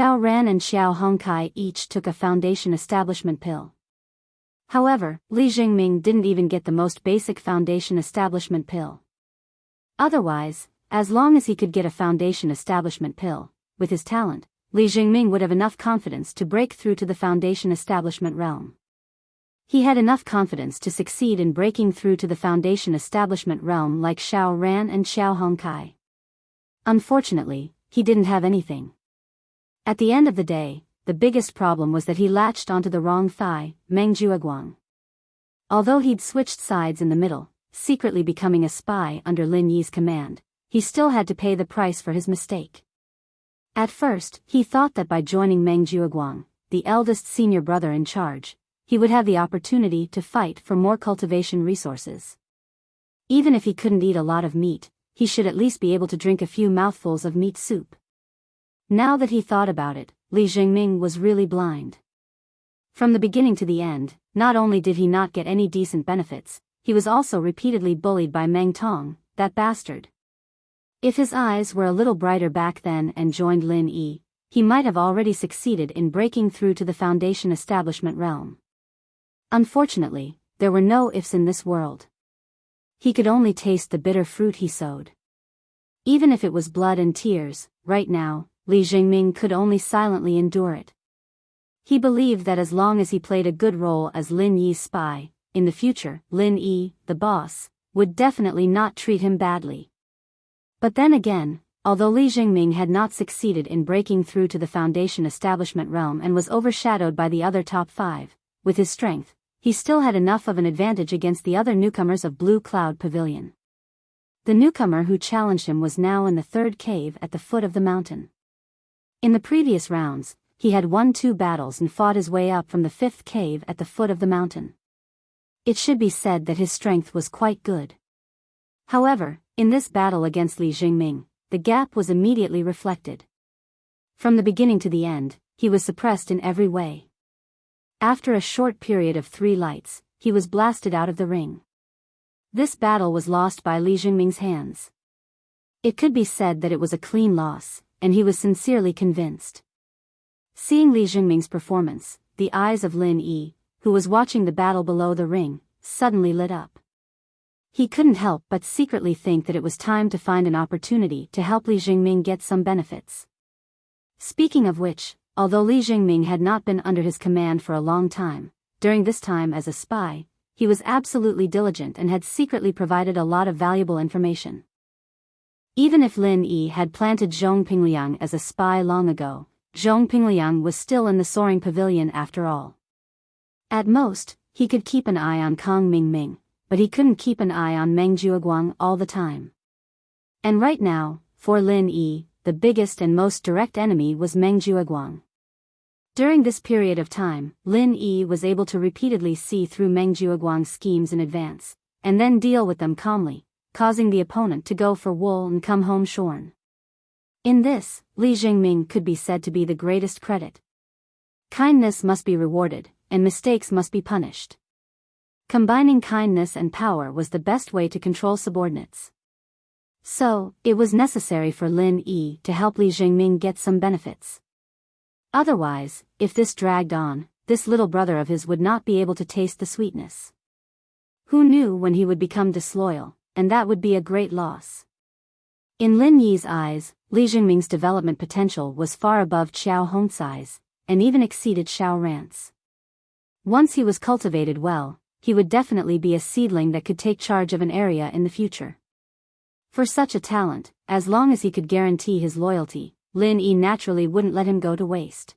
Xiao Ran and Xiao Hongkai each took a foundation establishment pill. However, Li Jingming didn't even get the most basic foundation establishment pill. Otherwise, as long as he could get a foundation establishment pill, with his talent, Li Jingming would have enough confidence to break through to the foundation establishment realm. He had enough confidence to succeed in breaking through to the foundation establishment realm like Xiao Ran and Xiao Hongkai. Unfortunately, he didn't have anything. At the end of the day, the biggest problem was that he latched onto the wrong thigh, Meng Jueguang. Although he'd switched sides in the middle, secretly becoming a spy under Lin Yi's command, he still had to pay the price for his mistake. At first, he thought that by joining Meng Jueguang, the eldest senior brother in charge, he would have the opportunity to fight for more cultivation resources. Even if he couldn't eat a lot of meat, he should at least be able to drink a few mouthfuls of meat soup. Now that he thought about it, Li Jingming was really blind. From the beginning to the end, not only did he not get any decent benefits, he was also repeatedly bullied by Meng Tong, that bastard. If his eyes were a little brighter back then and joined Lin Yi, he might have already succeeded in breaking through to the foundation establishment realm. Unfortunately, there were no ifs in this world. He could only taste the bitter fruit he sowed. Even if it was blood and tears, right now, Li Jingming could only silently endure it. He believed that as long as he played a good role as Lin Yi's spy, in the future, Lin Yi, the boss, would definitely not treat him badly. But then again, although Li Jingming had not succeeded in breaking through to the foundation establishment realm and was overshadowed by the other top 5, with his strength, he still had enough of an advantage against the other newcomers of Blue Cloud Pavilion. The newcomer who challenged him was now in the 3rd cave at the foot of the mountain. In the previous rounds, he had won 2 battles and fought his way up from the 5th cave at the foot of the mountain. It should be said that his strength was quite good. However, in this battle against Li Jingming, the gap was immediately reflected. From the beginning to the end, he was suppressed in every way. After a short period of 3 lights, he was blasted out of the ring. This battle was lost by Li Jingming's hands. It could be said that it was a clean loss, and he was sincerely convinced. Seeing Li Jingming's performance, the eyes of Lin Yi, who was watching the battle below the ring, suddenly lit up. He couldn't help but secretly think that it was time to find an opportunity to help Li Jingming get some benefits. Speaking of which, although Li Jingming had not been under his command for a long time, during this time as a spy, he was absolutely diligent and had secretly provided a lot of valuable information. Even if Lin Yi had planted Zhong Pingliang as a spy long ago, Zhong Pingliang was still in the soaring pavilion after all. At most, he could keep an eye on Kong Mingming, but he couldn't keep an eye on Meng Jueguang all the time. And right now, for Lin Yi, the biggest and most direct enemy was Meng Jueguang. During this period of time, Lin Yi was able to repeatedly see through Meng Jueguang's schemes in advance, and then deal with them calmly, causing the opponent to go for wool and come home shorn. In this, Li Jingming could be said to be the greatest credit. Kindness must be rewarded, and mistakes must be punished. Combining kindness and power was the best way to control subordinates. So, it was necessary for Lin Yi to help Li Jingming get some benefits. Otherwise, if this dragged on, this little brother of his would not be able to taste the sweetness. Who knew when he would become disloyal, and that would be a great loss. In Lin Yi's eyes, Li Jingming's development potential was far above Xiao Hongcai's, and even exceeded Xiao Ran's. Once he was cultivated well, he would definitely be a seedling that could take charge of an area in the future. For such a talent, as long as he could guarantee his loyalty, Lin Yi naturally wouldn't let him go to waste.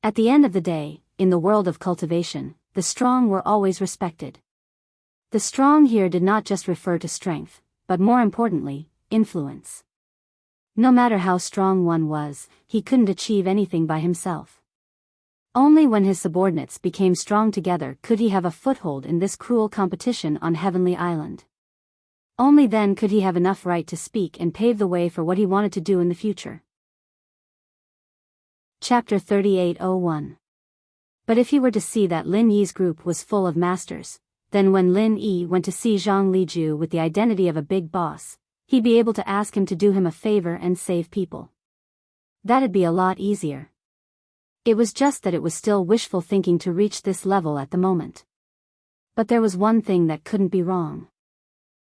At the end of the day, in the world of cultivation, the strong were always respected. The strong here did not just refer to strength, but more importantly, influence. No matter how strong one was, he couldn't achieve anything by himself. Only when his subordinates became strong together could he have a foothold in this cruel competition on Heavenly Island. Only then could he have enough right to speak and pave the way for what he wanted to do in the future. Chapter 3801. But if he were to see that Lin Yi's group was full of masters, then when Lin Yi went to see Zhang Liju with the identity of a big boss, he'd be able to ask him to do him a favor and save people. That'd be a lot easier. It was just that it was still wishful thinking to reach this level at the moment. But there was one thing that couldn't be wrong.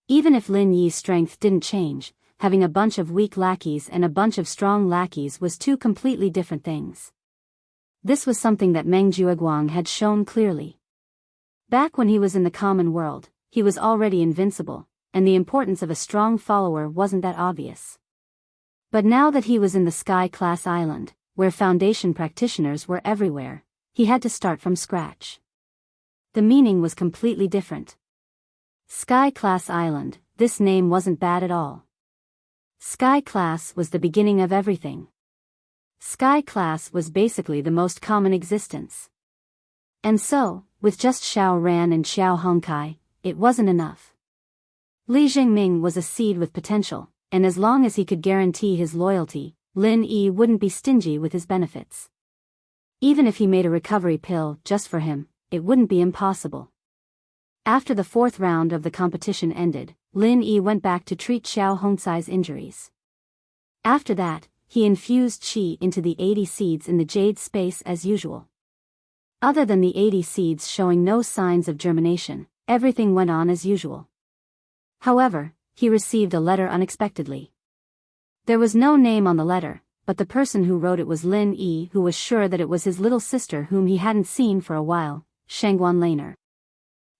Even if Lin Yi's strength didn't change, having a bunch of weak lackeys and a bunch of strong lackeys was two completely different things. This was something that Meng Jueguang had shown clearly. Back when he was in the common world, he was already invincible, and the importance of a strong follower wasn't that obvious. But now that he was in the Sky-class island, where Foundation practitioners were everywhere, he had to start from scratch. The meaning was completely different. Sky-class island, this name wasn't bad at all. Sky-class was the beginning of everything. Sky-class was basically the most common existence. And so, with just Xiao Ran and Xiao Hongkai, it wasn't enough. Li Jingming was a seed with potential, and as long as he could guarantee his loyalty, Lin Yi wouldn't be stingy with his benefits. Even if he made a recovery pill just for him, it wouldn't be impossible. After the fourth round of the competition ended, Lin Yi went back to treat Xiao Hongcai's injuries. After that, he infused qi into the 80 seeds in the jade space as usual. Other than the 80 seeds showing no signs of germination, everything went on as usual. However, he received a letter unexpectedly. There was no name on the letter, but the person who wrote it was Lin Yi, who was sure that it was his little sister whom he hadn't seen for a while, Shangguan Laner.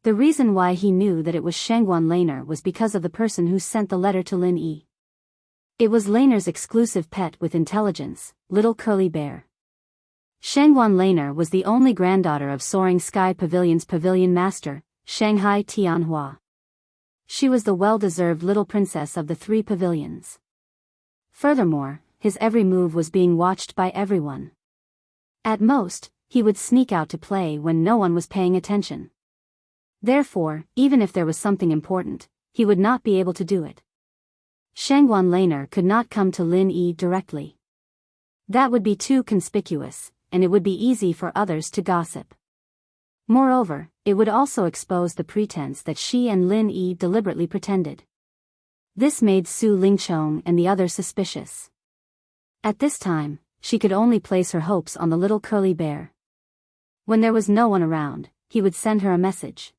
The reason why he knew that it was Shangguan Laner was because of the person who sent the letter to Lin Yi. It was Laner's exclusive pet with intelligence, Little Curly Bear. Shangguan Laner was the only granddaughter of Soaring Sky Pavilion's pavilion master, Shanghai Tianhua. She was the well-deserved little princess of the three pavilions. Furthermore, his every move was being watched by everyone. At most, he would sneak out to play when no one was paying attention. Therefore, even if there was something important, he would not be able to do it. Shangguan Laner could not come to Lin Yi directly. That would be too conspicuous, and it would be easy for others to gossip. Moreover, it would also expose the pretense that she and Lin Yi deliberately pretended. This made Su Lingchong and the others suspicious. At this time, she could only place her hopes on the little curly bear. When there was no one around, he would send her a message.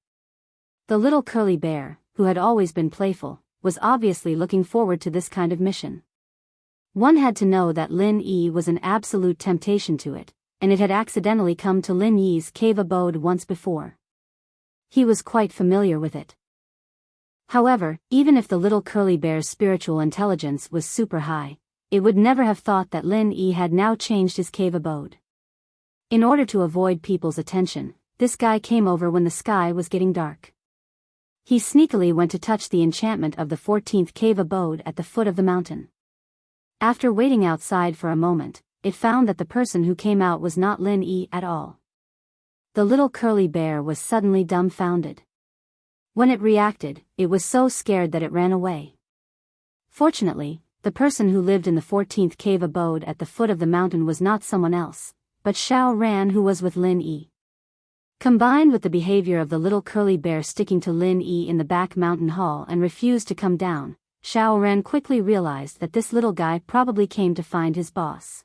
The little curly bear, who had always been playful, was obviously looking forward to this kind of mission. One had to know that Lin Yi was an absolute temptation to it, and it had accidentally come to Lin Yi's cave abode once before. He was quite familiar with it. However, even if the little curly bear's spiritual intelligence was super high, it would never have thought that Lin Yi had now changed his cave abode. In order to avoid people's attention, this guy came over when the sky was getting dark. He sneakily went to touch the enchantment of the 14th cave abode at the foot of the mountain. After waiting outside for a moment, it found that the person who came out was not Lin Yi at all. The little curly bear was suddenly dumbfounded. When it reacted, it was so scared that it ran away. Fortunately, the person who lived in the 14th cave abode at the foot of the mountain was not someone else, but Xiao Ran, who was with Lin Yi. Combined with the behavior of the little curly bear sticking to Lin Yi in the back mountain hall and refused to come down, Xiao Ran quickly realized that this little guy probably came to find his boss.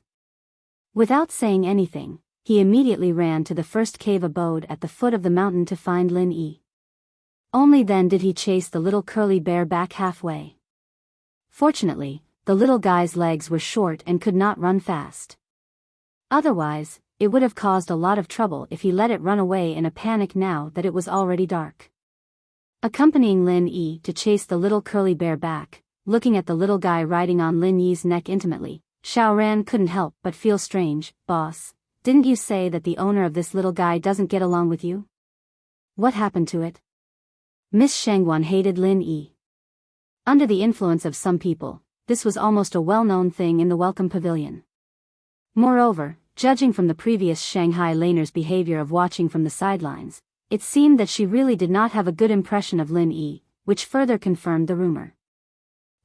Without saying anything, he immediately ran to the first cave abode at the foot of the mountain to find Lin Yi. Only then did he chase the little curly bear back halfway. Fortunately, the little guy's legs were short and could not run fast. Otherwise, it would have caused a lot of trouble if he let it run away in a panic now that it was already dark. Accompanying Lin Yi to chase the little curly bear back, looking at the little guy riding on Lin Yi's neck intimately, Xiao Ran couldn't help but feel strange. Boss, didn't you say that the owner of this little guy doesn't get along with you? What happened to it? Miss Shangguan hated Lin Yi. Under the influence of some people, this was almost a well-known thing in the Welcome Pavilion. Moreover, judging from the previous Shanghai Laner's behavior of watching from the sidelines, it seemed that she really did not have a good impression of Lin Yi, which further confirmed the rumor.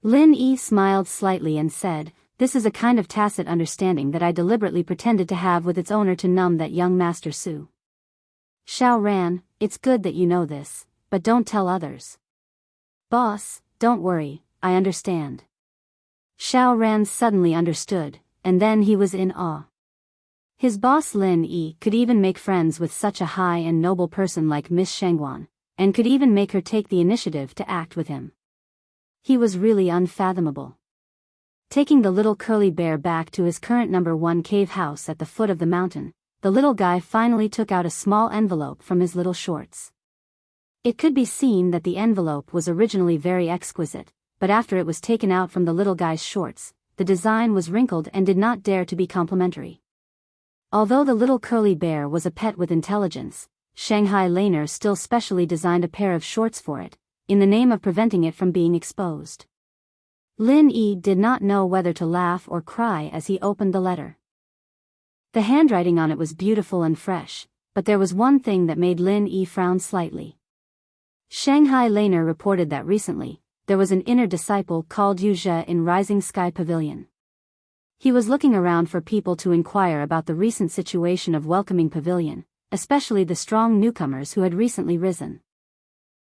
Lin Yi smiled slightly and said, "This is a kind of tacit understanding that I deliberately pretended to have with its owner to numb that young Master Su. Xiao Ran, it's good that you know this, but don't tell others." "Boss, don't worry, I understand." Xiao Ran suddenly understood, and then he was in awe. His boss Lin Yi could even make friends with such a high and noble person like Miss Shangguan, and could even make her take the initiative to act with him. He was really unfathomable. Taking the little curly bear back to his current #1 cave house at the foot of the mountain, the little guy finally took out a small envelope from his little shorts. It could be seen that the envelope was originally very exquisite, but after it was taken out from the little guy's shorts, the design was wrinkled and did not dare to be complimentary. Although the little curly bear was a pet with intelligence, Shanghai Laner still specially designed a pair of shorts for it, in the name of preventing it from being exposed. Lin Yi did not know whether to laugh or cry as he opened the letter. The handwriting on it was beautiful and fresh, but there was one thing that made Lin Yi frown slightly. Shanghai Laner reported that recently, there was an inner disciple called Yu Zhe in Rising Sky Pavilion. He was looking around for people to inquire about the recent situation of Welcoming Pavilion, especially the strong newcomers who had recently risen.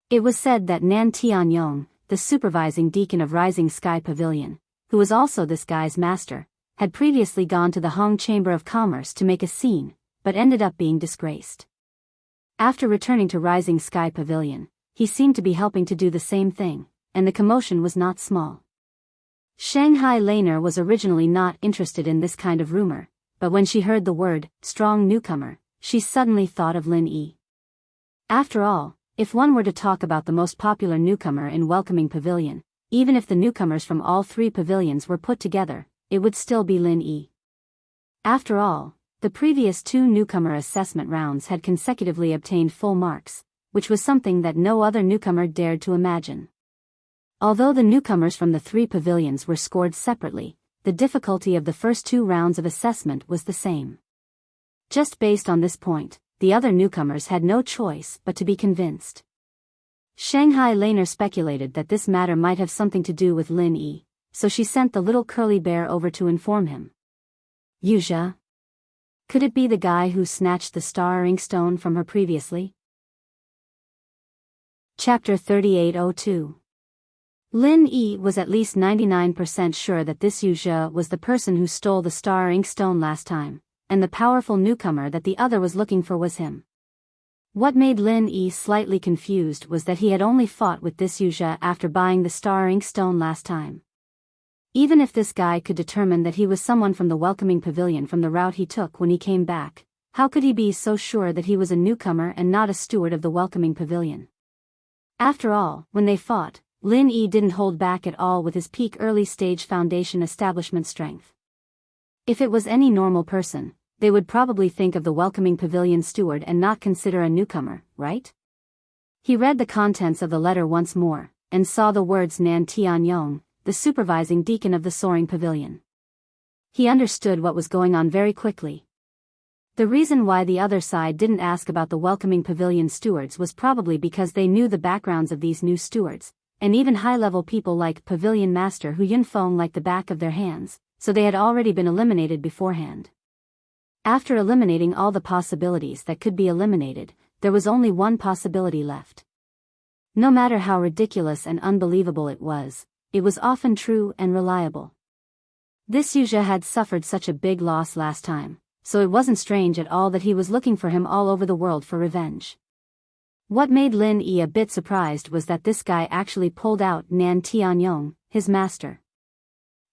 It was said that Nan Tianyong, the supervising deacon of Rising Sky Pavilion, who was also this guy's master, had previously gone to the Hong Chamber of Commerce to make a scene, but ended up being disgraced. After returning to Rising Sky Pavilion, he seemed to be helping to do the same thing, and the commotion was not small. Shanghai Laner was originally not interested in this kind of rumor, but when she heard the word, strong newcomer, she suddenly thought of Lin Yi. After all, if one were to talk about the most popular newcomer in Welcoming Pavilion, even if the newcomers from all 3 pavilions were put together, it would still be Lin Yi. After all, the previous 2 newcomer assessment rounds had consecutively obtained full marks, which was something that no other newcomer dared to imagine. Although the newcomers from the 3 pavilions were scored separately, the difficulty of the first 2 rounds of assessment was the same. Just based on this point, the other newcomers had no choice but to be convinced. Shanghai Laner speculated that this matter might have something to do with Lin Yi, so she sent the little curly bear over to inform him. Yu Zhe? Could it be the guy who snatched the star inkstone from her previously? Chapter 3802. Lin Yi was at least 99% sure that this Yu Zhe was the person who stole the star inkstone last time, and the powerful newcomer that the other was looking for was him. What made Lin Yi slightly confused was that he had only fought with this Yu Zhe after buying the star inkstone last time. Even if this guy could determine that he was someone from the Welcoming Pavilion from the route he took when he came back, how could he be so sure that he was a newcomer and not a steward of the Welcoming Pavilion? After all, when they fought, Lin Yi didn't hold back at all with his peak early-stage foundation establishment strength. If it was any normal person, they would probably think of the Welcoming Pavilion steward and not consider a newcomer, right? He read the contents of the letter once more, and saw the words Nan Tianyong, the supervising deacon of the Soaring Pavilion. He understood what was going on very quickly. The reason why the other side didn't ask about the Welcoming Pavilion stewards was probably because they knew the backgrounds of these new stewards, and even high-level people like Pavilion Master Hu Yunfeng like the back of their hands, so they had already been eliminated beforehand. After eliminating all the possibilities that could be eliminated, there was only one possibility left. No matter how ridiculous and unbelievable it was often true and reliable. This Yu Zhe had suffered such a big loss last time, so it wasn't strange at all that he was looking for him all over the world for revenge. What made Lin Yi a bit surprised was that this guy actually pulled out Nan Tianyong, his master.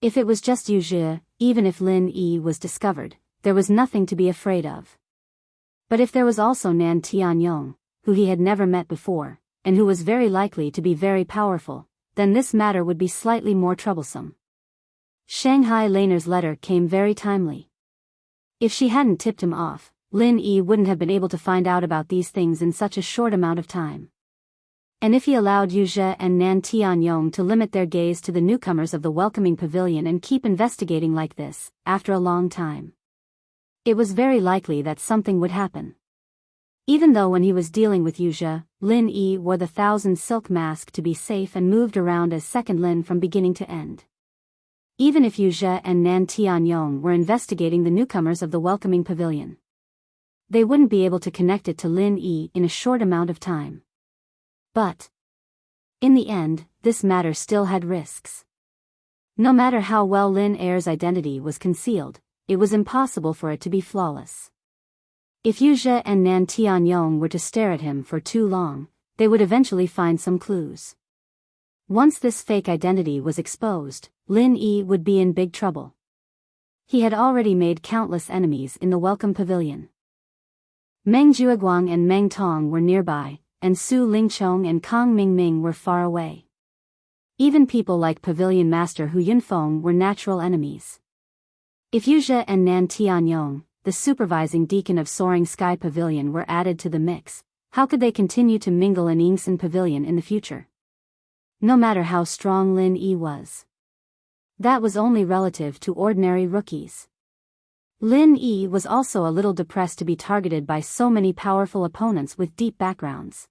If it was just Yu Zhe, even if Lin Yi was discovered, there was nothing to be afraid of. But if there was also Nan Tianyong, who he had never met before, and who was very likely to be very powerful, then this matter would be slightly more troublesome. Shanghai Laner's letter came very timely. If she hadn't tipped him off, Lin Yi wouldn't have been able to find out about these things in such a short amount of time. And if he allowed Yu Zhe and Nan Tianyong to limit their gaze to the newcomers of the Welcoming Pavilion and keep investigating like this, after a long time, it was very likely that something would happen. Even though when he was dealing with Yu Zhe, Lin Yi wore the 1,000 silk mask to be safe and moved around as second Lin from beginning to end. Even if Yu Zhe and Nan Tianyong were investigating the newcomers of the Welcoming Pavilion, they wouldn't be able to connect it to Lin Yi in a short amount of time. But in the end, this matter still had risks. No matter how well Lin Air's identity was concealed, it was impossible for it to be flawless. If Yu Zhe and Nan Tianyong were to stare at him for too long, they would eventually find some clues. Once this fake identity was exposed, Lin Yi would be in big trouble. He had already made countless enemies in the Welcome Pavilion. Meng Jueguang and Meng Tong were nearby, and Su Lingchong and Kang Mingming were far away. Even people like Pavilion Master Hu Yunfeng were natural enemies. If Yu Zhe and Nan Tianyong, the supervising deacon of Soaring Sky Pavilion, were added to the mix, how could they continue to mingle in Yingsan Pavilion in the future? No matter how strong Lin Yi was. That was only relative to ordinary rookies. Lin Yi was also a little depressed to be targeted by so many powerful opponents with deep backgrounds.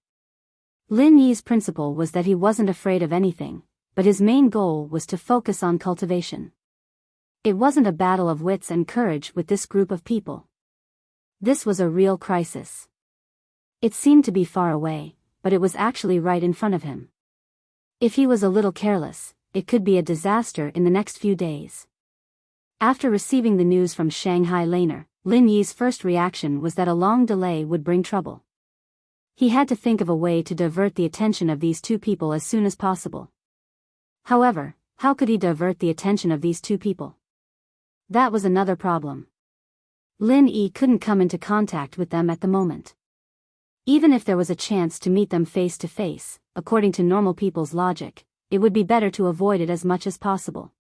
Lin Yi's principle was that he wasn't afraid of anything, but his main goal was to focus on cultivation. It wasn't a battle of wits and courage with this group of people. This was a real crisis. It seemed to be far away, but it was actually right in front of him. If he was a little careless, it could be a disaster in the next few days. After receiving the news from Shanghai Laner, Lin Yi's first reaction was that a long delay would bring trouble. He had to think of a way to divert the attention of these two people as soon as possible. However, how could he divert the attention of these two people? That was another problem. Lin Yi couldn't come into contact with them at the moment. Even if there was a chance to meet them face to face, according to normal people's logic, it would be better to avoid it as much as possible.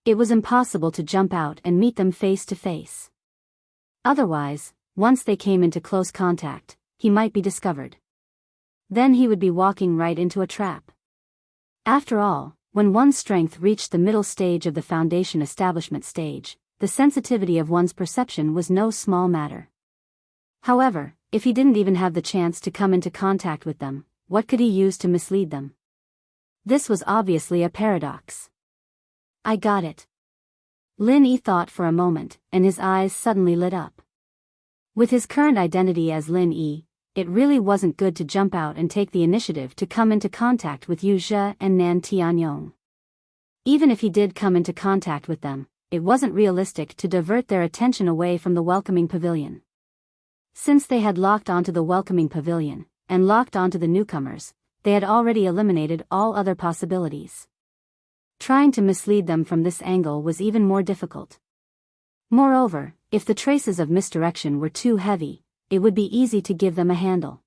It was impossible to jump out and meet them face to face. Otherwise, once they came into close contact, he might be discovered. Then he would be walking right into a trap. After all, when one's strength reached the middle stage of the foundation establishment stage, the sensitivity of one's perception was no small matter. However, if he didn't even have the chance to come into contact with them, what could he use to mislead them? This was obviously a paradox. I got it. Lin Yi thought for a moment, and his eyes suddenly lit up. With his current identity as Lin Yi, it really wasn't good to jump out and take the initiative to come into contact with Yu Zhe and Nan Tianyong. Even if he did come into contact with them, it wasn't realistic to divert their attention away from the Welcoming Pavilion. Since they had locked onto the Welcoming Pavilion, and locked onto the newcomers, they had already eliminated all other possibilities. Trying to mislead them from this angle was even more difficult. Moreover, if the traces of misdirection were too heavy, it would be easy to give them a handle.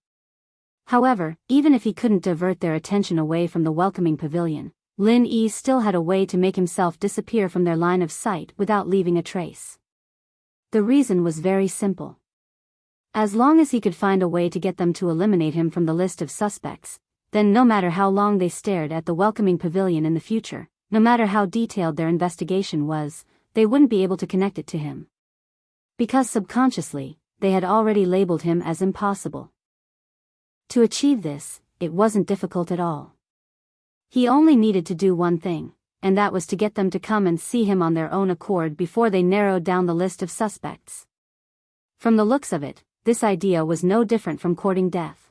However, even if he couldn't divert their attention away from the Welcoming Pavilion, Lin Yi still had a way to make himself disappear from their line of sight without leaving a trace. The reason was very simple. As long as he could find a way to get them to eliminate him from the list of suspects, then no matter how long they stared at the Welcoming Pavilion in the future, no matter how detailed their investigation was, they wouldn't be able to connect it to him. Because subconsciously, they had already labeled him as impossible. To achieve this, it wasn't difficult at all. He only needed to do one thing, and that was to get them to come and see him on their own accord before they narrowed down the list of suspects. From the looks of it, this idea was no different from courting death.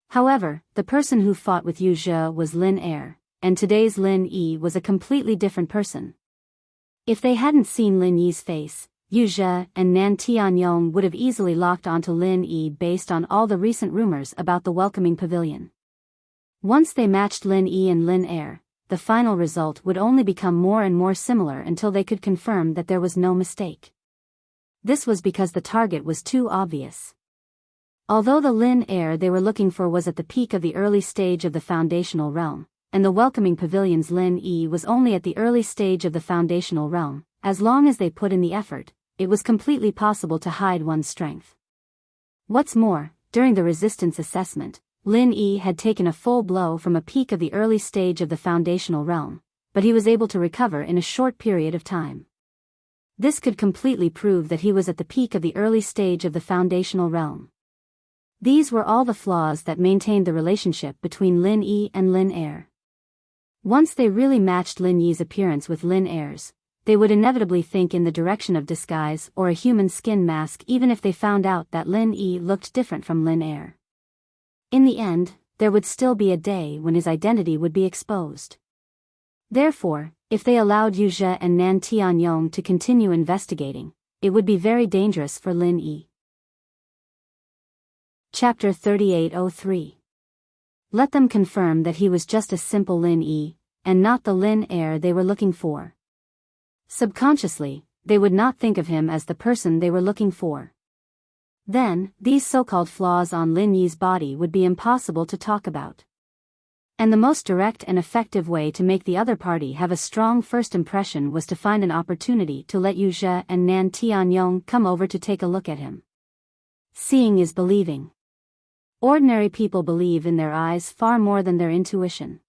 However, the person who fought with Yu Zhe was Lin Air, and today's Lin Yi was a completely different person. If they hadn't seen Lin Yi's face, Yu Zhe and Nan Tianyong would have easily locked onto Lin Yi based on all the recent rumors about the Welcoming Pavilion. Once they matched Lin Yi and Lin Air, the final result would only become more and more similar until they could confirm that there was no mistake. This was because the target was too obvious. Although the Lin Air they were looking for was at the peak of the early stage of the foundational realm, and the Welcoming Pavilion's Lin Yi was only at the early stage of the foundational realm, as long as they put in the effort, it was completely possible to hide one's strength. What's more, during the resistance assessment, Lin Yi had taken a full blow from a peak of the early stage of the foundational realm, but he was able to recover in a short period of time. This could completely prove that he was at the peak of the early stage of the foundational realm. These were all the flaws that maintained the relationship between Lin Yi and Lin Air. Once they really matched Lin Yi's appearance with Lin Air's, they would inevitably think in the direction of disguise or a human skin mask even if they found out that Lin Yi looked different from Lin Air. In the end, there would still be a day when his identity would be exposed. Therefore, If they allowed Yu Zhe and Nan Tianyong to continue investigating, it would be very dangerous for Lin Yi. Chapter 3803. Let them confirm that he was just a simple Lin Yi, and not the Lin heir they were looking for. Subconsciously, they would not think of him as the person they were looking for. Then, these so-called flaws on Lin Yi's body would be impossible to talk about. And the most direct and effective way to make the other party have a strong first impression was to find an opportunity to let Yu Zhe and Nan Tianyong come over to take a look at him. Seeing is believing. Ordinary people believe in their eyes far more than their intuition.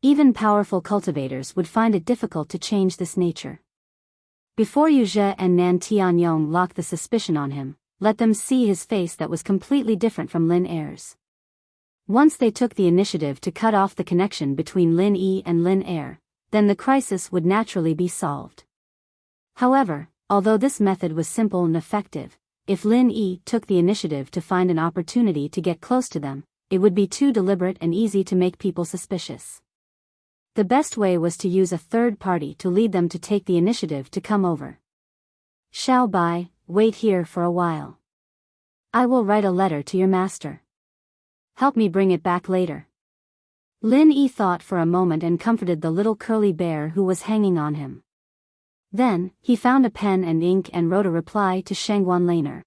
Even powerful cultivators would find it difficult to change this nature. Before Yu Zhe and Nan Tianyong locked the suspicion on him, let them see his face that was completely different from Lin Heir's. Once they took the initiative to cut off the connection between Lin Yi and Lin Heir, then the crisis would naturally be solved. However, although this method was simple and effective, if Lin Yi took the initiative to find an opportunity to get close to them, it would be too deliberate and easy to make people suspicious. The best way was to use a third party to lead them to take the initiative to come over. Xiao Bai, wait here for a while. I will write a letter to your master. Help me bring it back later. Lin Yi thought for a moment and comforted the little curly bear who was hanging on him. Then, he found a pen and ink and wrote a reply to Shangguan Laner.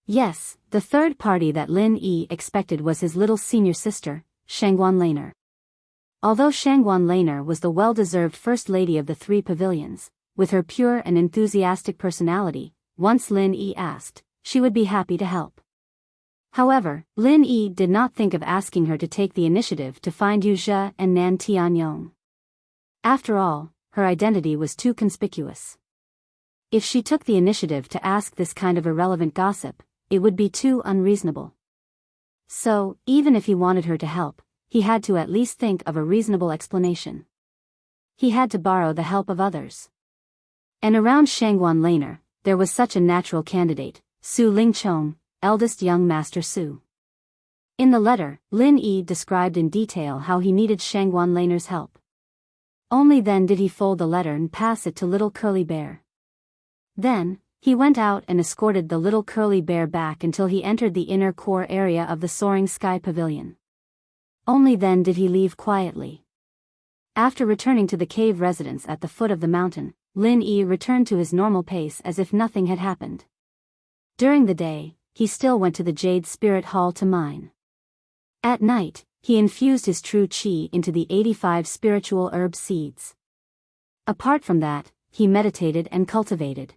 Yes, the third party that Lin Yi expected was his little senior sister, Shangguan Laner. Although Shangguan Laner was the well-deserved first lady of the three pavilions, with her pure and enthusiastic personality, once Lin Yi asked, she would be happy to help. However, Lin Yi did not think of asking her to take the initiative to find Yu Zhe and Nan Tianyong. After all, her identity was too conspicuous. If she took the initiative to ask this kind of irrelevant gossip, it would be too unreasonable. So, even if he wanted her to help, he had to at least think of a reasonable explanation. He had to borrow the help of others. And around Shangguan Laner, there was such a natural candidate, Su Lingchong, eldest young master Su. In the letter, Lin Yi described in detail how he needed Shangguan Laner's help. Only then did he fold the letter and pass it to little curly bear. Then, he went out and escorted the little curly bear back until he entered the inner core area of the soaring sky pavilion. Only then did he leave quietly. After returning to the cave residence at the foot of the mountain, Lin Yi returned to his normal pace as if nothing had happened. During the day, he still went to the Jade Spirit Hall to mine. At night, he infused his true qi into the 85 spiritual herb seeds. Apart from that, he meditated and cultivated.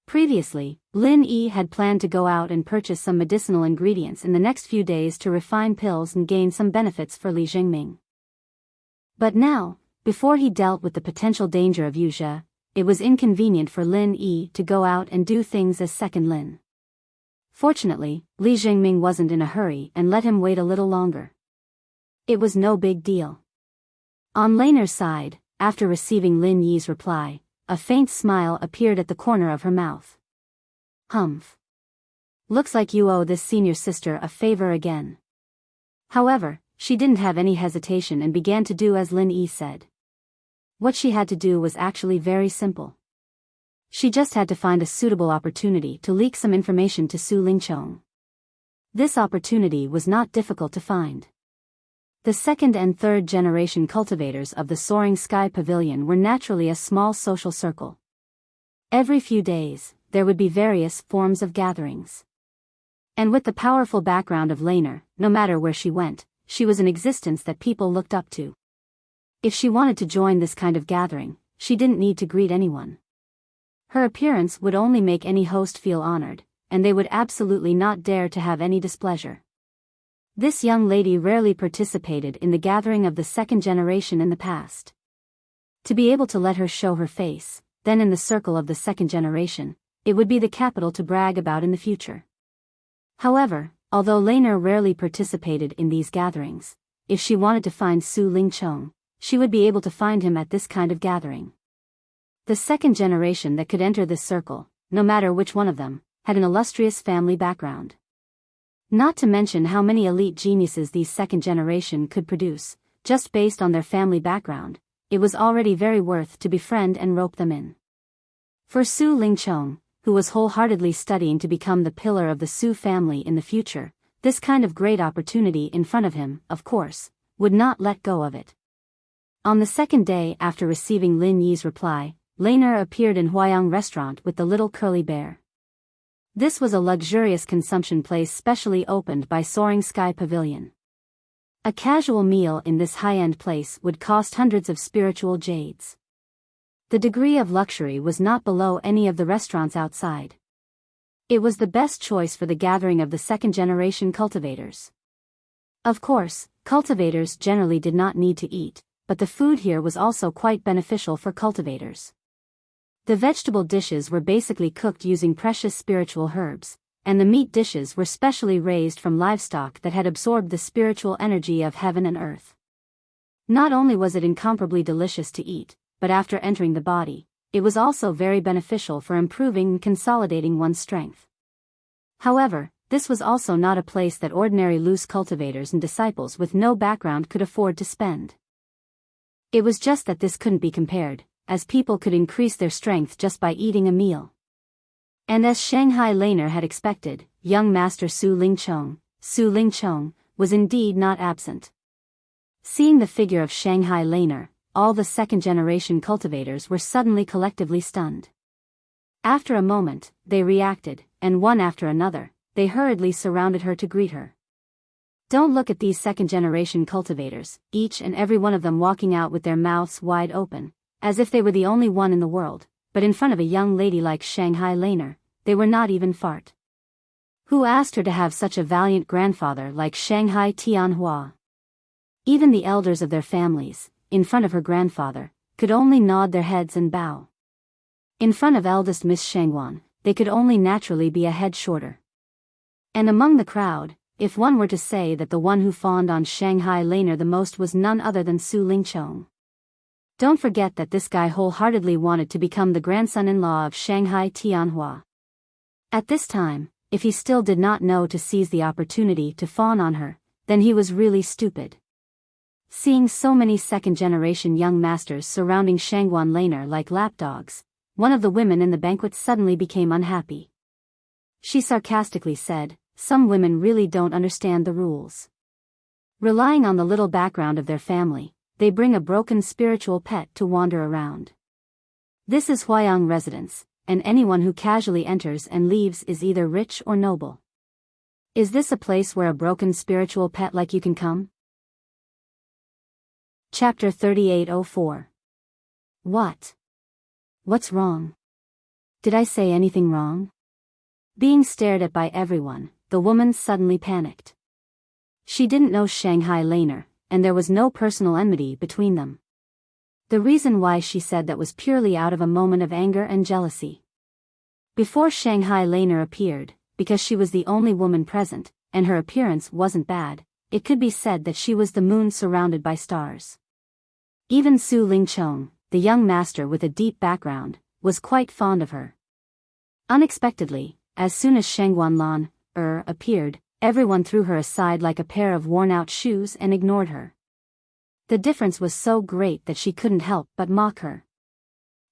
Previously, Lin Yi had planned to go out and purchase some medicinal ingredients in the next few days to refine pills and gain some benefits for Li Jingming. But now, before he dealt with the potential danger of Yu Zhe, it was inconvenient for Lin Yi to go out and do things as second Lin. Fortunately, Li Jingming wasn't in a hurry and let him wait a little longer. It was no big deal. On Laner's side, after receiving Lin Yi's reply, a faint smile appeared at the corner of her mouth. Humph. Looks like you owe this senior sister a favor again. However, she didn't have any hesitation and began to do as Lin Yi said. What she had to do was actually very simple. She just had to find a suitable opportunity to leak some information to Su Lingchong. This opportunity was not difficult to find. The second and third generation cultivators of the Soaring Sky Pavilion were naturally a small social circle. Every few days, there would be various forms of gatherings. And with the powerful background of Laner, no matter where she went, she was an existence that people looked up to. If she wanted to join this kind of gathering, she didn't need to greet anyone. Her appearance would only make any host feel honored, and they would absolutely not dare to have any displeasure. This young lady rarely participated in the gathering of the second generation in the past. To be able to let her show her face, then in the circle of the second generation, it would be the capital to brag about in the future. However, although Laner rarely participated in these gatherings, if she wanted to find Su Lingchong, she would be able to find him at this kind of gathering. The second generation that could enter this circle, no matter which one of them, had an illustrious family background. Not to mention how many elite geniuses these second generation could produce, just based on their family background, it was already very worth to befriend and rope them in. For Su Lingchong, who was wholeheartedly studying to become the pillar of the Su family in the future, this kind of great opportunity in front of him, of course, would not let go of it. On the second day after receiving Lin Yi's reply, Laner appeared in Huayang restaurant with the little curly bear. This was a luxurious consumption place specially opened by Soaring Sky Pavilion. A casual meal in this high-end place would cost hundreds of spiritual jades. The degree of luxury was not below any of the restaurants outside. It was the best choice for the gathering of the second-generation cultivators. Of course, cultivators generally did not need to eat, but the food here was also quite beneficial for cultivators. The vegetable dishes were basically cooked using precious spiritual herbs, and the meat dishes were specially raised from livestock that had absorbed the spiritual energy of heaven and earth. Not only was it incomparably delicious to eat, but after entering the body, it was also very beneficial for improving and consolidating one's strength. However, this was also not a place that ordinary loose cultivators and disciples with no background could afford to spend. It was just that this couldn't be compared, as people could increase their strength just by eating a meal. And as Shanghai Laner had expected, young master Su Lingchong, was indeed not absent. Seeing the figure of Shanghai Laner, all the second-generation cultivators were suddenly collectively stunned. After a moment, they reacted, and one after another, they hurriedly surrounded her to greet her. Don't look at these second-generation cultivators, each and every one of them walking out with their mouths wide open, as if they were the only one in the world, but in front of a young lady like Shanghai Laner, they were not even fart. Who asked her to have such a valiant grandfather like Shanghai Tianhua? Even the elders of their families, in front of her grandfather, could only nod their heads and bow. In front of eldest Miss Shangwan, they could only naturally be a head shorter. And among the crowd, if one were to say that the one who fawned on Shanghai Laner the most was none other than Su Lingchong. Don't forget that this guy wholeheartedly wanted to become the grandson-in-law of Shanghai Tianhua. At this time, if he still did not know to seize the opportunity to fawn on her, then he was really stupid. Seeing so many second-generation young masters surrounding Shangwan Laner like lapdogs, one of the women in the banquet suddenly became unhappy. She sarcastically said, "Some women really don't understand the rules. Relying on the little background of their family, they bring a broken spiritual pet to wander around. This is Huayang residence, and anyone who casually enters and leaves is either rich or noble. Is this a place where a broken spiritual pet like you can come?" Chapter 3804. What? What's wrong? Did I say anything wrong? Being stared at by everyone, the woman suddenly panicked. She didn't know Shanghai Laner, and there was no personal enmity between them. The reason why she said that was purely out of a moment of anger and jealousy. Before Shanghai Laner appeared, because she was the only woman present, and her appearance wasn't bad, it could be said that she was the moon surrounded by stars. Even Su Lingchong, the young master with a deep background, was quite fond of her. Unexpectedly, as soon as Shangwan Lan appeared, everyone threw her aside like a pair of worn-out shoes and ignored her. The difference was so great that she couldn't help but mock her.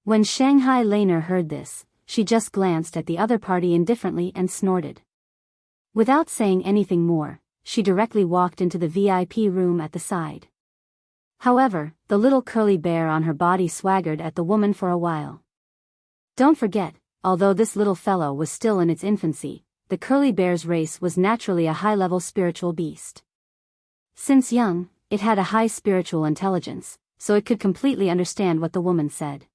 When Shanghai Laner heard this, she just glanced at the other party indifferently and snorted. Without saying anything more, she directly walked into the VIP room at the side. However, the little curly bear on her body swaggered at the woman for a while. Don't forget, although this little fellow was still in its infancy, the curly bear's race was naturally a high-level spiritual beast. Since young, it had a high spiritual intelligence, so it could completely understand what the woman said.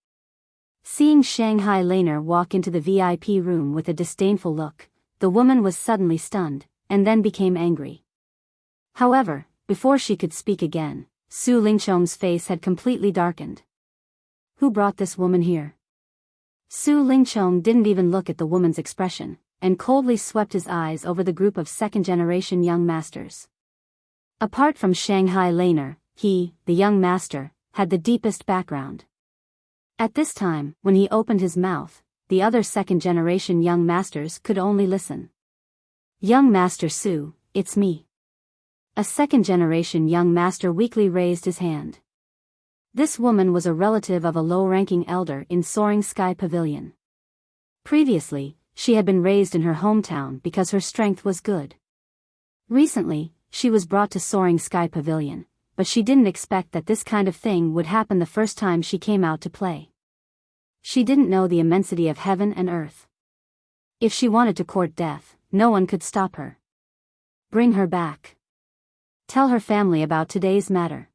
Seeing Shanghai Laner walk into the VIP room with a disdainful look, the woman was suddenly stunned, and then became angry. However, before she could speak again, Su Lingchong's face had completely darkened. Who brought this woman here? Su Lingchong didn't even look at the woman's expression, and coldly swept his eyes over the group of second-generation young masters. Apart from Shanghai Laner, he, the young master, had the deepest background. At this time, when he opened his mouth, the other second-generation young masters could only listen. "Young Master Su, it's me." A second-generation young master weakly raised his hand. This woman was a relative of a low-ranking elder in Soaring Sky Pavilion. Previously, she had been raised in her hometown because her strength was good. Recently, she was brought to Soaring Sky Pavilion, but she didn't expect that this kind of thing would happen the first time she came out to play. She didn't know the immensity of heaven and earth. If she wanted to court death, no one could stop her. Bring her back. Tell her family about today's matter.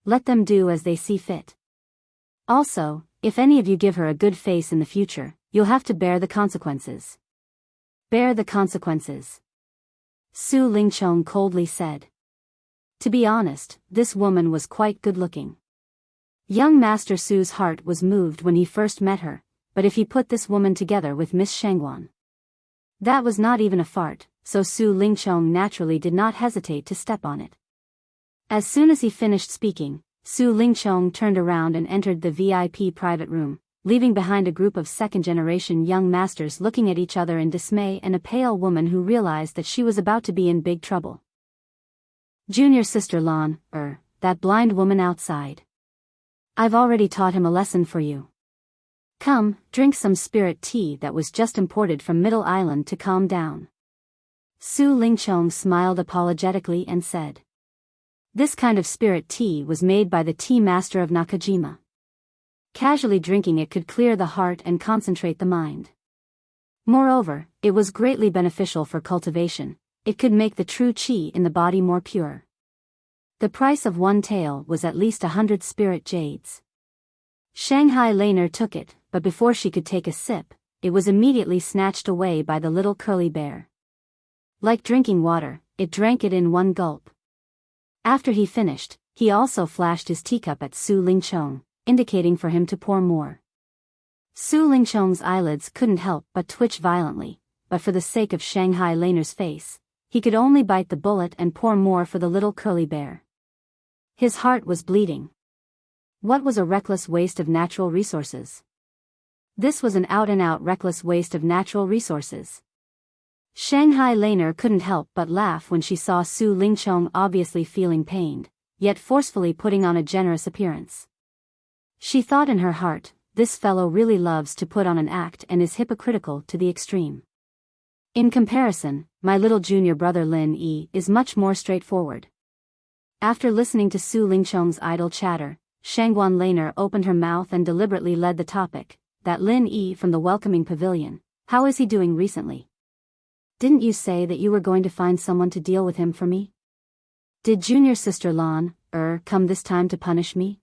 Let them do as they see fit. Also, if any of you give her a good face in the future, you'll have to bear the consequences. Bear the consequences. Su Lingchong coldly said. To be honest, this woman was quite good-looking. Young Master Su's heart was moved when he first met her, but if he put this woman together with Miss Shangguan, that was not even a fart, so Su Lingchong naturally did not hesitate to step on it. As soon as he finished speaking, Su Lingchong turned around and entered the VIP private room, leaving behind a group of second-generation young masters looking at each other in dismay and a pale woman who realized that she was about to be in big trouble. Junior Sister Lan, that blind woman outside. I've already taught him a lesson for you. Come, drink some spirit tea that was just imported from Middle Island to calm down. Su Lingchong smiled apologetically and said. This kind of spirit tea was made by the tea master of Nakajima. Casually drinking it could clear the heart and concentrate the mind. Moreover, it was greatly beneficial for cultivation. It could make the true qi in the body more pure. The price of one tael was at least 100 spirit jades. Shanghai Laner took it, but before she could take a sip, it was immediately snatched away by the little curly bear. Like drinking water, it drank it in one gulp. After he finished, he also flashed his teacup at Su Lingchong, indicating for him to pour more. Su Lingchong's eyelids couldn't help but twitch violently, but for the sake of Shanghai Laner's face, he could only bite the bullet and pour more for the little curly bear. His heart was bleeding. What was a reckless waste of natural resources? This was an out-and-out reckless waste of natural resources. Shanghai Laner couldn't help but laugh when she saw Su Lingchong obviously feeling pained, yet forcefully putting on a generous appearance. She thought in her heart, this fellow really loves to put on an act and is hypocritical to the extreme. In comparison, my little junior brother Lin Yi is much more straightforward. After listening to Su Lingchong's idle chatter, Shangguan Laner opened her mouth and deliberately led the topic, that Lin Yi from the welcoming pavilion, how is he doing recently? Didn't you say that you were going to find someone to deal with him for me? Did junior sister Lan, come this time to punish me?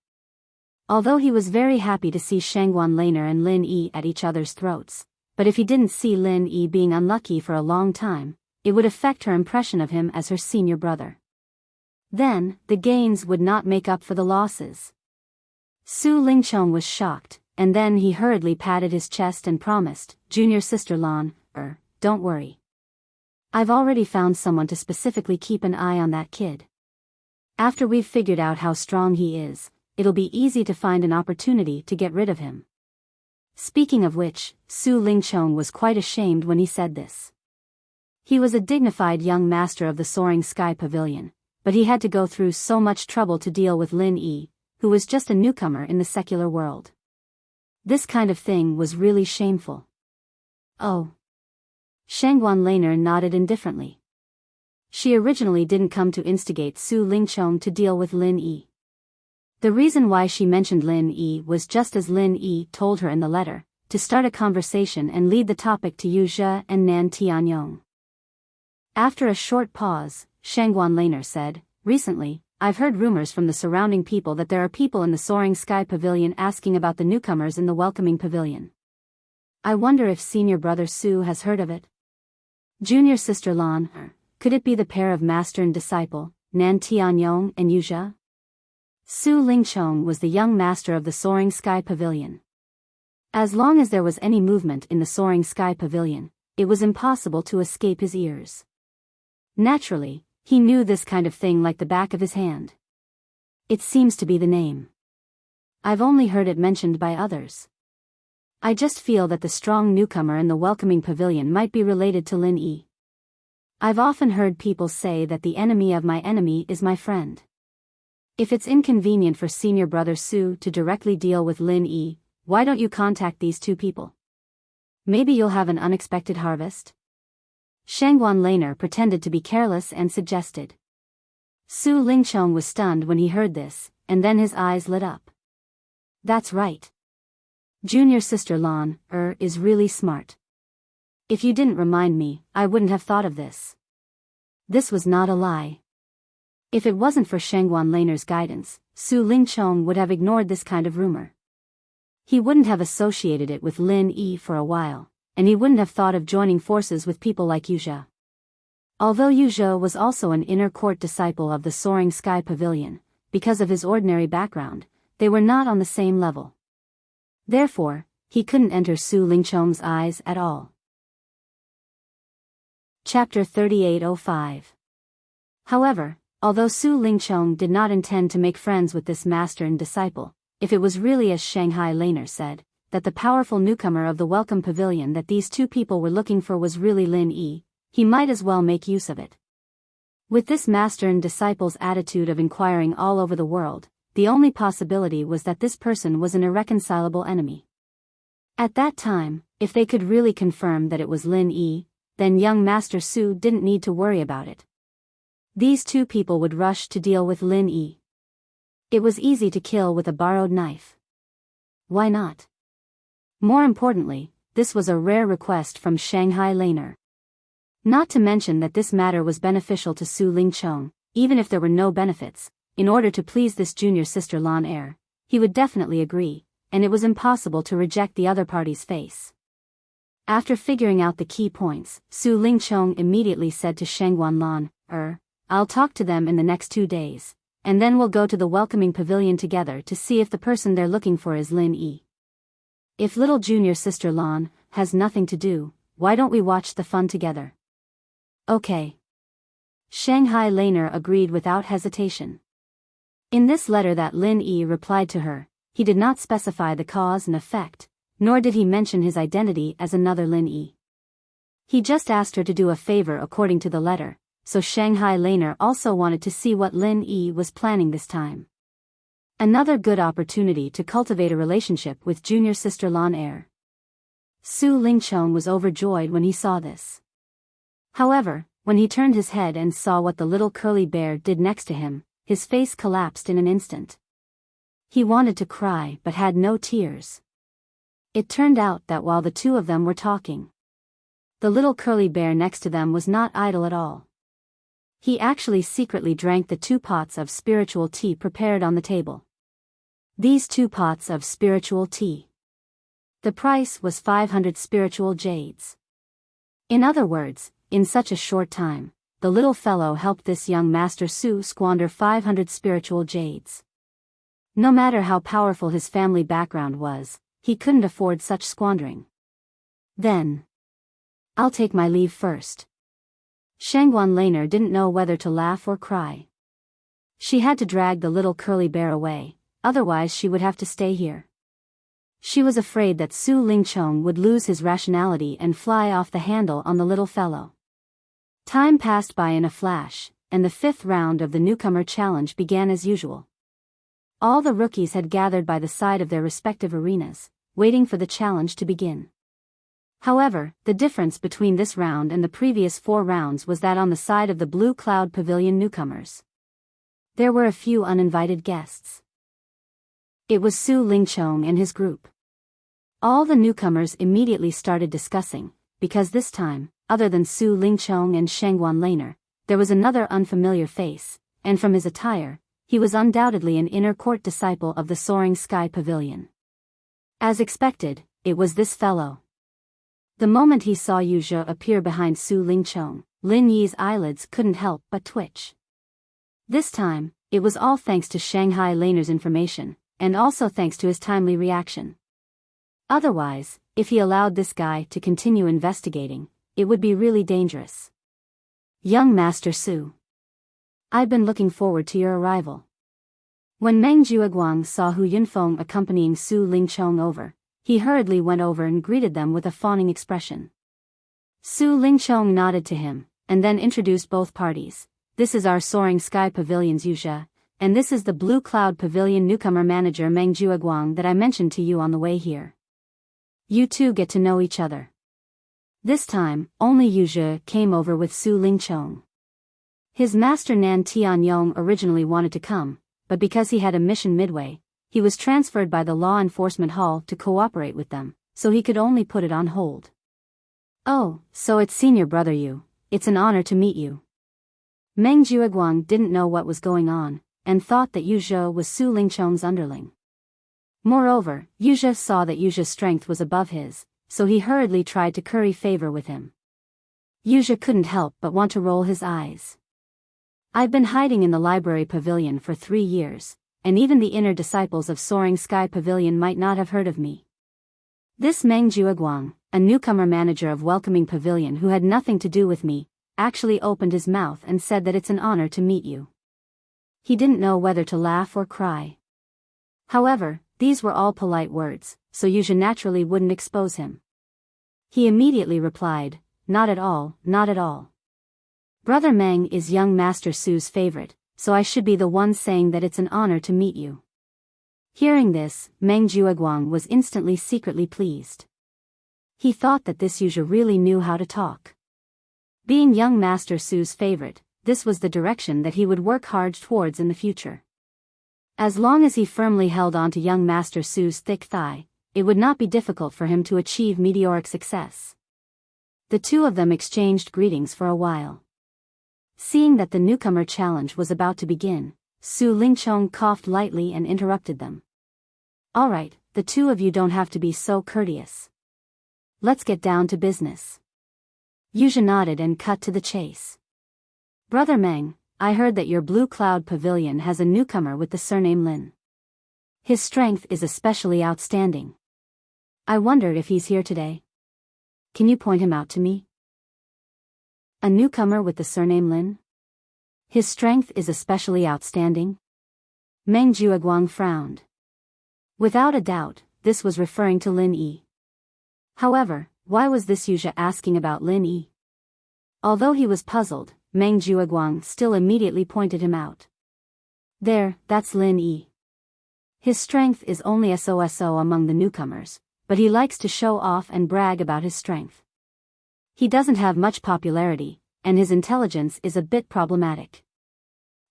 Although he was very happy to see Shangguan Laner and Lin Yi at each other's throats, but if he didn't see Lin Yi being unlucky for a long time, it would affect her impression of him as her senior brother. Then, the gains would not make up for the losses. Su Lingchong was shocked, and then he hurriedly patted his chest and promised, Junior sister Lan, don't worry. I've already found someone to specifically keep an eye on that kid. After we've figured out how strong he is, it'll be easy to find an opportunity to get rid of him. Speaking of which, Su Lingchong was quite ashamed when he said this. He was a dignified young master of the Soaring Sky Pavilion, but he had to go through so much trouble to deal with Lin Yi, who was just a newcomer in the secular world. This kind of thing was really shameful. Oh. Shangguan Laner nodded indifferently. She originally didn't come to instigate Su Lingchong to deal with Lin Yi. The reason why she mentioned Lin Yi was just as Lin Yi told her in the letter, to start a conversation and lead the topic to Yu Zhe and Nan Tianyong. After a short pause, Shangguan Laner said, recently, I've heard rumors from the surrounding people that there are people in the Soaring Sky Pavilion asking about the newcomers in the welcoming pavilion. I wonder if senior brother Su has heard of it. Junior sister Lan, could it be the pair of master and disciple, Nan Tianyong and Yu Zhe? Su Lingchong was the young master of the Soaring Sky Pavilion. As long as there was any movement in the Soaring Sky Pavilion, it was impossible to escape his ears. Naturally, he knew this kind of thing like the back of his hand. It seems to be the name. I've only heard it mentioned by others. I just feel that the strong newcomer in the welcoming pavilion might be related to Lin Yi. I've often heard people say that the enemy of my enemy is my friend. If it's inconvenient for senior brother Su to directly deal with Lin Yi, why don't you contact these two people? Maybe you'll have an unexpected harvest? Shangguan Laner pretended to be careless and suggested. Su Lingchong was stunned when he heard this, and then his eyes lit up. That's right. Junior sister Lan, is really smart. If you didn't remind me, I wouldn't have thought of this. This was not a lie. If it wasn't for Shangguan Laner's guidance, Su Lingchong would have ignored this kind of rumor. He wouldn't have associated it with Lin Yi for a while, and he wouldn't have thought of joining forces with people like Yu Zhe. Although Yu Zhe was also an inner court disciple of the Soaring Sky Pavilion, because of his ordinary background, they were not on the same level. Therefore, he couldn't enter Su Lingchong's eyes at all. Chapter 3805. However, although Su Lingchong did not intend to make friends with this master and disciple, if it was really as Shanghai Laner said, that the powerful newcomer of the Welcome Pavilion that these two people were looking for was really Lin Yi, he might as well make use of it. With this master and disciple's attitude of inquiring all over the world, the only possibility was that this person was an irreconcilable enemy. At that time, if they could really confirm that it was Lin Yi, then young Master Su didn't need to worry about it. These two people would rush to deal with Lin Yi. It was easy to kill with a borrowed knife. Why not? More importantly, this was a rare request from Shanghai Laner. Not to mention that this matter was beneficial to Su Lingchong, even if there were no benefits. In order to please this junior sister Lan he would definitely agree, and it was impossible to reject the other party's face. After figuring out the key points, Su Lingchong immediately said to Shangguan Lan, I'll talk to them in the next 2 days, and then we'll go to the welcoming pavilion together to see if the person they're looking for is Lin Yi. If little junior sister Lan has nothing to do, why don't we watch the fun together? Okay. Shanghai Laner agreed without hesitation. In this letter that Lin Yi replied to her, he did not specify the cause and effect, nor did he mention his identity as another Lin Yi. He just asked her to do a favor according to the letter, so Shanghai Laner also wanted to see what Lin Yi was planning this time. Another good opportunity to cultivate a relationship with junior sister Lan. Su Lingchong was overjoyed when he saw this. However, when he turned his head and saw what the little curly bear did next to him, his face collapsed in an instant. He wanted to cry but had no tears. It turned out that while the two of them were talking, the little curly bear next to them was not idle at all. He actually secretly drank the 2 pots of spiritual tea prepared on the table. These 2 pots of spiritual tea. The price was 500 spiritual jades. In other words, in such a short time, the little fellow helped this young Master Su squander 500 spiritual jades. No matter how powerful his family background was, he couldn't afford such squandering. Then, I'll take my leave first. Shangguan Laner didn't know whether to laugh or cry. She had to drag the little curly bear away, otherwise she would have to stay here. She was afraid that Su Lingchong would lose his rationality and fly off the handle on the little fellow. Time passed by in a flash, and the 5th round of the newcomer challenge began as usual. All the rookies had gathered by the side of their respective arenas, waiting for the challenge to begin. However, the difference between this round and the previous 4 rounds was that on the side of the Blue Cloud Pavilion newcomers, there were a few uninvited guests. It was Su Lingchong and his group. All the newcomers immediately started discussing, because this time, other than Su Lingchong and Shangguan Laner, there was another unfamiliar face, and from his attire, he was undoubtedly an inner court disciple of the Soaring Sky Pavilion. As expected, it was this fellow. The moment he saw Yu Zhe appear behind Su Lingchong, Lin Yi's eyelids couldn't help but twitch. This time, it was all thanks to Shanghai Laner's information, and also thanks to his timely reaction. Otherwise, if he allowed this guy to continue investigating, it would be really dangerous. Young Master Su. I've been looking forward to your arrival. When Meng Jueguang saw Hu Yunfeng accompanying Su Lingchong over, he hurriedly went over and greeted them with a fawning expression. Su Lingchong nodded to him, and then introduced both parties. This is our Soaring Sky Pavilion's Yu Zhe, and this is the Blue Cloud Pavilion newcomer manager Meng Jueguang that I mentioned to you on the way here. You two get to know each other. This time, only Yu Zhe came over with Su Lingchong. His master Nan Tianyong originally wanted to come, but because he had a mission midway, he was transferred by the Law Enforcement Hall to cooperate with them, so he could only put it on hold. Oh, so it's senior brother Yu. It's an honor to meet you. Meng Jueguang didn't know what was going on, and thought that Yu Zhe was Su Lingchong's underling. Moreover, Yu Zhe saw that Yu Zhe's strength was above his, so he hurriedly tried to curry favor with him. Yu Zhe couldn't help but want to roll his eyes. I've been hiding in the library pavilion for 3 years, and even the inner disciples of Soaring Sky Pavilion might not have heard of me. This Meng Jueguang, a newcomer manager of Welcoming Pavilion who had nothing to do with me, actually opened his mouth and said that it's an honor to meet you. He didn't know whether to laugh or cry. However, these were all polite words, so Yu Zhe naturally wouldn't expose him. He immediately replied, not at all, not at all. Brother Meng is young Master Su's favorite, so I should be the one saying that it's an honor to meet you. Hearing this, Meng Jueguang was instantly secretly pleased. He thought that this Yu Zhe really knew how to talk. Being young Master Su's favorite, this was the direction that he would work hard towards in the future. As long as he firmly held on to young Master Su's thick thigh, it would not be difficult for him to achieve meteoric success. The two of them exchanged greetings for a while. Seeing that the newcomer challenge was about to begin, Su Lingchong coughed lightly and interrupted them. All right, the two of you don't have to be so courteous. Let's get down to business. Yu Zhe nodded and cut to the chase. Brother Meng, I heard that your Blue Cloud Pavilion has a newcomer with the surname Lin. His strength is especially outstanding. I wondered if he's here today. Can you point him out to me? A newcomer with the surname Lin? His strength is especially outstanding? Meng Jueguang frowned. Without a doubt, this was referring to Lin Yi. However, why was this Yu Zhe asking about Lin Yi? Although he was puzzled, Meng Jueguang still immediately pointed him out. There, that's Lin Yi. His strength is only so among the newcomers, but he likes to show off and brag about his strength. He doesn't have much popularity, and his intelligence is a bit problematic.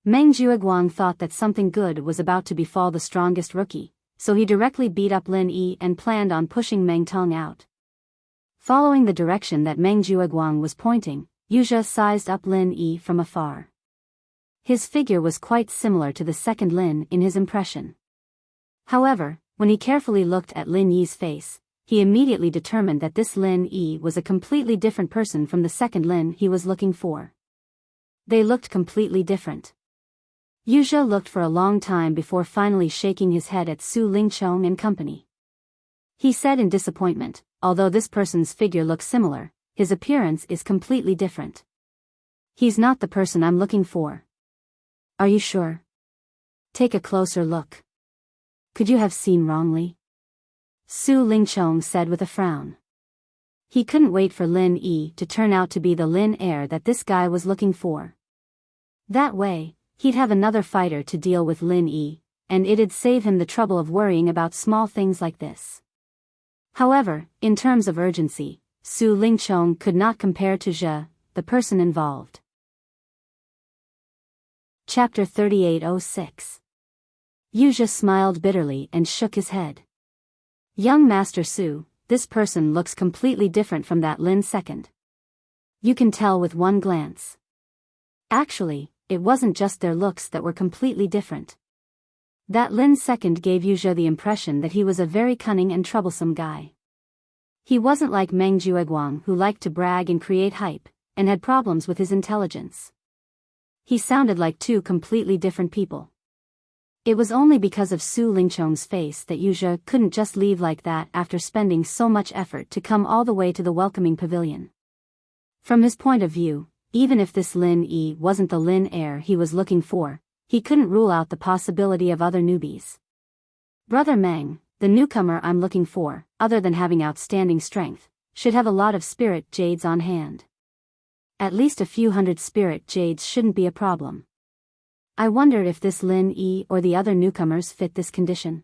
Meng Jueguang thought that something good was about to befall the strongest rookie, so he directly beat up Lin Yi and planned on pushing Meng Tong out. Following the direction that Meng Jueguang was pointing, Yu Zhe sized up Lin Yi from afar. His figure was quite similar to the second Lin in his impression. However, when he carefully looked at Lin Yi's face, he immediately determined that this Lin Yi was a completely different person from the second Lin he was looking for. They looked completely different. Yu Zhe looked for a long time before finally shaking his head at Su Lingchong and company. He said in disappointment, although this person's figure looks similar, his appearance is completely different. He's not the person I'm looking for. Are you sure? Take a closer look. Could you have seen wrongly? Su Lingchong said with a frown. He couldn't wait for Lin Yi to turn out to be the Lin heir that this guy was looking for. That way, he'd have another fighter to deal with Lin Yi, and it'd save him the trouble of worrying about small things like this. However, in terms of urgency, Su Lingchong could not compare to Zhe, the person involved. Chapter 3806. Yu Zhe smiled bitterly and shook his head. Young Master Su, this person looks completely different from that Lin second. You can tell with one glance. Actually, it wasn't just their looks that were completely different. That Lin second gave Yu Zhe the impression that he was a very cunning and troublesome guy. He wasn't like Meng Jueguang, who liked to brag and create hype, and had problems with his intelligence. He sounded like two completely different people. It was only because of Su Lingchong's face that Yu Zhe couldn't just leave like that after spending so much effort to come all the way to the Welcoming Pavilion. From his point of view, even if this Lin Yi wasn't the Lin heir he was looking for, he couldn't rule out the possibility of other newbies. Brother Meng, the newcomer I'm looking for, other than having outstanding strength, should have a lot of spirit jades on hand. At least a few hundred spirit jades shouldn't be a problem. I wonder if this Lin Yi or the other newcomers fit this condition.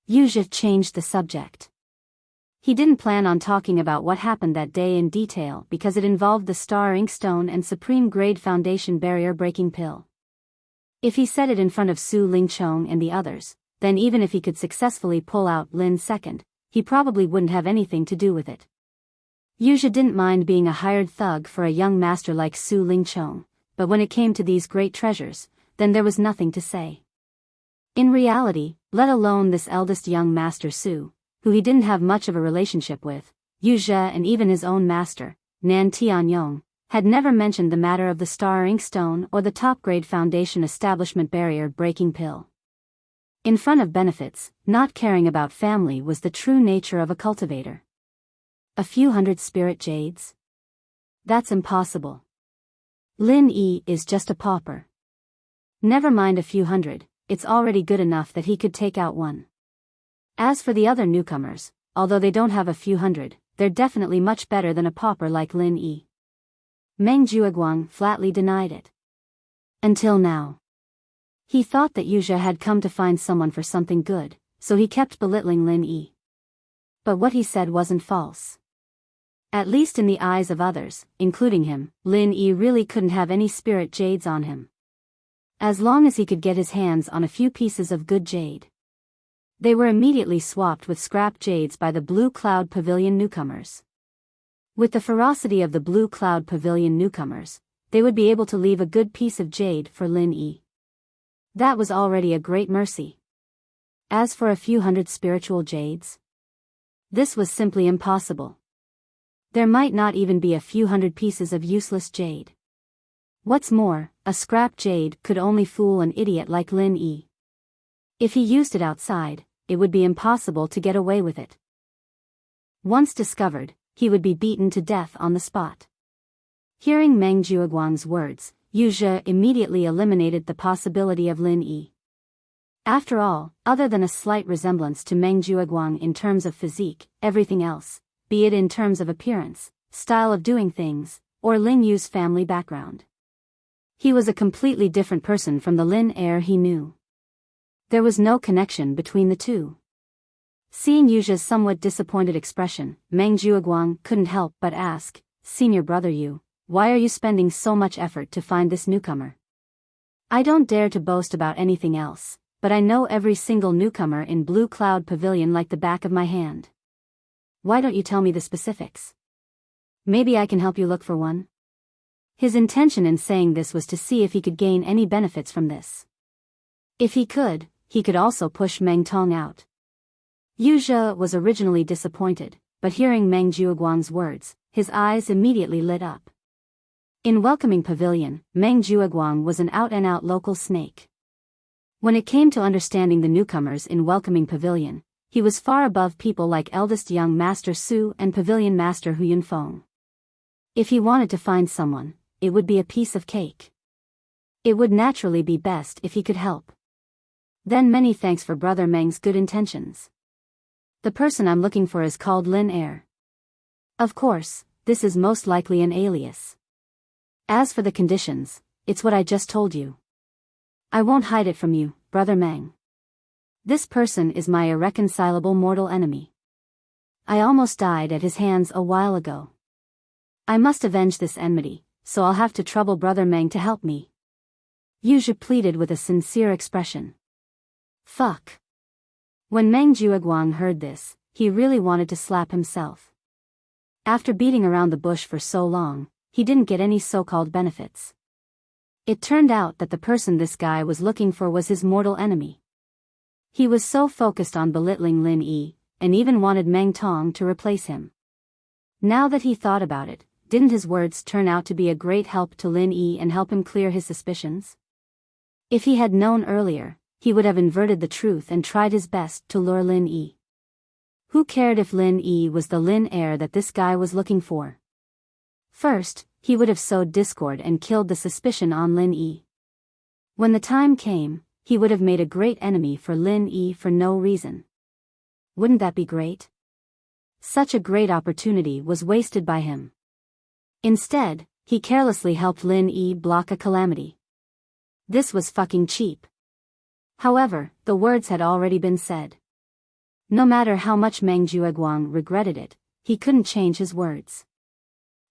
Yuzha changed the subject. He didn't plan on talking about what happened that day in detail because it involved the Star Inkstone and Supreme Grade Foundation barrier-breaking pill. If he said it in front of Su Lingchong and the others, then even if he could successfully pull out Lin's second, he probably wouldn't have anything to do with it. Yuzha didn't mind being a hired thug for a young master like Su Lingchong, but when it came to these great treasures, then there was nothing to say. In reality, let alone this eldest young master Su, who he didn't have much of a relationship with, Yuzha and even his own master, Nan Tianyong, had never mentioned the matter of the Star Inkstone or the top-grade Foundation establishment barrier-breaking pill. In front of benefits, not caring about family was the true nature of a cultivator. A few hundred spirit jades? That's impossible. Lin Yi is just a pauper. Never mind a few hundred, it's already good enough that he could take out one. As for the other newcomers, although they don't have a few hundred, they're definitely much better than a pauper like Lin Yi. Meng Jueguang flatly denied it. Until now. He thought that Yuzha had come to find someone for something good, so he kept belittling Lin Yi. But what he said wasn't false. At least in the eyes of others, including him, Lin Yi really couldn't have any spirit jades on him. As long as he could get his hands on a few pieces of good jade. They were immediately swapped with scrap jades by the Blue Cloud Pavilion newcomers. With the ferocity of the Blue Cloud Pavilion newcomers, they would be able to leave a good piece of jade for Lin Yi. That was already a great mercy. As for a few hundred spiritual jades, this was simply impossible. There might not even be a few hundred pieces of useless jade. What's more, a scrap jade could only fool an idiot like Lin Yi. If he used it outside, it would be impossible to get away with it. Once discovered, he would be beaten to death on the spot. Hearing Meng Jueguang's words, Yuzha immediately eliminated the possibility of Lin Yi. After all, other than a slight resemblance to Meng Jueguang in terms of physique, everything else, be it in terms of appearance, style of doing things, or Lin Yu's family background. He was a completely different person from the Lin heir he knew. There was no connection between the two. Seeing Yuzha's somewhat disappointed expression, Meng Jueguang couldn't help but ask, "Senior brother Yu, why are you spending so much effort to find this newcomer?" "I don't dare to boast about anything else, but I know every single newcomer in Blue Cloud Pavilion like the back of my hand. Why don't you tell me the specifics? Maybe I can help you look for one." His intention in saying this was to see if he could gain any benefits from this. If he could also push Meng Tong out. Yuzha was originally disappointed, but hearing Meng Jueguang's words, his eyes immediately lit up. In Welcoming Pavilion, Meng Jueguang was an out-and-out local snake. When it came to understanding the newcomers in Welcoming Pavilion, he was far above people like eldest young Master Su and Pavilion Master Hu Yunfeng. If he wanted to find someone, it would be a piece of cake. It would naturally be best if he could help. Then many thanks for Brother Meng's good intentions. The person I'm looking for is called Lin Heir. Of course, this is most likely an alias. As for the conditions, it's what I just told you. I won't hide it from you, Brother Meng. This person is my irreconcilable mortal enemy. I almost died at his hands a while ago. I must avenge this enmity, so I'll have to trouble Brother Meng to help me. Yuzha pleaded with a sincere expression. Fuck. When Meng Jueguang heard this, he really wanted to slap himself. After beating around the bush for so long, he didn't get any so-called benefits. It turned out that the person this guy was looking for was his mortal enemy. He was so focused on belittling Lin Yi, and even wanted Meng Tong to replace him. Now that he thought about it, didn't his words turn out to be a great help to Lin Yi and help him clear his suspicions? If he had known earlier, he would have inverted the truth and tried his best to lure Lin Yi. Who cared if Lin Yi was the Lin heir that this guy was looking for? First, he would have sowed discord and killed the suspicion on Lin Yi. When the time came, he would have made a great enemy for Lin Yi for no reason. Wouldn't that be great? Such a great opportunity was wasted by him. Instead, he carelessly helped Lin Yi block a calamity. This was fucking cheap. However, the words had already been said. No matter how much Meng Jueguang regretted it, he couldn't change his words.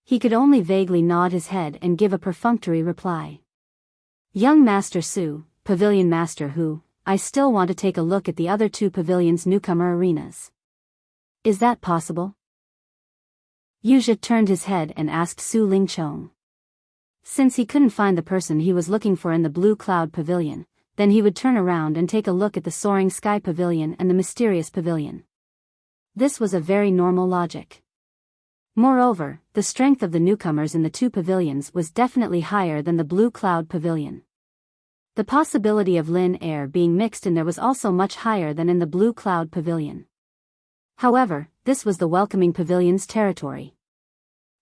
He could only vaguely nod his head and give a perfunctory reply. Young Master Su, Pavilion Master Hu, I still want to take a look at the other two pavilions' newcomer arenas. Is that possible? Yuzha turned his head and asked Su Lingchong. Since he couldn't find the person he was looking for in the Blue Cloud Pavilion, then he would turn around and take a look at the Soaring Sky Pavilion and the Mysterious Pavilion. This was a very normal logic. Moreover, the strength of the newcomers in the two pavilions was definitely higher than the Blue Cloud Pavilion. The possibility of Lin air being mixed in there was also much higher than in the Blue Cloud Pavilion. However, this was the welcoming pavilion's territory.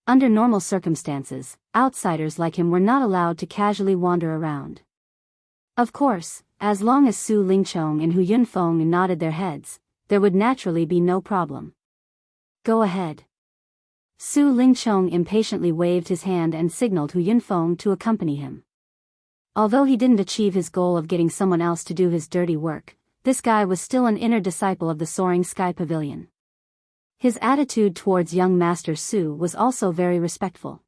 Under normal circumstances, outsiders like him were not allowed to casually wander around. Of course, as long as Su Lingchong and Hu Yunfeng nodded their heads, there would naturally be no problem. Go ahead. Su Lingchong impatiently waved his hand and signaled Hu Yunfeng to accompany him. Although he didn't achieve his goal of getting someone else to do his dirty work, this guy was still an inner disciple of the Soaring Sky Pavilion. His attitude towards young Master Su was also very respectful.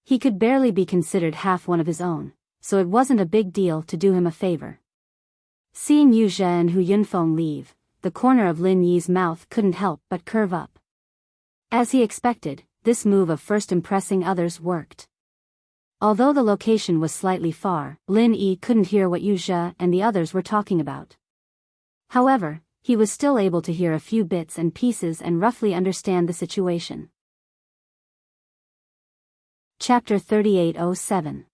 He could barely be considered half one of his own, so it wasn't a big deal to do him a favor. Seeing Yuzha and Hu Yunfeng leave, the corner of Lin Yi's mouth couldn't help but curve up. As he expected, this move of first impressing others worked. Although the location was slightly far, Lin Yi couldn't hear what Yuzha and the others were talking about. However, he was still able to hear a few bits and pieces and roughly understand the situation. Chapter 3807.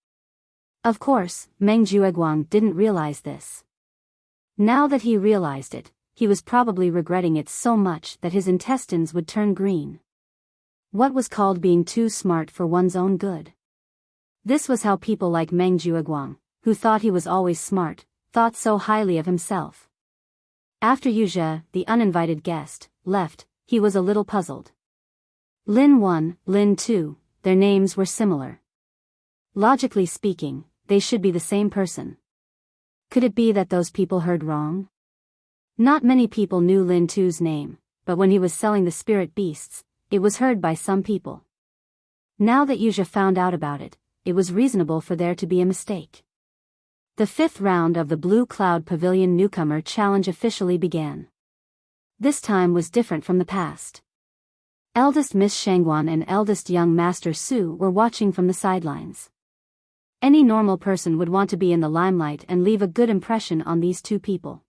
Of course, Meng Jueguang didn't realize this. Now that he realized it, he was probably regretting it so much that his intestines would turn green. What was called being too smart for one's own good? This was how people like Meng Jueguang, who thought he was always smart, thought so highly of himself. After Yuzha, the uninvited guest, left, he was a little puzzled. Lin 1, Lin 2, their names were similar. Logically speaking, they should be the same person. Could it be that those people heard wrong? Not many people knew Lin 2's name, but when he was selling the spirit beasts, it was heard by some people. Now that Yuzha found out about it, it was reasonable for there to be a mistake. The fifth round of the Blue Cloud Pavilion Newcomer Challenge officially began. This time was different from the past. Eldest Miss Shangguan and eldest young Master Su were watching from the sidelines. Any normal person would want to be in the limelight and leave a good impression on these two people.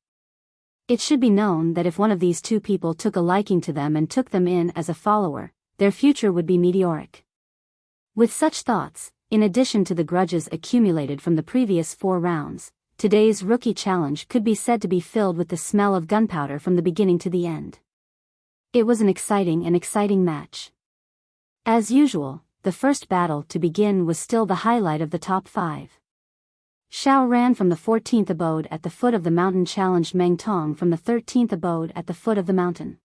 It should be known that if one of these two people took a liking to them and took them in as a follower, their future would be meteoric. With such thoughts, in addition to the grudges accumulated from the previous 4 rounds, today's rookie challenge could be said to be filled with the smell of gunpowder from the beginning to the end. It was an exciting match. As usual, the first battle to begin was still the highlight of the top 5. Xiao Ran from the 14th abode at the foot of the mountain challenged Meng Tong from the 13th abode at the foot of the mountain.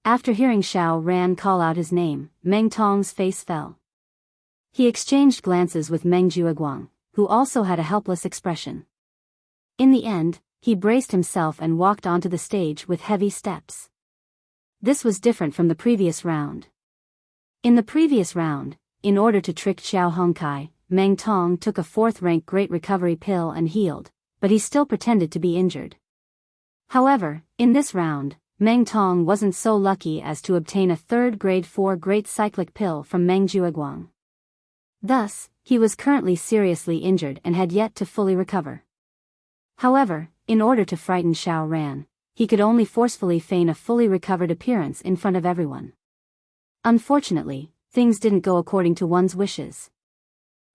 After hearing Xiao Ran call out his name, Meng Tong's face fell. He exchanged glances with Meng Jueguang, who also had a helpless expression. In the end, he braced himself and walked onto the stage with heavy steps. This was different from the previous round. In the previous round, in order to trick Xiao Hongkai, Meng Tong took a 4th-rank Great Recovery pill and healed, but he still pretended to be injured. However, in this round, Meng Tong wasn't so lucky as to obtain a 3rd grade 4 Great Cyclic pill from Meng Jueguang. Thus, he was currently seriously injured and had yet to fully recover. However, in order to frighten Xiao Ran, he could only forcefully feign a fully recovered appearance in front of everyone. Unfortunately, things didn't go according to one's wishes.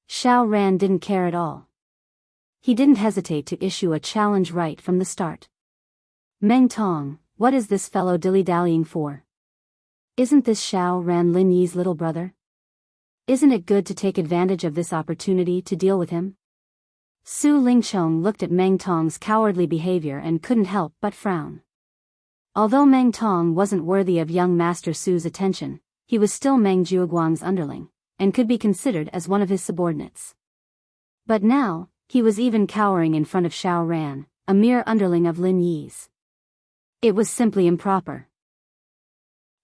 Xiao Ran didn't care at all. He didn't hesitate to issue a challenge right from the start. Meng Tong, what is this fellow dilly-dallying for? Isn't this Xiao Ran Lin Yi's little brother? Isn't it good to take advantage of this opportunity to deal with him? Su Lingchong looked at Meng Tong's cowardly behavior and couldn't help but frown. Although Meng Tong wasn't worthy of young Master Su's attention, he was still Meng Jueguang's underling, and could be considered as one of his subordinates. But now, he was even cowering in front of Xiao Ran, a mere underling of Lin Yi's. It was simply improper.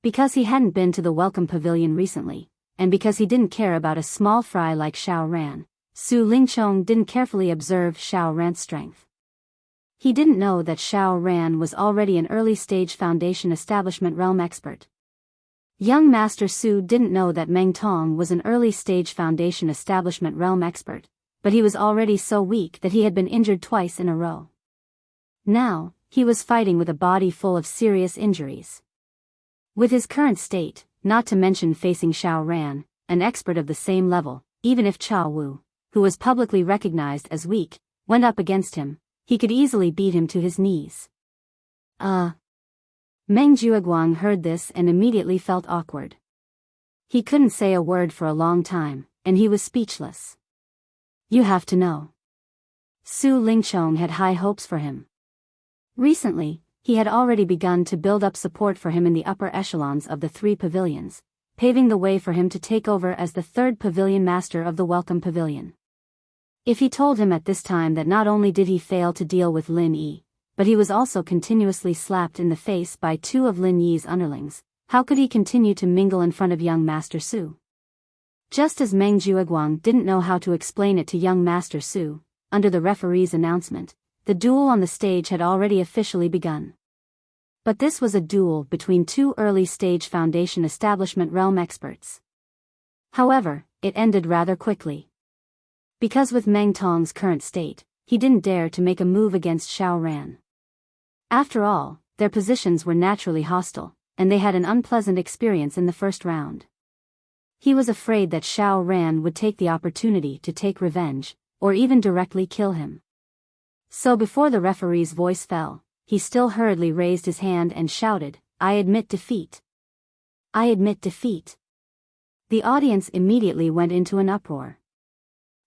Because he hadn't been to the Welcome Pavilion recently, and because he didn't care about a small fry like Xiao Ran, Su Lingchong didn't carefully observe Xiao Ran's strength. He didn't know that Xiao Ran was already an early-stage Foundation Establishment realm expert. Young Master Su didn't know that Meng Tong was an early-stage Foundation Establishment realm expert, but he was already so weak that he had been injured twice in a row. Now, he was fighting with a body full of serious injuries. With his current state, not to mention facing Xiao Ran, an expert of the same level, even if Chao Wu, who was publicly recognized as weak, went up against him, he could easily beat him to his knees. Meng Jueguang heard this and immediately felt awkward. He couldn't say a word for a long time, and he was speechless. You have to know. Su Lingchong had high hopes for him. Recently, he had already begun to build up support for him in the upper echelons of the 3 pavilions, paving the way for him to take over as the 3rd pavilion master of the Welcome Pavilion. If he told him at this time that not only did he fail to deal with Lin Yi, but he was also continuously slapped in the face by 2 of Lin Yi's underlings, how could he continue to mingle in front of young Master Su? Just as Meng Jueguang didn't know how to explain it to young Master Su, under the referee's announcement, the duel on the stage had already officially begun. But this was a duel between 2 early-stage Foundation Establishment realm experts. However, it ended rather quickly. Because with Meng Tong's current state, he didn't dare to make a move against Xiao Ran. After all, their positions were naturally hostile, and they had an unpleasant experience in the first round. He was afraid that Xiao Ran would take the opportunity to take revenge, or even directly kill him. So before the referee's voice fell, he still hurriedly raised his hand and shouted, "I admit defeat. I admit defeat." The audience immediately went into an uproar.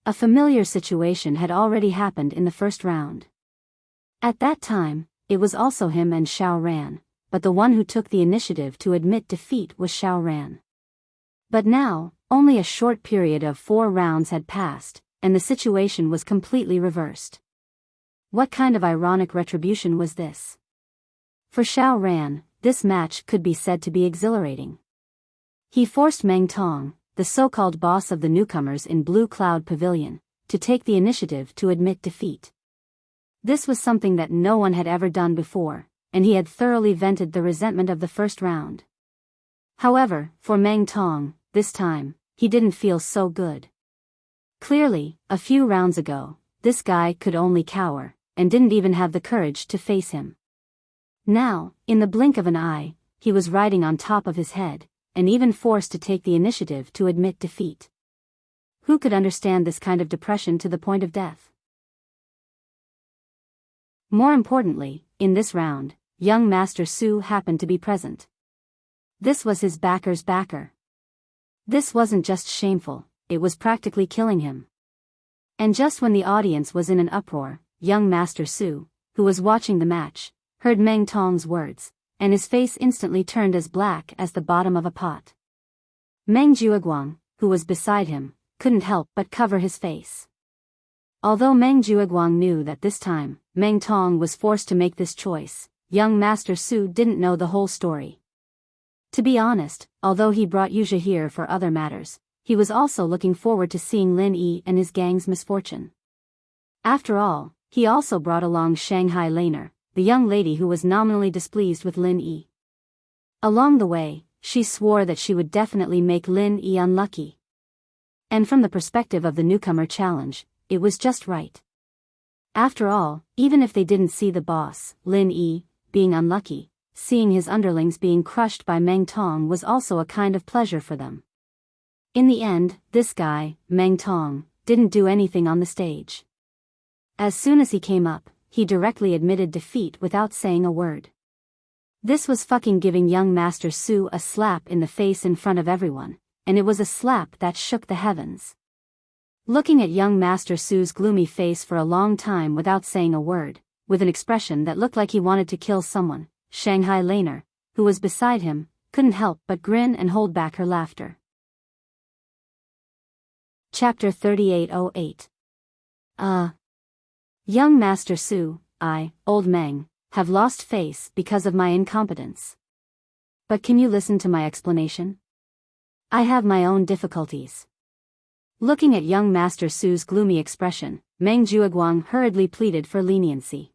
A familiar situation had already happened in the first round. At that time, it was also him and Xiao Ran, but the one who took the initiative to admit defeat was Xiao Ran. But now, only a short period of 4 rounds had passed, and the situation was completely reversed. What kind of ironic retribution was this? For Xiao Ran, this match could be said to be exhilarating. He forced Meng Tong, the so-called boss of the newcomers in Blue Cloud Pavilion, to take the initiative to admit defeat. This was something that no one had ever done before, and he had thoroughly vented the resentment of the first round. However, for Meng Tong, this time, he didn't feel so good. Clearly, a few rounds ago, this guy could only cower, and didn't even have the courage to face him. Now, in the blink of an eye, he was riding on top of his head, and even forced to take the initiative to admit defeat. Who could understand this kind of depression to the point of death? More importantly, in this round, young Master Su happened to be present. This was his backer's backer. This wasn't just shameful, it was practically killing him. And just when the audience was in an uproar, young Master Su, who was watching the match, heard Meng Tong's words, and his face instantly turned as black as the bottom of a pot. Meng Jueguang, who was beside him, couldn't help but cover his face. Although Meng Jueguang knew that this time, Meng Tong was forced to make this choice, young Master Su didn't know the whole story. To be honest, although he brought Yuzha here for other matters, he was also looking forward to seeing Lin Yi and his gang's misfortune. After all, he also brought along Shanghai Laner, the young lady who was nominally displeased with Lin Yi. Along the way, she swore that she would definitely make Lin Yi unlucky. And from the perspective of the newcomer challenge, it was just right. After all, even if they didn't see the boss, Lin Yi, being unlucky, seeing his underlings being crushed by Meng Tong was also a kind of pleasure for them. In the end, this guy, Meng Tong, didn't do anything on the stage. As soon as he came up, he directly admitted defeat without saying a word. This was fucking giving young Master Su a slap in the face in front of everyone, and it was a slap that shook the heavens. Looking at young Master Su's gloomy face for a long time without saying a word, with an expression that looked like he wanted to kill someone, Shanghai Laner, who was beside him, couldn't help but grin and hold back her laughter. Chapter 3808. Young Master Su, Old Meng, have lost face because of my incompetence. But can you listen to my explanation? I have my own difficulties. Looking at young Master Su's gloomy expression, Meng Jueguang hurriedly pleaded for leniency.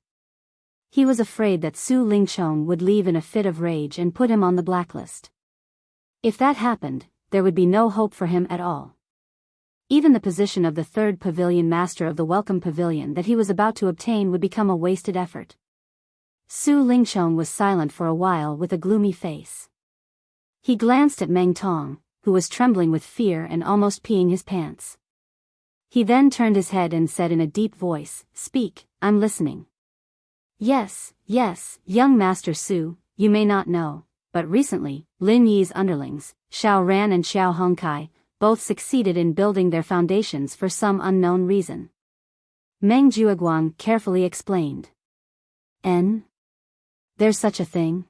He was afraid that Su Lingchong would leave in a fit of rage and put him on the blacklist. If that happened, there would be no hope for him at all. Even the position of the third pavilion master of the Welcome Pavilion that he was about to obtain would become a wasted effort. Su Lingchong was silent for a while with a gloomy face. He glanced at Meng Tong, who was trembling with fear and almost peeing his pants. He then turned his head and said in a deep voice, "Speak, I'm listening." Yes, young Master Su, you may not know, but recently, Lin Yi's underlings, Xiao Ran and Xiao Hongkai, both succeeded in building their foundations for some unknown reason. Meng Jueguang carefully explained. There's such a thing?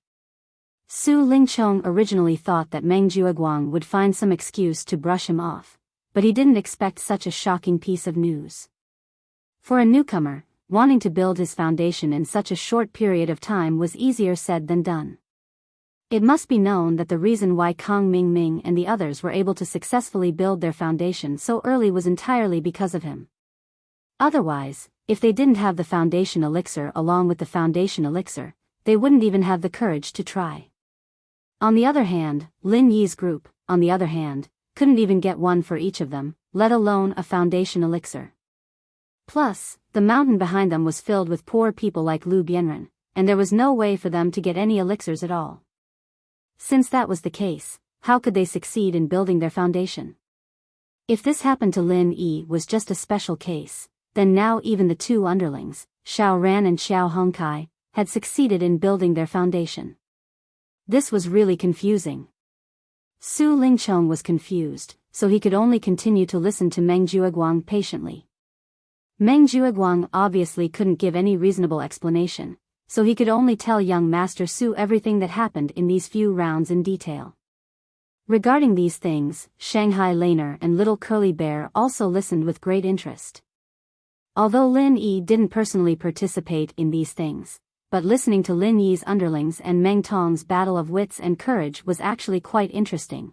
Su Lingchong originally thought that Meng Jueguang would find some excuse to brush him off, but he didn't expect such a shocking piece of news. For a newcomer, wanting to build his foundation in such a short period of time was easier said than done. It must be known that the reason why Kang Ming and the others were able to successfully build their foundation so early was entirely because of him. Otherwise, if they didn't have the foundation elixir along with the foundation elixir, they wouldn't even have the courage to try. On the other hand, Lin Yi's group, on the other hand, couldn't even get one for each of them, let alone a foundation elixir. Plus, the mountain behind them was filled with poor people like Lu Bianren, and there was no way for them to get any elixirs at all. Since that was the case, how could they succeed in building their foundation? If this happened to Lin Yi was just a special case, then now even the two underlings, Xiao Ran and Xiao Hongkai, had succeeded in building their foundation. This was really confusing. Su Lingchong was confused, so he could only continue to listen to Meng Jueguang patiently. Meng Jueguang obviously couldn't give any reasonable explanation, so he could only tell young Master Su everything that happened in these few rounds in detail. Regarding these things, Shanghai Laner and Little Curly Bear also listened with great interest. Although Lin Yi didn't personally participate in these things, but listening to Lin Yi's underlings and Meng Tong's battle of wits and courage was actually quite interesting.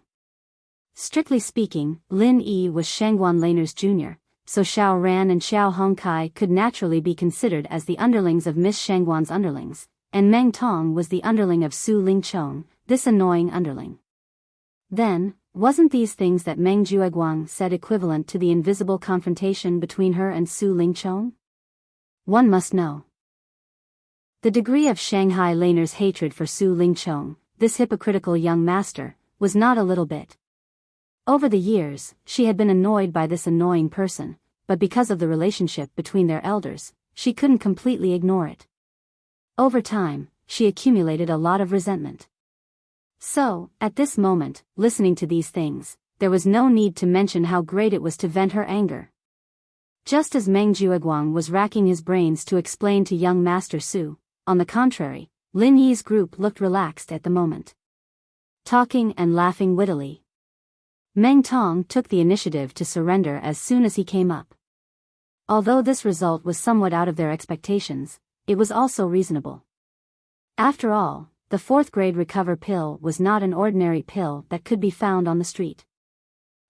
Strictly speaking, Lin Yi was Shangguan Laner's junior, so Xiao Ran and Xiao Hongkai could naturally be considered as the underlings of Miss Shangguan's underlings, and Meng Tong was the underling of Su Lingchong, this annoying underling. Then, wasn't these things that Meng Jueguang said equivalent to the invisible confrontation between her and Su Lingchong? One must know. The degree of Shanghai Laner's hatred for Su Lingchong, this hypocritical young master, was not a little bit. Over the years, she had been annoyed by this annoying person, but because of the relationship between their elders, she couldn't completely ignore it. Over time, she accumulated a lot of resentment. So, at this moment, listening to these things, there was no need to mention how great it was to vent her anger. Just as Meng Jueguang was racking his brains to explain to young Master Su, on the contrary, Lin Yi's group looked relaxed at the moment. Talking and laughing wittily. Meng Tong took the initiative to surrender as soon as he came up. Although this result was somewhat out of their expectations, it was also reasonable. After all, the 4th grade recover pill was not an ordinary pill that could be found on the street.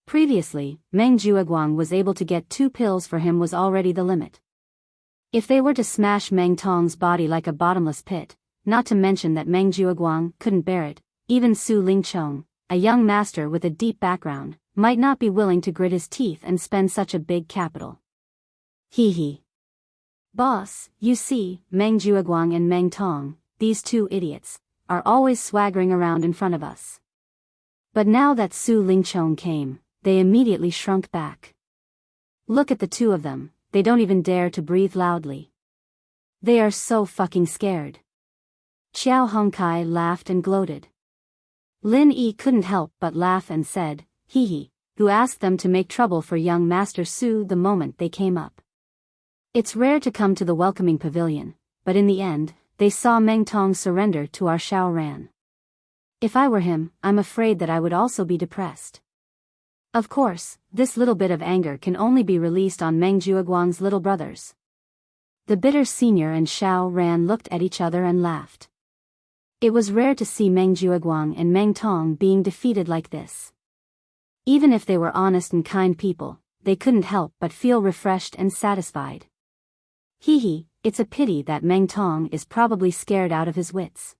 Previously, Meng Jueguang was able to get 2 pills for him was already the limit. If they were to smash Meng Tong's body like a bottomless pit, not to mention that Meng Jueguang couldn't bear it, even Su Lingchong, a young master with a deep background, might not be willing to grit his teeth and spend such a big capital. Hee. Boss, you see, Meng Jueguang and Meng Tong, these 2 idiots, are always swaggering around in front of us. But now that Su Lingchong came, they immediately shrunk back. Look at the 2 of them, they don't even dare to breathe loudly. They are so fucking scared. Xiao Hongkai laughed and gloated. Lin Yi couldn't help but laugh and said, hee, who asked them to make trouble for young Master Su the moment they came up. It's rare to come to the welcoming pavilion, but in the end, they saw Meng Tong surrender to our Xiao Ran. If I were him, I'm afraid that I would also be depressed. Of course, this little bit of anger can only be released on Meng Jueguang's little brothers. The bitter senior and Xiao Ran looked at each other and laughed. It was rare to see Meng Jueguang and Meng Tong being defeated like this. Even if they were honest and kind people, they couldn't help but feel refreshed and satisfied. Hee, it's a pity that Meng Tong is probably scared out of his wits.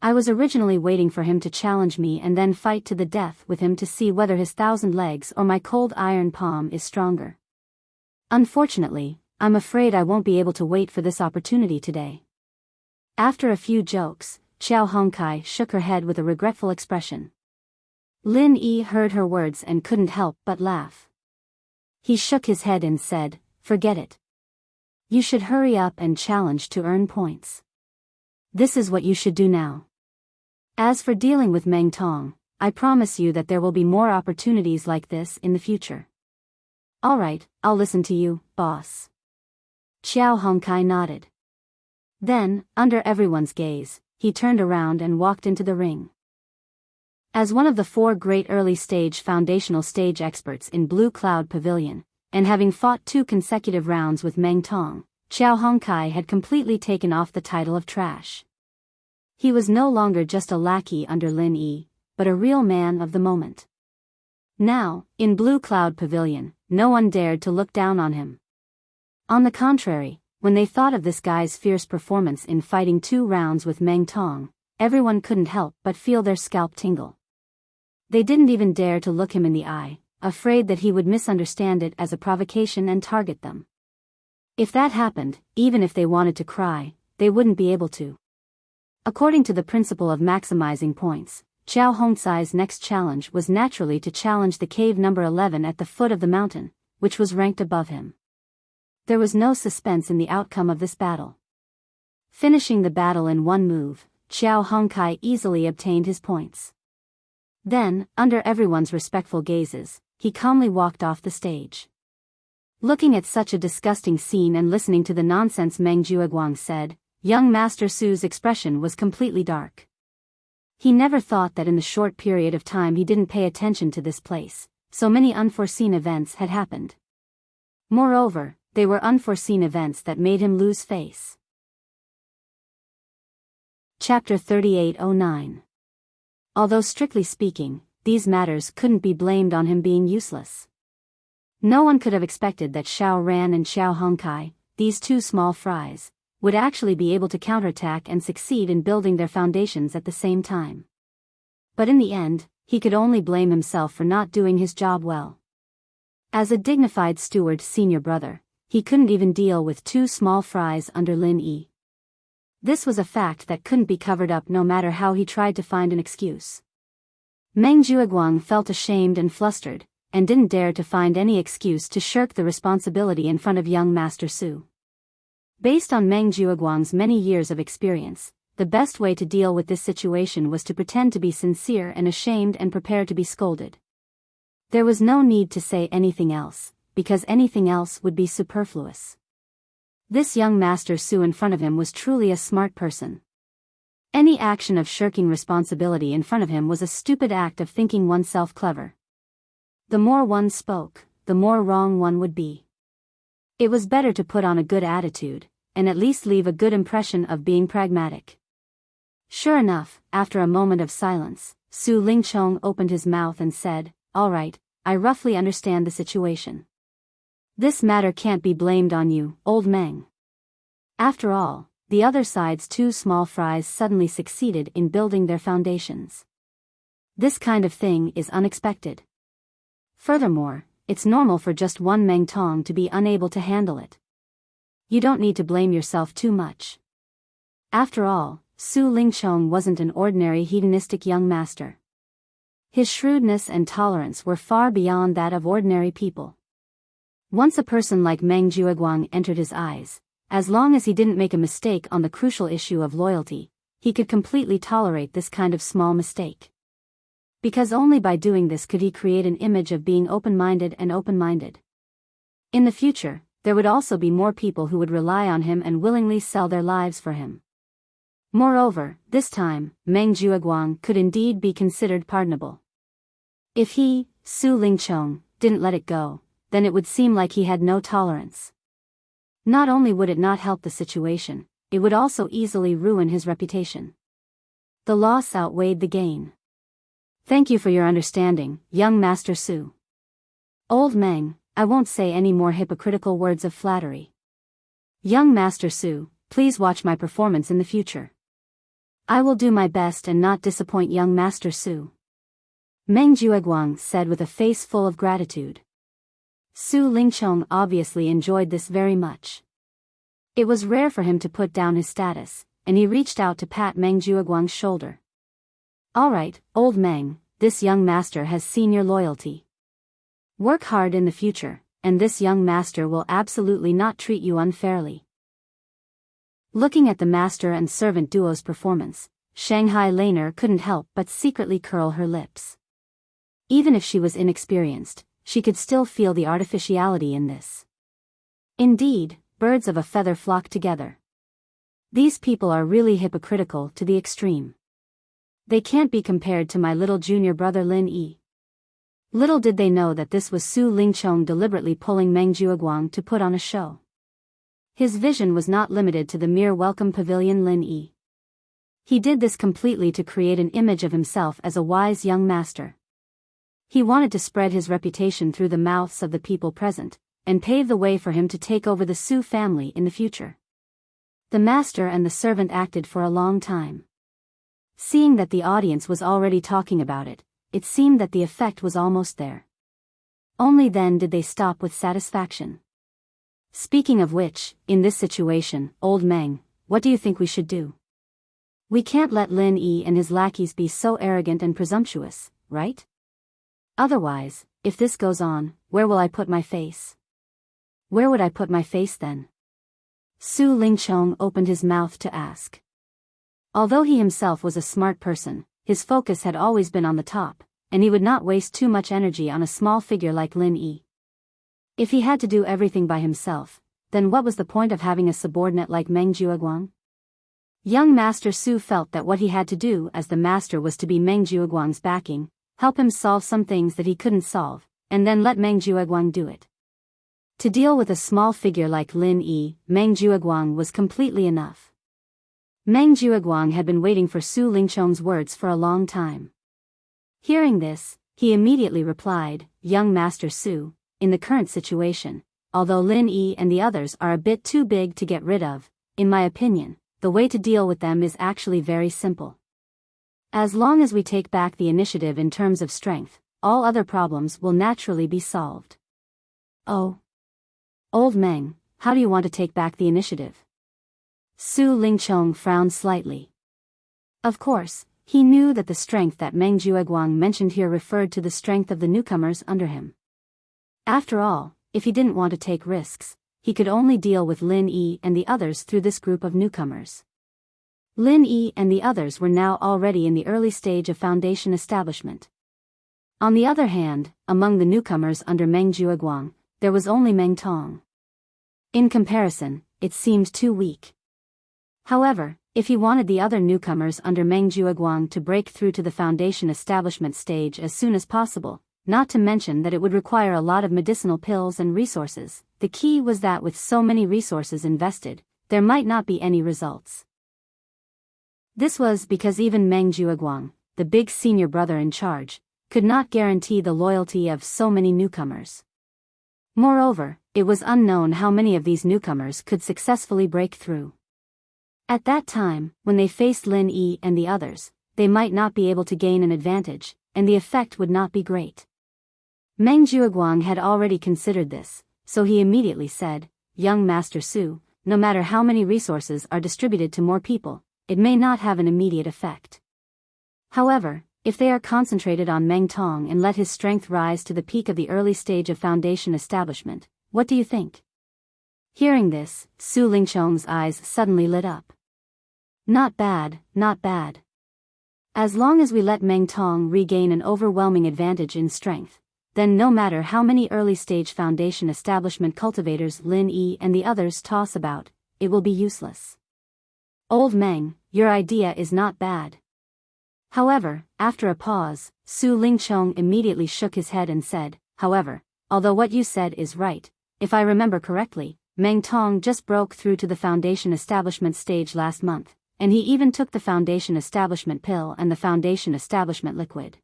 I was originally waiting for him to challenge me and then fight to the death with him to see whether his 1,000 legs or my cold iron palm is stronger. Unfortunately, I'm afraid I won't be able to wait for this opportunity today. After a few jokes, Xiao Hongkai shook her head with a regretful expression. Lin Yi heard her words and couldn't help but laugh. He shook his head and said, "Forget it. You should hurry up and challenge to earn points. This is what you should do now. As for dealing with Meng Tong, I promise you that there will be more opportunities like this in the future." "Alright, I'll listen to you, boss." Xiao Hongkai nodded. Then, under everyone's gaze, he turned around and walked into the ring. As one of the 4 great early-stage foundational stage experts in Blue Cloud Pavilion, and having fought 2 consecutive rounds with Meng Tong, Xiao Hongkai had completely taken off the title of trash. He was no longer just a lackey under Lin Yi, but a real man of the moment. Now, in Blue Cloud Pavilion, no one dared to look down on him. On the contrary, when they thought of this guy's fierce performance in fighting 2 rounds with Meng Tong, everyone couldn't help but feel their scalp tingle. They didn't even dare to look him in the eye, afraid that he would misunderstand it as a provocation and target them. If that happened, even if they wanted to cry, they wouldn't be able to. According to the principle of maximizing points, Xiao Hongcai's next challenge was naturally to challenge the cave number 11 at the foot of the mountain, which was ranked above him. There was no suspense in the outcome of this battle. Finishing the battle in one move, Xiao Hongkai easily obtained his points. Then, under everyone's respectful gazes, he calmly walked off the stage. Looking at such a disgusting scene and listening to the nonsense Meng Jueguang said, young Master Su's expression was completely dark. He never thought that in the short period of time he didn't pay attention to this place, so many unforeseen events had happened. Moreover, they were unforeseen events that made him lose face. Chapter 3809. Although strictly speaking, these matters couldn't be blamed on him being useless. No one could have expected that Xiao Ran and Xiao Hongkai, these 2 small fries, would actually be able to counterattack and succeed in building their foundations at the same time. But in the end, he could only blame himself for not doing his job well. As a dignified steward senior brother, he couldn't even deal with 2 small fries under Lin Yi. This was a fact that couldn't be covered up no matter how he tried to find an excuse. Meng Jueguang felt ashamed and flustered, and didn't dare to find any excuse to shirk the responsibility in front of young Master Su. Based on Meng Jueguang's many years of experience, the best way to deal with this situation was to pretend to be sincere and ashamed and prepare to be scolded. There was no need to say anything else, because anything else would be superfluous. This young Master Su in front of him was truly a smart person. Any action of shirking responsibility in front of him was a stupid act of thinking oneself clever. The more one spoke, the more wrong one would be. It was better to put on a good attitude, and at least leave a good impression of being pragmatic. Sure enough, after a moment of silence, Su Lingchong opened his mouth and said, "All right, I roughly understand the situation. This matter can't be blamed on you, old Meng. After all, the other side's 2 small fries suddenly succeeded in building their foundations. This kind of thing is unexpected. Furthermore, it's normal for just one Meng Tong to be unable to handle it. You don't need to blame yourself too much." After all, Su Lingchong wasn't an ordinary hedonistic young master. His shrewdness and tolerance were far beyond that of ordinary people. Once a person like Meng Jueguang entered his eyes, as long as he didn't make a mistake on the crucial issue of loyalty, he could completely tolerate this kind of small mistake. Because only by doing this could he create an image of being open-minded and open-minded. In the future, there would also be more people who would rely on him and willingly sell their lives for him. Moreover, this time, Meng Jueguang could indeed be considered pardonable. If he, Su Lingchong, didn't let it go, then it would seem like he had no tolerance. Not only would it not help the situation, it would also easily ruin his reputation. The loss outweighed the gain. Thank you for your understanding, young Master Su. Old Meng, I won't say any more hypocritical words of flattery. Young Master Su, please watch my performance in the future. I will do my best and not disappoint young Master Su. Meng Jueguang said with a face full of gratitude. Su Lingchong obviously enjoyed this very much. It was rare for him to put down his status, and he reached out to pat Meng Jueguang's shoulder. Alright, old Meng, this young master has seen your loyalty. Work hard in the future, and this young master will absolutely not treat you unfairly. Looking at the master and servant duo's performance, Shanghai Laner couldn't help but secretly curl her lips. Even if she was inexperienced, she could still feel the artificiality in this. Indeed, birds of a feather flock together. These people are really hypocritical to the extreme. They can't be compared to my little junior brother Lin Yi. Little did they know that this was Su Lingchong deliberately pulling Meng Jueguang to put on a show. His vision was not limited to the mere welcome pavilion Lin Yi. He did this completely to create an image of himself as a wise young master. He wanted to spread his reputation through the mouths of the people present, and pave the way for him to take over the Su family in the future. The master and the servant acted for a long time. Seeing that the audience was already talking about it, it seemed that the effect was almost there. Only then did they stop with satisfaction. Speaking of which, in this situation, old Meng, what do you think we should do? We can't let Lin Yi and his lackeys be so arrogant and presumptuous, right? Otherwise, if this goes on, where will I put my face? Where would I put my face then? Su Lingchong opened his mouth to ask. Although he himself was a smart person, his focus had always been on the top, and he would not waste too much energy on a small figure like Lin Yi. If he had to do everything by himself, then what was the point of having a subordinate like Meng Jueguang? Young Master Su felt that what he had to do as the master was to be Meng Jueguang's backing, help him solve some things that he couldn't solve, and then let Meng Jueguang do it. To deal with a small figure like Lin Yi, Meng Jueguang was completely enough. Meng Jueguang had been waiting for Su Lingchong's words for a long time. Hearing this, he immediately replied, Young Master Su, in the current situation, although Lin Yi and the others are a bit too big to get rid of, in my opinion, the way to deal with them is actually very simple. As long as we take back the initiative in terms of strength, all other problems will naturally be solved. Oh. Old Meng, how do you want to take back the initiative? Su Lingchong frowned slightly. Of course, he knew that the strength that Meng Jueguang mentioned here referred to the strength of the newcomers under him. After all, if he didn't want to take risks, he could only deal with Lin Yi and the others through this group of newcomers. Lin Yi and the others were now already in the early stage of foundation establishment. On the other hand, among the newcomers under Meng Jueguang, there was only Meng Tong. In comparison, it seemed too weak. However, if he wanted the other newcomers under Meng Jueguang to break through to the foundation establishment stage as soon as possible, not to mention that it would require a lot of medicinal pills and resources, the key was that with so many resources invested, there might not be any results. This was because even Meng Jueguang, the big senior brother in charge, could not guarantee the loyalty of so many newcomers. Moreover, it was unknown how many of these newcomers could successfully break through. At that time, when they faced Lin Yi and the others, they might not be able to gain an advantage, and the effect would not be great. Meng Jueguang had already considered this, so he immediately said, Young Master Su, no matter how many resources are distributed to more people, it may not have an immediate effect. However, if they are concentrated on Meng Tong and let his strength rise to the peak of the early stage of foundation establishment, what do you think? Hearing this, Su Lingchong's eyes suddenly lit up. Not bad, not bad. As long as we let Meng Tong regain an overwhelming advantage in strength, then no matter how many early-stage foundation establishment cultivators Lin Yi and the others toss about, it will be useless. Old Meng, your idea is not bad. However, after a pause, Su Lingchong immediately shook his head and said, However, although what you said is right, if I remember correctly, Meng Tong just broke through to the Foundation Establishment stage last month, and he even took the Foundation Establishment pill and the Foundation Establishment liquid.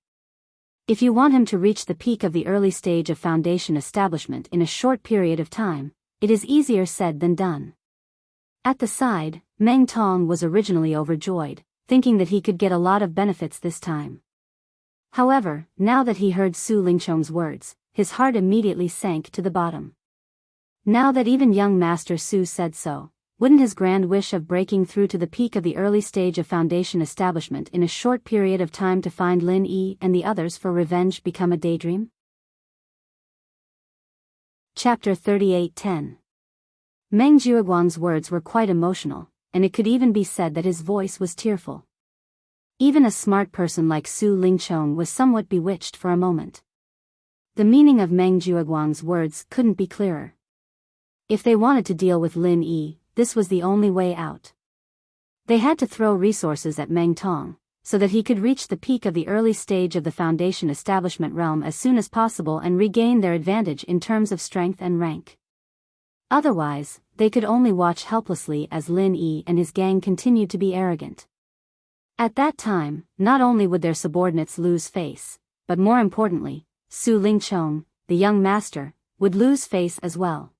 If you want him to reach the peak of the early stage of Foundation Establishment in a short period of time, it is easier said than done. At the side, Meng Tong was originally overjoyed, thinking that he could get a lot of benefits this time. However, now that he heard Su Lingchong's words, his heart immediately sank to the bottom. Now that even young Master Su said so, wouldn't his grand wish of breaking through to the peak of the early stage of Foundation Establishment in a short period of time to find Lin Yi and the others for revenge become a daydream? Chapter 38:10. Meng Jiuguang's words were quite emotional, and it could even be said that his voice was tearful. Even a smart person like Su Lingchong was somewhat bewitched for a moment. The meaning of Meng Jiuguang's words couldn't be clearer. If they wanted to deal with Lin Yi, this was the only way out. They had to throw resources at Meng Tong, so that he could reach the peak of the early stage of the Foundation Establishment realm as soon as possible and regain their advantage in terms of strength and rank. Otherwise, they could only watch helplessly as Lin Yi and his gang continued to be arrogant. At that time, not only would their subordinates lose face, but more importantly, Su Lingchong, the young master, would lose face as well.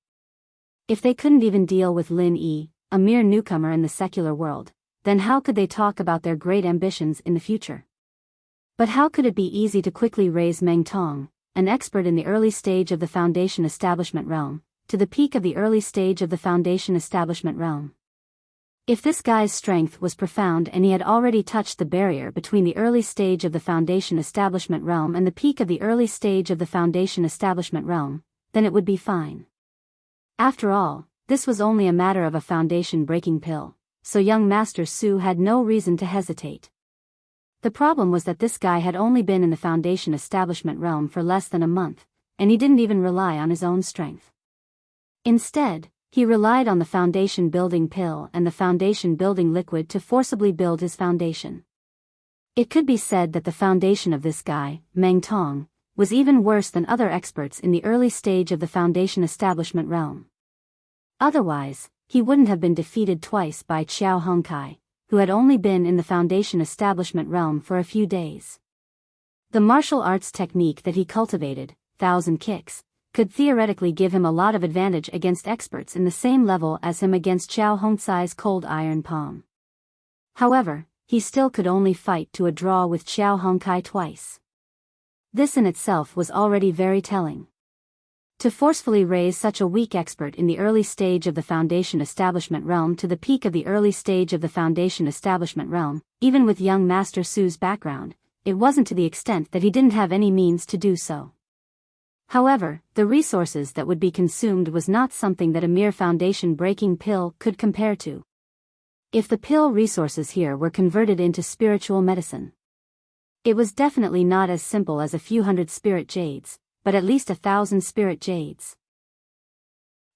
If they couldn't even deal with Lin Yi, a mere newcomer in the secular world, then how could they talk about their great ambitions in the future? But how could it be easy to quickly raise Meng Tong, an expert in the early stage of the Foundation Establishment realm, to the peak of the early stage of the Foundation Establishment realm? If this guy's strength was profound and he had already touched the barrier between the early stage of the Foundation Establishment realm and the peak of the early stage of the Foundation Establishment realm, then it would be fine. After all, this was only a matter of a foundation-breaking pill, so young Master Su had no reason to hesitate. The problem was that this guy had only been in the Foundation Establishment realm for less than a month, and he didn't even rely on his own strength. Instead, he relied on the foundation-building pill and the foundation-building liquid to forcibly build his foundation. It could be said that the foundation of this guy, Meng Tong, was even worse than other experts in the early stage of the Foundation Establishment realm. Otherwise, he wouldn't have been defeated twice by Qiao Hongkai, who had only been in the Foundation Establishment realm for a few days. The martial arts technique that he cultivated, 1,000 kicks, could theoretically give him a lot of advantage against experts in the same level as him against Qiao Hongcai's cold iron palm. However, he still could only fight to a draw with Qiao Hongkai twice. This in itself was already very telling. To forcefully raise such a weak expert in the early stage of the Foundation Establishment realm to the peak of the early stage of the Foundation Establishment realm, even with young Master Su's background, it wasn't to the extent that he didn't have any means to do so. However, the resources that would be consumed was not something that a mere foundation-breaking pill could compare to. If the pill resources here were converted into spiritual medicine, it was definitely not as simple as a few hundred spirit jades, but at least 1,000 spirit jades.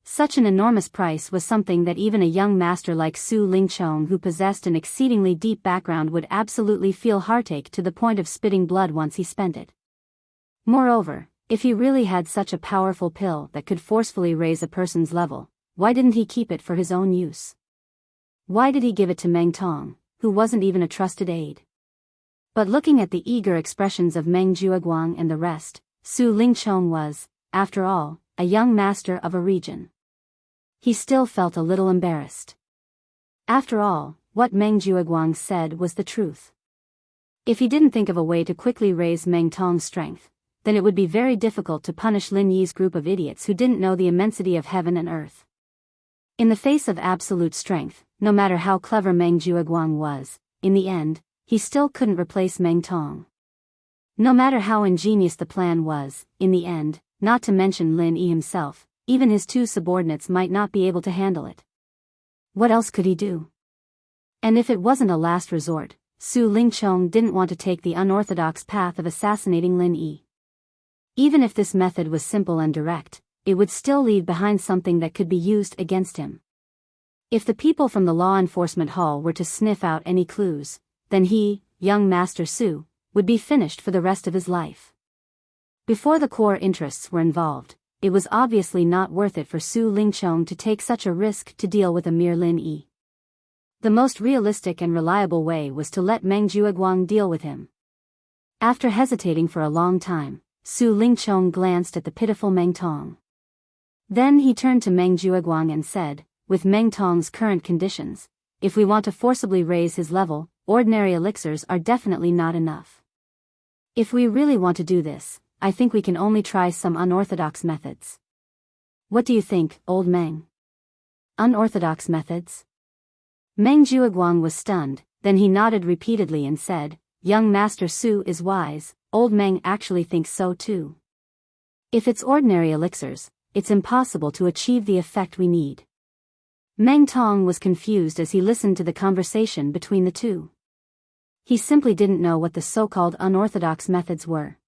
Such an enormous price was something that even a young master like Su Lingchong, who possessed an exceedingly deep background, would absolutely feel heartache to the point of spitting blood once he spent it. Moreover, if he really had such a powerful pill that could forcefully raise a person's level, why didn't he keep it for his own use? Why did he give it to Meng Tong, who wasn't even a trusted aide? But looking at the eager expressions of Meng Jiuguang and the rest, Su Lingchong was, after all, a young master of a region. He still felt a little embarrassed. After all, what Meng Jiuguang said was the truth. If he didn't think of a way to quickly raise Meng Tong's strength, then it would be very difficult to punish Lin Yi's group of idiots who didn't know the immensity of heaven and earth. In the face of absolute strength, no matter how clever Meng Jiuguang was, in the end, he still couldn't replace Meng Tong. No matter how ingenious the plan was, in the end, not to mention Lin Yi himself, even his two subordinates might not be able to handle it. What else could he do? And if it wasn't a last resort, Su Lingchong didn't want to take the unorthodox path of assassinating Lin Yi. Even if this method was simple and direct, it would still leave behind something that could be used against him. If the people from the law enforcement hall were to sniff out any clues, then he, young Master Su, would be finished for the rest of his life. Before the core interests were involved, it was obviously not worth it for Su Lingchong to take such a risk to deal with a mere Lin Yi. The most realistic and reliable way was to let Meng Jueguang deal with him. After hesitating for a long time, Su Lingchong glanced at the pitiful Meng Tong. Then he turned to Meng Jueguang and said, with Meng Tong's current conditions, if we want to forcibly raise his level, ordinary elixirs are definitely not enough. If we really want to do this, I think we can only try some unorthodox methods. What do you think, old Meng? Unorthodox methods? Meng Jueguang was stunned, then he nodded repeatedly and said, young Master Su is wise, old Meng actually thinks so too. If it's ordinary elixirs, it's impossible to achieve the effect we need. Meng Tong was confused as he listened to the conversation between the two. He simply didn't know what the so-called unorthodox methods were.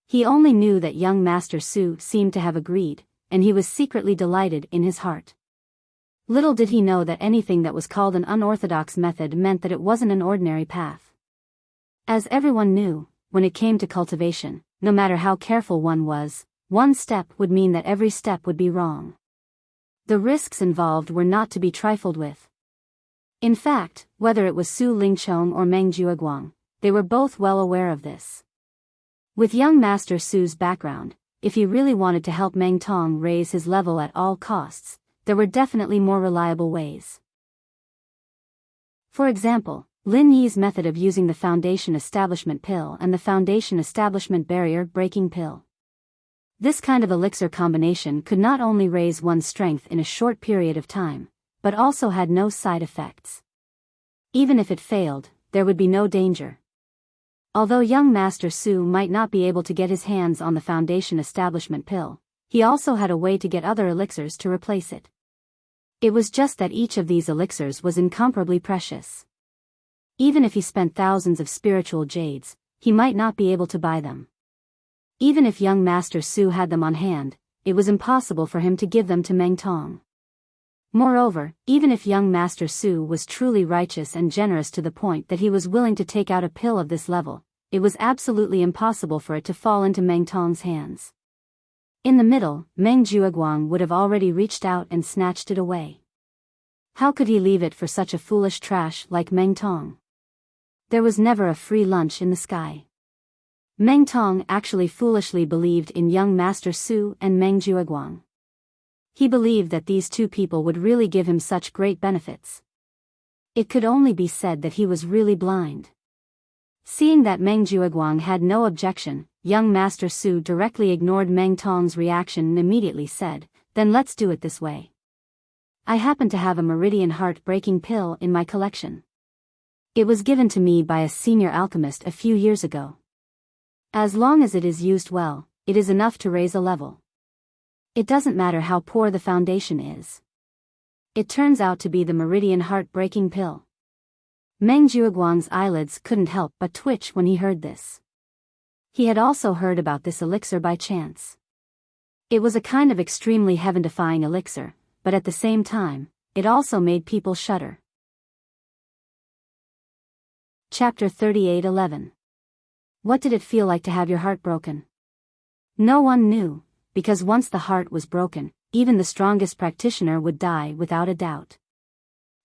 He only knew that young Master Su seemed to have agreed, and he was secretly delighted in his heart. Little did he know that anything that was called an unorthodox method meant that it wasn't an ordinary path. As everyone knew, when it came to cultivation, no matter how careful one was, one step would mean that every step would be wrong. The risks involved were not to be trifled with. In fact, whether it was Su Lingchong or Meng Jueguang, they were both well aware of this. With young Master Su's background, if he really wanted to help Meng Tong raise his level at all costs, there were definitely more reliable ways. For example, Lin Yi's method of using the Foundation Establishment Pill and the Foundation Establishment Barrier Breaking Pill. This kind of elixir combination could not only raise one's strength in a short period of time, but also had no side effects. Even if it failed, there would be no danger. Although young Master Su might not be able to get his hands on the Foundation Establishment Pill, he also had a way to get other elixirs to replace it. It was just that each of these elixirs was incomparably precious. Even if he spent thousands of spiritual jades, he might not be able to buy them. Even if young Master Su had them on hand, it was impossible for him to give them to Meng Tong. Moreover, even if young Master Su was truly righteous and generous to the point that he was willing to take out a pill of this level, it was absolutely impossible for it to fall into Meng Tong's hands. In the middle, Meng Jueguang would have already reached out and snatched it away. How could he leave it for such a foolish trash like Meng Tong? There was never a free lunch in the sky. Meng Tong actually foolishly believed in young Master Su and Meng Jueguang. He believed that these two people would really give him such great benefits. It could only be said that he was really blind. Seeing that Meng Jueguang had no objection, young Master Su directly ignored Meng Tong's reaction and immediately said, then let's do it this way. I happen to have a meridian heart-breaking pill in my collection. It was given to me by a senior alchemist a few years ago. As long as it is used well, it is enough to raise a level. It doesn't matter how poor the foundation is. It turns out to be the meridian heart-breaking pill. Meng Jueguang's eyelids couldn't help but twitch when he heard this. He had also heard about this elixir by chance. It was a kind of extremely heaven-defying elixir, but at the same time, it also made people shudder. Chapter 38:11. What did it feel like to have your heart broken? No one knew, because once the heart was broken, even the strongest practitioner would die without a doubt.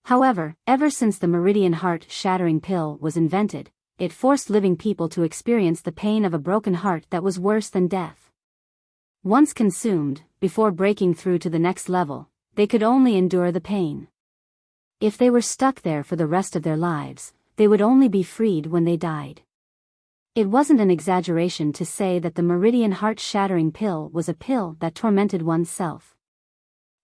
However, ever since the meridian heart-shattering pill was invented, it forced living people to experience the pain of a broken heart that was worse than death. Once consumed, before breaking through to the next level, they could only endure the pain. If they were stuck there for the rest of their lives, they would only be freed when they died. It wasn't an exaggeration to say that the meridian heart-shattering pill was a pill that tormented oneself.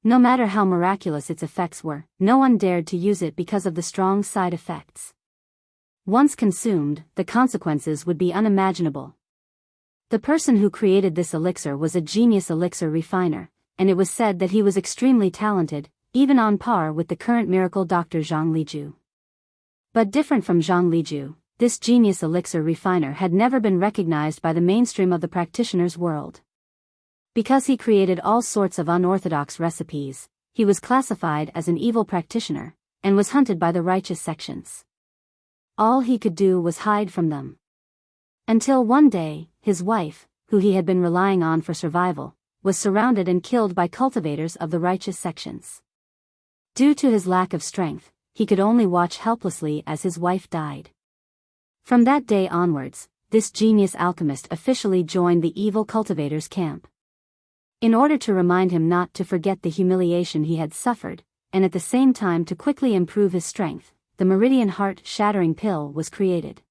No matter how miraculous its effects were, no one dared to use it because of the strong side effects. Once consumed, the consequences would be unimaginable. The person who created this elixir was a genius elixir refiner, and it was said that he was extremely talented, even on par with the current miracle doctor Zhang Liju. But different from Zhang Liju, this genius elixir refiner had never been recognized by the mainstream of the practitioner's world. Because he created all sorts of unorthodox recipes, he was classified as an evil practitioner, and was hunted by the righteous sections. All he could do was hide from them. Until one day, his wife, who he had been relying on for survival, was surrounded and killed by cultivators of the righteous sections. Due to his lack of strength, he could only watch helplessly as his wife died. From that day onwards, this genius alchemist officially joined the evil cultivator's camp. In order to remind him not to forget the humiliation he had suffered, and at the same time to quickly improve his strength, the Meridian Heart-Shattering Pill was created.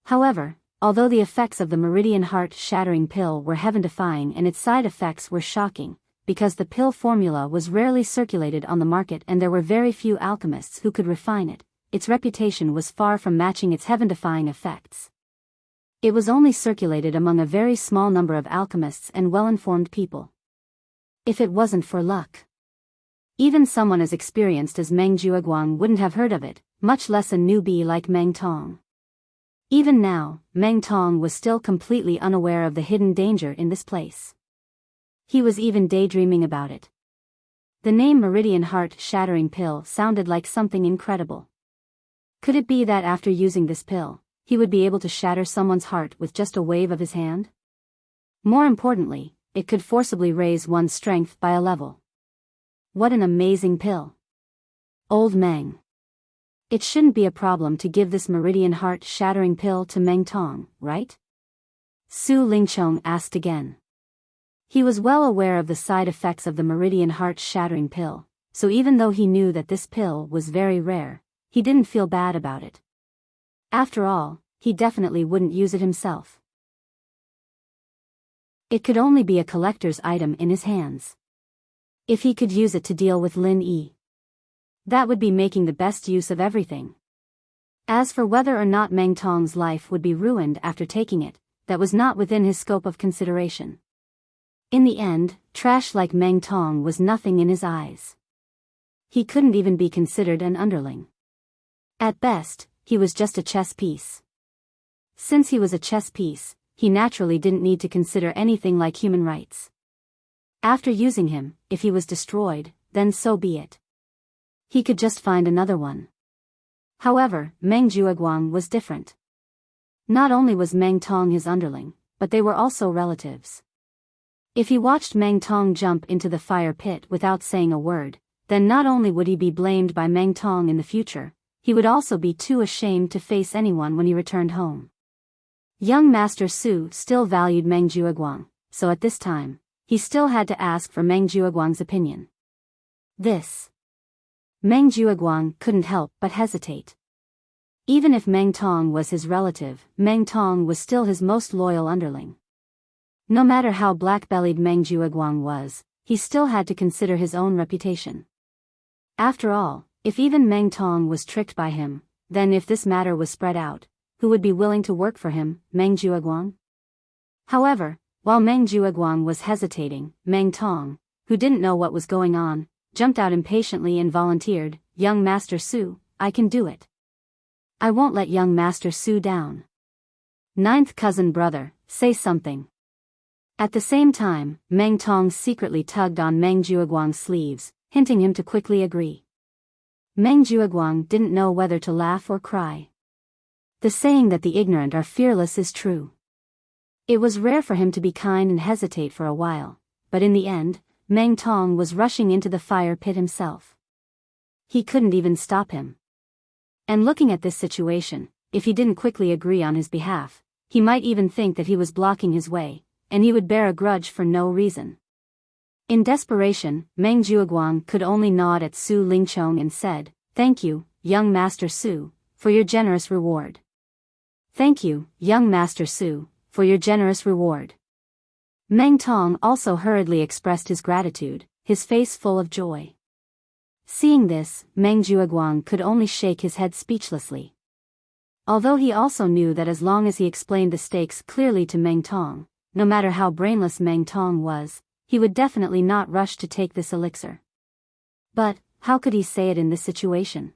However, although the effects of the Meridian Heart-Shattering Pill were heaven-defying and its side effects were shocking, because the pill formula was rarely circulated on the market and there were very few alchemists who could refine it, its reputation was far from matching its heaven-defying effects. It was only circulated among a very small number of alchemists and well-informed people. If it wasn't for luck, even someone as experienced as Meng Jiuguang wouldn't have heard of it, much less a newbie like Meng Tong. Even now, Meng Tong was still completely unaware of the hidden danger in this place. He was even daydreaming about it. The name Meridian Heart-Shattering Pill sounded like something incredible. Could it be that after using this pill, he would be able to shatter someone's heart with just a wave of his hand? More importantly, it could forcibly raise one's strength by a level. What an amazing pill! Old Meng. It shouldn't be a problem to give this Meridian Heart-Shattering Pill to Meng Tong, right? Su Lingchong asked again. He was well aware of the side effects of the Meridian Heart-Shattering Pill, so even though he knew that this pill was very rare, he didn't feel bad about it. After all, he definitely wouldn't use it himself. It could only be a collector's item in his hands. If he could use it to deal with Lin Yi, that would be making the best use of everything. As for whether or not Meng Tong's life would be ruined after taking it, that was not within his scope of consideration. In the end, trash like Meng Tong was nothing in his eyes. He couldn't even be considered an underling. At best, he was just a chess piece. Since he was a chess piece, he naturally didn't need to consider anything like human rights. After using him, if he was destroyed, then so be it. He could just find another one. However, Meng Jiuguang was different. Not only was Meng Tong his underling, but they were also relatives. If he watched Meng Tong jump into the fire pit without saying a word, then not only would he be blamed by Meng Tong in the future, he would also be too ashamed to face anyone when he returned home. Young Master Su still valued Meng Jiuguang, so at this time, he still had to ask for Meng Jiuguang's opinion. Meng Jiuguang couldn't help but hesitate. Even if Meng Tong was his relative, Meng Tong was still his most loyal underling. No matter how black-bellied Meng Jiuguang was, he still had to consider his own reputation. After all, if even Meng Tong was tricked by him, then if this matter was spread out, who would be willing to work for him, Meng Jiuguang? However, while Meng Jiuguang was hesitating, Meng Tong, who didn't know what was going on, jumped out impatiently and volunteered, "Young Master Su, I can do it. I won't let young Master Su down. Ninth cousin brother, say something." At the same time, Meng Tong secretly tugged on Meng Jiuguang's sleeves, hinting him to quickly agree. Meng Jiuguang didn't know whether to laugh or cry. The saying that the ignorant are fearless is true. It was rare for him to be kind and hesitate for a while, but in the end, Meng Tong was rushing into the fire pit himself. He couldn't even stop him. And looking at this situation, if he didn't quickly agree on his behalf, he might even think that he was blocking his way, and he would bear a grudge for no reason. In desperation, Meng Jiuguang could only nod at Su Lingchong and said, "Thank you, young Master Su, for your generous reward. Thank you, young Master Su, for your generous reward." Meng Tong also hurriedly expressed his gratitude, his face full of joy. Seeing this, Meng Jiuguang could only shake his head speechlessly. Although he also knew that as long as he explained the stakes clearly to Meng Tong, no matter how brainless Meng Tong was, he would definitely not rush to take this elixir. But, how could he say it in this situation?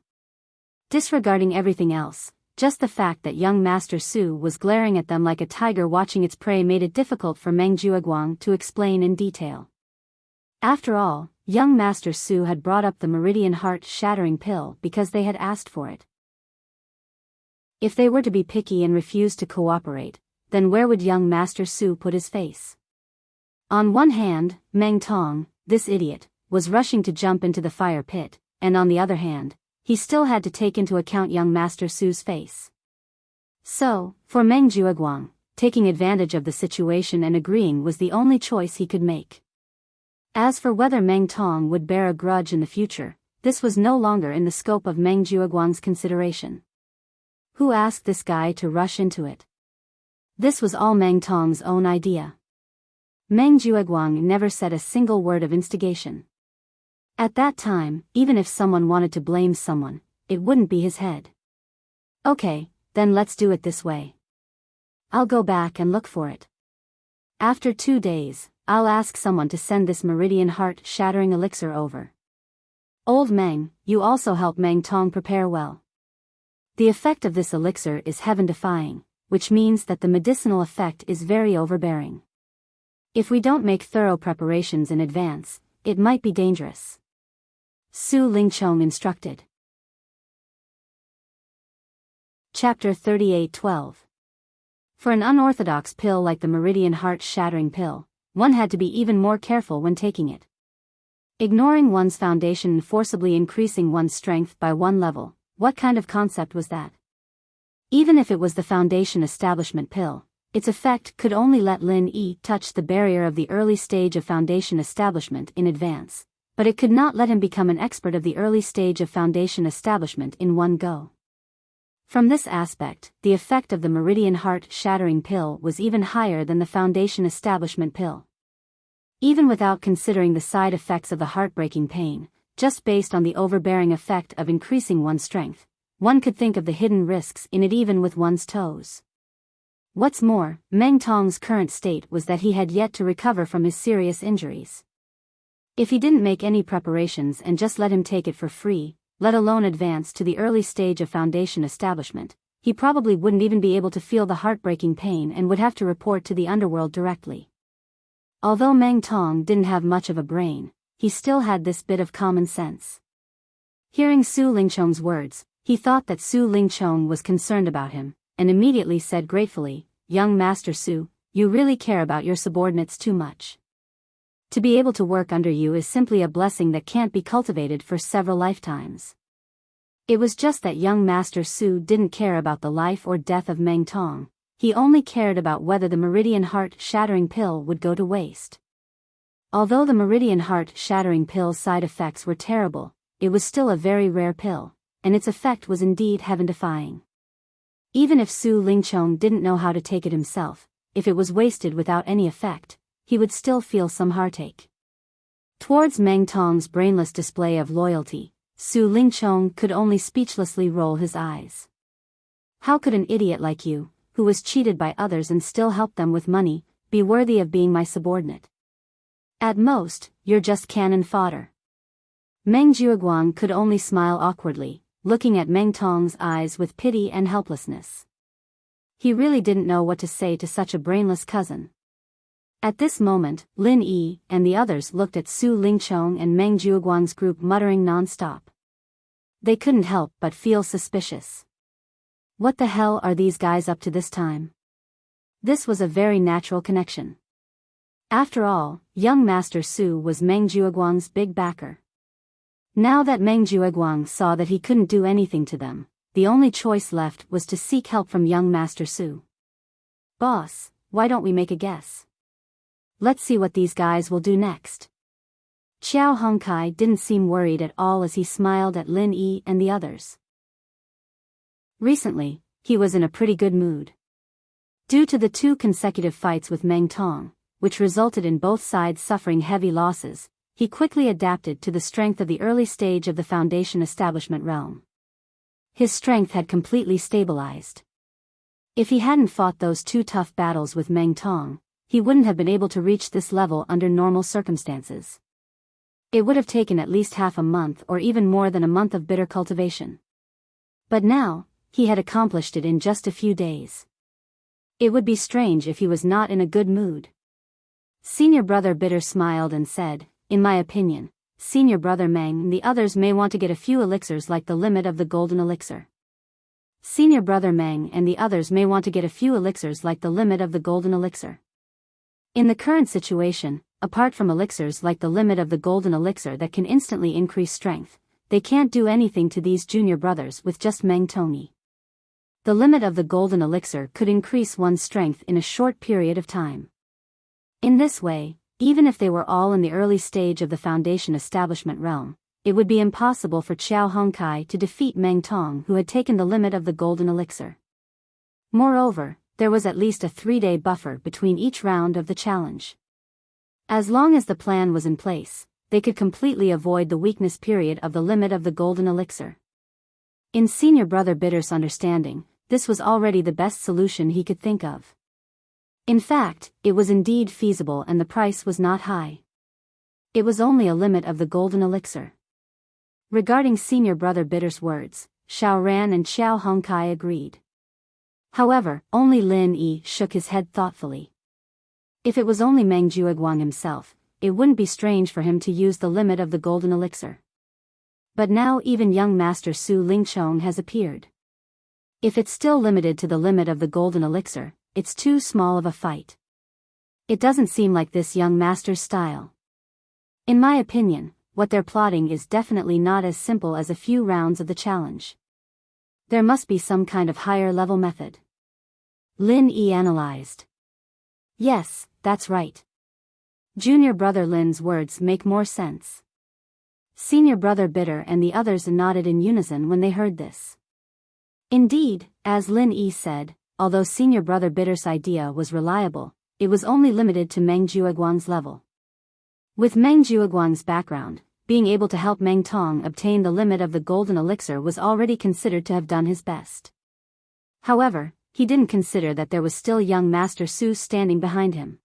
Disregarding everything else, just the fact that young Master Su was glaring at them like a tiger watching its prey made it difficult for Meng Jiuguang to explain in detail. After all, young Master Su had brought up the Meridian Heart-Shattering Pill because they had asked for it. If they were to be picky and refuse to cooperate, then where would young Master Su put his face? On one hand, Meng Tong, this idiot, was rushing to jump into the fire pit, and on the other hand, he still had to take into account young Master Su's face. So, for Meng Jueguang, taking advantage of the situation and agreeing was the only choice he could make. As for whether Meng Tong would bear a grudge in the future, this was no longer in the scope of Meng Jueguang's consideration. Who asked this guy to rush into it? This was all Meng Tong's own idea. Meng Jueguang never said a single word of instigation. At that time, even if someone wanted to blame someone, it wouldn't be his head. Okay, then let's do it this way. I'll go back and look for it. After 2 days, I'll ask someone to send this meridian heart-shattering elixir over. Old Meng, you also help Meng Tong prepare well. The effect of this elixir is heaven-defying, which means that the medicinal effect is very overbearing. If we don't make thorough preparations in advance, it might be dangerous. Su Lingchong instructed. Chapter 38:12. For an unorthodox pill like the meridian heart-shattering pill, one had to be even more careful when taking it. Ignoring one's foundation and forcibly increasing one's strength by 1 level, what kind of concept was that? Even if it was the foundation establishment pill, its effect could only let Lin Yi touch the barrier of the early stage of foundation establishment in advance, but it could not let him become an expert of the early stage of foundation establishment in one go. From this aspect, the effect of the meridian heart-shattering pill was even higher than the foundation establishment pill. Even without considering the side effects of the heartbreaking pain, just based on the overbearing effect of increasing one's strength, one could think of the hidden risks in it even with one's toes. What's more, Meng Tong's current state was that he had yet to recover from his serious injuries. If he didn't make any preparations and just let him take it for free, let alone advance to the early stage of foundation establishment, he probably wouldn't even be able to feel the heartbreaking pain and would have to report to the underworld directly. Although Meng Tong didn't have much of a brain, he still had this bit of common sense. Hearing Su Lingchong's words, he thought that Su Lingchong was concerned about him, and immediately said gratefully, "Young Master Su, you really care about your subordinates too much. To be able to work under you is simply a blessing that can't be cultivated for several lifetimes." It was just that young Master Su didn't care about the life or death of Meng Tong, he only cared about whether the meridian heart-shattering pill would go to waste. Although the meridian heart-shattering pill's side effects were terrible, it was still a very rare pill, and its effect was indeed heaven-defying. Even if Su Lingchong didn't know how to take it himself, if it was wasted without any effect, he would still feel some heartache. Towards Meng Tong's brainless display of loyalty, Su Lingchong could only speechlessly roll his eyes. How could an idiot like you, who was cheated by others and still helped them with money, be worthy of being my subordinate? At most, you're just cannon fodder. Meng Jueguang could only smile awkwardly, looking at Meng Tong's eyes with pity and helplessness. He really didn't know what to say to such a brainless cousin. At this moment, Lin Yi and the others looked at Su Lingchong and Meng Jueguang's group muttering non-stop. They couldn't help but feel suspicious. What the hell are these guys up to this time? This was a very natural connection. After all, young Master Su was Meng Jueguang's big backer. Now that Meng Jueguang saw that he couldn't do anything to them, the only choice left was to seek help from young Master Su. "Boss, why don't we make a guess? Let's see what these guys will do next." Qiao Hongkai didn't seem worried at all as he smiled at Lin Yi and the others. Recently, he was in a pretty good mood. Due to the 2 consecutive fights with Meng Tong, which resulted in both sides suffering heavy losses, he quickly adapted to the strength of the early stage of the foundation establishment realm. His strength had completely stabilized. If he hadn't fought those 2 tough battles with Meng Tong, he wouldn't have been able to reach this level under normal circumstances. It would have taken at least half a month or even more than a month of bitter cultivation. But now, he had accomplished it in just a few days. It would be strange if he was not in a good mood. Senior Brother Bitter smiled and said, "In my opinion, Senior Brother Meng and the others may want to get a few elixirs like the limit of the golden elixir. Senior Brother Meng and the others may want to get a few elixirs like the limit of the golden elixir." In the current situation, apart from elixirs like the limit of the golden elixir that can instantly increase strength, they can't do anything to these junior brothers with just Meng Tongyi. The limit of the golden elixir could increase one's strength in a short period of time. In this way, even if they were all in the early stage of the Foundation Establishment realm, it would be impossible for Qiao Hongkai to defeat Meng Tong, who had taken the limit of the golden elixir. Moreover, there was at least a 3-day buffer between each round of the challenge. As long as the plan was in place, they could completely avoid the weakness period of the limit of the golden elixir. In senior brother Bitter's understanding, this was already the best solution he could think of. In fact, it was indeed feasible and the price was not high. It was only a limit of the golden elixir. Regarding senior brother Bitter's words, Xiao Ran and Qiao Hongkai agreed. However, only Lin Yi shook his head thoughtfully. If it was only Meng Jueguang himself, it wouldn't be strange for him to use the limit of the golden elixir. But now even young Master Su Lingchong has appeared. If it's still limited to the limit of the golden elixir, it's too small of a fight. It doesn't seem like this young master's style. In my opinion, what they're plotting is definitely not as simple as a few rounds of the challenge. There must be some kind of higher-level method. Lin Yi analyzed. Yes, that's right. Junior brother Lin's words make more sense. Senior brother Bitter and the others nodded in unison when they heard this. Indeed, as Lin Yi said, although senior brother Bitter's idea was reliable, it was only limited to Meng Jueguang's level. With Meng Jueguang's background, being able to help Meng Tong obtain the limit of the golden elixir was already considered to have done his best. However, he didn't consider that there was still young Master Su standing behind him.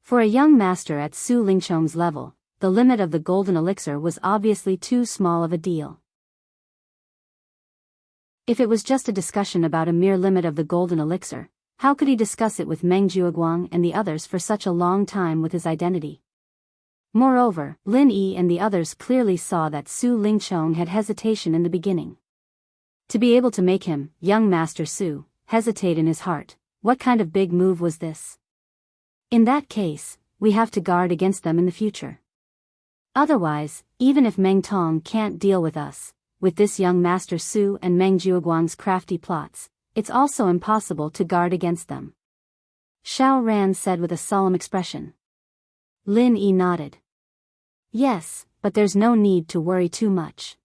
For a young master at Su Lingchong's level, the limit of the golden elixir was obviously too small of a deal. If it was just a discussion about a mere limit of the golden elixir, how could he discuss it with Meng Jueguang and the others for such a long time with his identity? Moreover, Lin Yi and the others clearly saw that Su Lingchong had hesitation in the beginning. To be able to make him, young Master Su, hesitate in his heart, what kind of big move was this? In that case, we have to guard against them in the future. Otherwise, even if Meng Tong can't deal with us, with this young Master Su and Meng Jueguang's crafty plots, it's also impossible to guard against them. Xiao Ran said with a solemn expression. Lin Yi nodded. Yes, but there's no need to worry too much.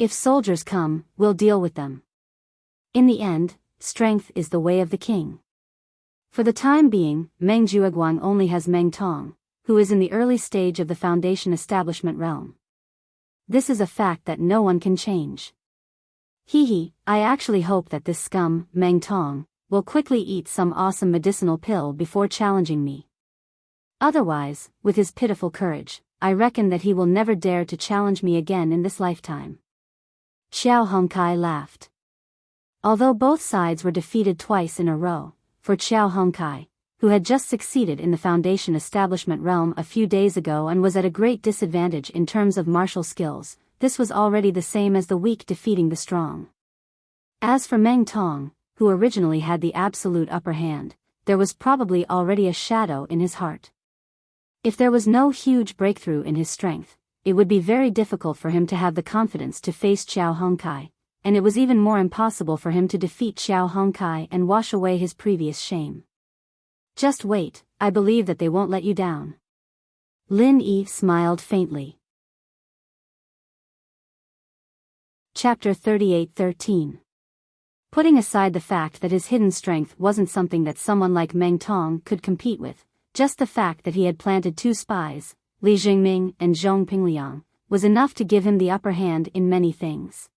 If soldiers come, we'll deal with them. In the end, strength is the way of the king. For the time being, Meng Jueguang only has Meng Tong, who is in the early stage of the Foundation Establishment realm. This is a fact that no one can change. I actually hope that this scum, Meng Tong, will quickly eat some awesome medicinal pill before challenging me. Otherwise, with his pitiful courage, I reckon that he will never dare to challenge me again in this lifetime. Qiao Hongkai laughed. Although both sides were defeated twice in a row, for Qiao Hongkai, who had just succeeded in the Foundation Establishment realm a few days ago and was at a great disadvantage in terms of martial skills, this was already the same as the weak defeating the strong. As for Meng Tong, who originally had the absolute upper hand, there was probably already a shadow in his heart. If there was no huge breakthrough in his strength, it would be very difficult for him to have the confidence to face Qiao Hongkai, and it was even more impossible for him to defeat Qiao Hongkai and wash away his previous shame. Just wait, I believe that they won't let you down. Lin Yi smiled faintly. Chapter 38:13. Putting aside the fact that his hidden strength wasn't something that someone like Meng Tong could compete with, just the fact that he had planted 2 spies, Li Jingming and Zhong Pingliang, was enough to give him the upper hand in many things.